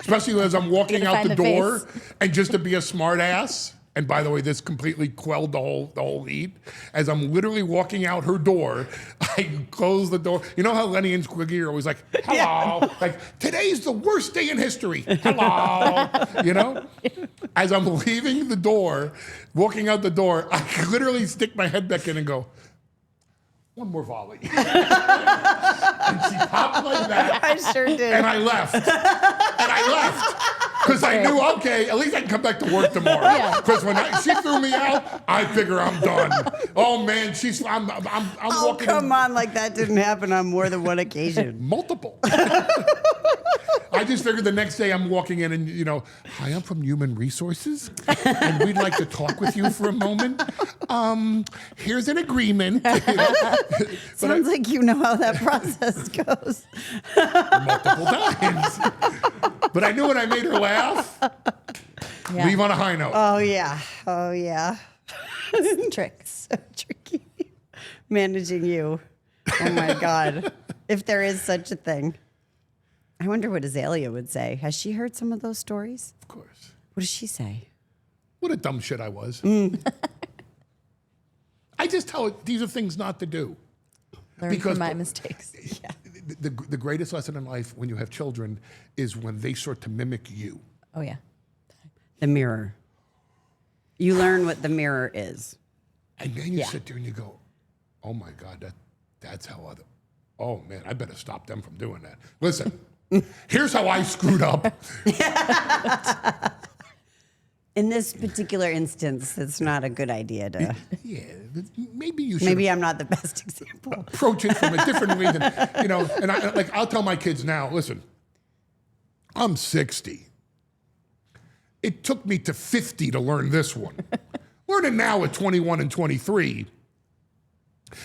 S1: Especially as I'm walking out
S4: Find
S1: the
S4: the
S1: door,
S4: face.
S1: and just to be a smart ass. And by the way, this completely quelled the whole heat. As I'm literally walking out her door, I close the door. You know how Lenny and Squiggy are always like, hello. Like, today's the worst day in history. Hello. You know? As I'm leaving the door, walking out the door, I literally stick my head back in and go, one more volley. And she popped like that.
S2: I sure did.
S1: And I left. Because I knew, okay, at least I can come back to work tomorrow. Because when she threw me out, I figure I'm done. Oh man, I'm
S2: Oh,
S1: walking.
S2: come on, like that didn't happen on more than one occasion.
S1: Multiple. I just figured the next day I'm walking in and, hi, I'm from Human Resources, and we'd like to talk with you for a moment. Here's an agreement.
S2: Sounds like you know how that process goes.
S1: Multiple times. But I knew when I made her laugh, leave on a high note.
S2: Oh, yeah. Oh, yeah.
S4: Trick.
S2: So tricky. Managing you. Oh, my God. If there is such a thing. I wonder what Azalea would say. Has she heard some of those stories?
S1: Of course.
S2: What does she say?
S1: What a dumb shit I was. I just tell it, these are things not to do.
S4: Learn
S1: Because-
S4: from my mistakes.
S1: The greatest lesson in life when you have children is when they start to mimic you.
S4: Oh, yeah.
S2: The mirror. You learn what the mirror is.
S1: And then you sit there and you go, oh my God, that's how other, oh man, I better stop them from doing that. Listen, here's how I screwed up.
S2: In this particular instance, it's not a good idea to.
S1: Yeah, maybe you should
S2: Maybe I'm not the best example.
S1: approach it from a different way than, and I'll tell my kids now, listen, I'm 60. It took me to 50 to learn this one. Learn it now at 21 and 23.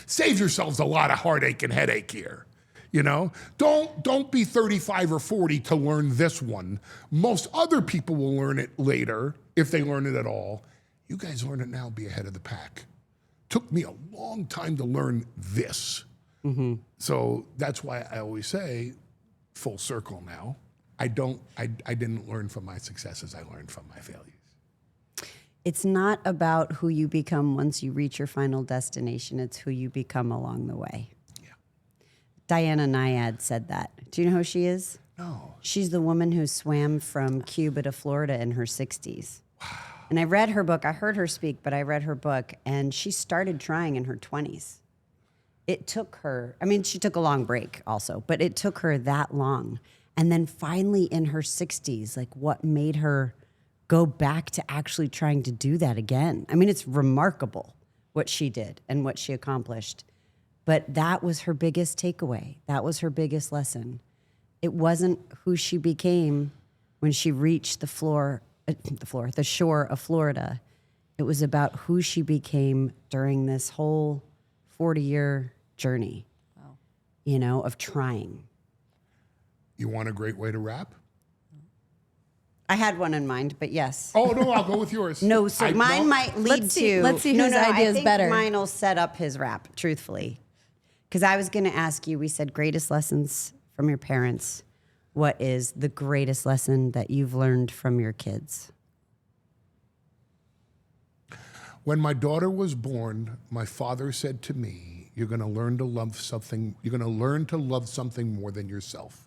S1: Save yourselves a lot of heartache and headache here. Don't be 35 or 40 to learn this one. Most other people will learn it later, if they learn it at all. You guys learn it now, be ahead of the pack. Took me a long time to learn this. So that's why I always say, full circle now. I didn't learn from my successes, I learned from my failures.
S2: It's not about who you become once you reach your final destination. It's who you become along the way.
S1: Yeah.
S2: Diana Nyad said that. Do you know who she is?
S1: No.
S2: She's the woman who swam from Cuba to Florida in her 60s. Wow. And I read her book. I heard her speak, but I read her book, and she started trying in her 20s. It took her, she took a long break also, but it took her that long. And then finally in her 60s, like what made her go back to actually trying to do that again? It's remarkable what she did and what she accomplished. But that was her biggest takeaway. That was her biggest lesson. It wasn't who she became when she reached the shore of Florida. It was about who she became during this whole 40-year journey, of trying.
S1: You want a great way to wrap?
S2: I had one in mind, but yes.
S1: Oh, no, I'll go with yours.
S2: No, so mine might lead
S4: Let's see whose
S2: I
S4: idea is
S2: think
S4: better.
S2: Mine will set up his rap, truthfully. Because I was going to ask you, we said greatest lessons from your parents. What is the greatest lesson that you've learned from your kids?
S1: When my daughter was born, my father said to me, you're going to learn to love something more than yourself.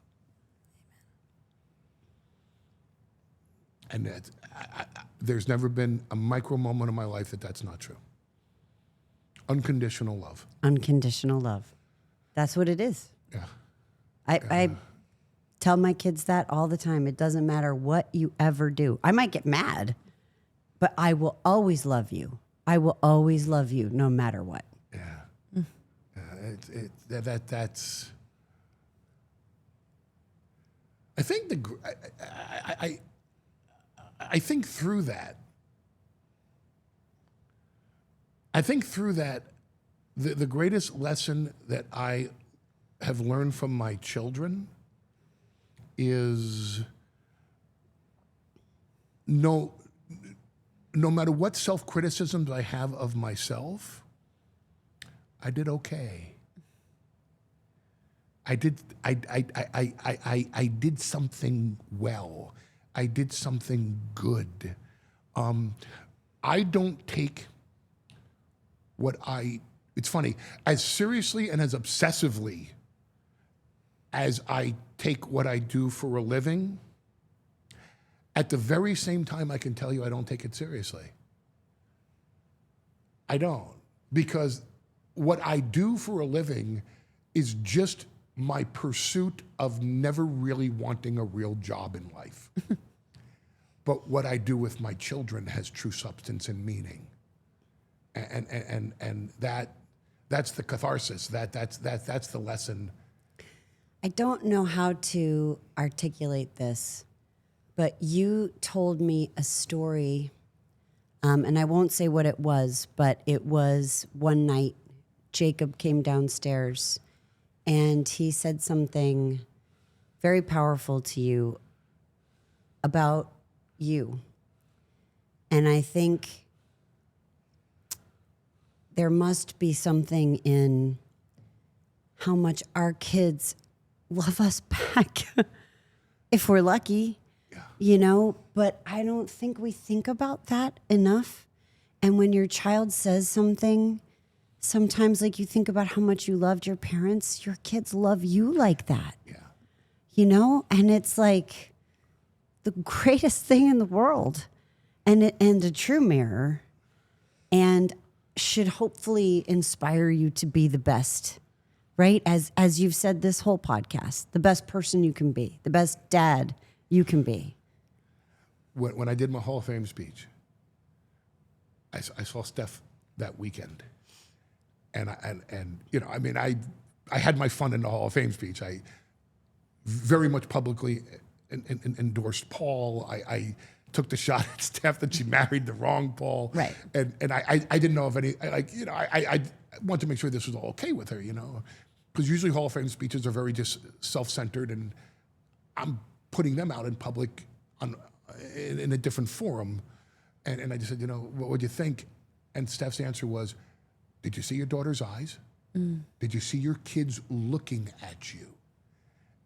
S1: And there's never been a micro moment in my life that's not true. Unconditional love.
S2: Unconditional love. That's what it is.
S1: Yeah.
S2: I tell my kids that all the time. It doesn't matter what you ever do. I might get mad, but I will always love you. I will always love you no matter what.
S1: Yeah. That's. I think I think through that. I think through that, the greatest lesson that I have learned from my children is no matter what self-criticisms I have of myself, I did okay. I did something well. I did something good. I don't take it's funny, as seriously and as obsessively as I take what I do for a living, at the very same time I can tell you I don't take it seriously. I don't. Because what I do for a living is just my pursuit of never really wanting a real job in life. but what I do with my children has true substance and meaning. And that's the catharsis. That's the lesson.
S2: I don't know how to articulate this, but you told me a story, and I won't say what it was, but it was one night Jacob came downstairs and he said something very powerful to you about you. And I think there must be something in how much our kids love us back if we're lucky, you know, but I don't think we think about that enough. And when your child says something, sometimes like you think about how much you loved your parents, your kids love you like that.
S1: Yeah.
S2: You know, and it's like the greatest thing in the world and a true mirror, and should hopefully inspire you to be the best, right? As you've said this whole podcast, the best person you can be, the best dad you can be.
S1: When I did my Hall of Fame speech, I saw Steph that weekend. And you know, I mean, I had my fun in the Hall of Fame speech. I very much publicly endorsed Paul. I took the shot at Steph that she married the wrong Paul.
S2: Right.
S1: And I didn't know of any, like, you know, I wanted to make sure this was all okay with her, you know, because usually Hall of Fame speeches are very just self-centered, and I'm putting them out in public in a different forum. And I just said, you know, what would you think? And Steph's answer was, did you see your daughter's eyes? Did you see your kids looking at you?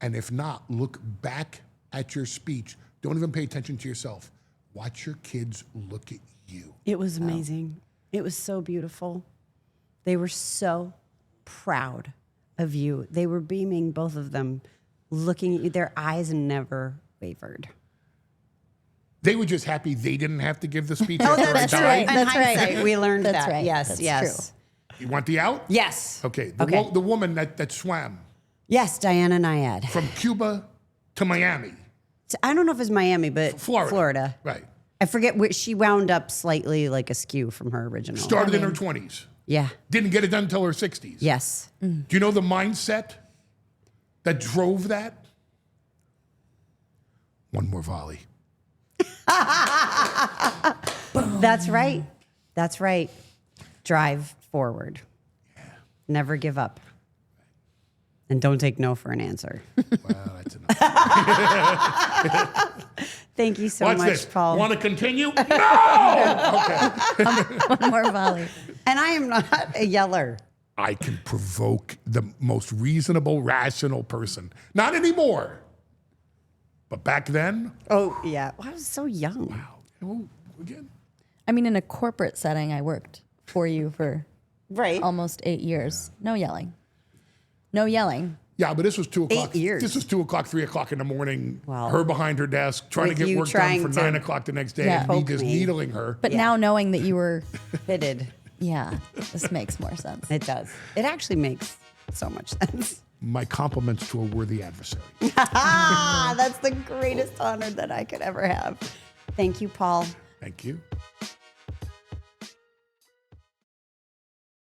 S1: And if not, look back at your speech. Don't even pay attention to yourself. Watch your kids look at you.
S2: It was amazing. It was so beautiful. They were so proud of you. They were beaming, both of them, looking at you. Their eyes never wavered.
S1: They were just happy they didn't have to give the speech after I
S4: that's
S1: died.
S4: right.
S2: In
S4: That's right.
S2: hindsight, we learned
S4: That's
S2: that.
S4: right.
S2: Yes,
S4: That's
S2: yes.
S1: You want the out?
S2: Yes.
S1: Okay.
S2: Okay.
S1: The woman that swam
S2: Yes, Diana Nyad.
S1: from Cuba to Miami.
S2: So I don't know if it's Miami, but
S1: Florida. Right.
S2: I forget which. She wound up slightly like askew from her original.
S1: Started in her 20s.
S2: Yeah.
S1: Didn't get it done until her 60s.
S2: Yes.
S1: Do you know the mindset that drove that? One more volley.
S2: That's right. That's right. Drive forward. Never give up. And don't take no for an answer.
S1: Well, that's enough.
S2: Thank you so
S1: Watch
S2: much,
S1: this.
S2: Paul.
S1: Want to continue? No! Okay.
S4: One more volley.
S2: And I am not a yeller.
S1: I can provoke the most reasonable, rational person. Not anymore. But back then,
S2: Oh, yeah. Well, I was so young.
S1: well, again,
S4: I mean, in a corporate setting, I worked for you for
S2: Right.
S4: almost 8 years. No yelling. No yelling.
S1: yeah, but this was 2 o'clock.
S2: years.
S1: This was 2 o'clock, 3 o'clock in the morning.
S2: Wow.
S1: Her behind her desk, trying
S2: With
S1: to get
S2: you
S1: work done
S2: trying
S1: for
S2: to
S1: 9 o'clock the next day,
S4: Yeah.
S1: and me
S2: Poke
S1: just
S2: me.
S1: needling her.
S4: But now knowing that you were,
S2: Fitted.
S4: yeah, this makes more sense.
S2: It does. It actually makes so much sense.
S1: My compliments to a worthy adversary.
S2: Ah, that's the greatest honor that I could ever have. Thank you, Paul.
S1: Thank you.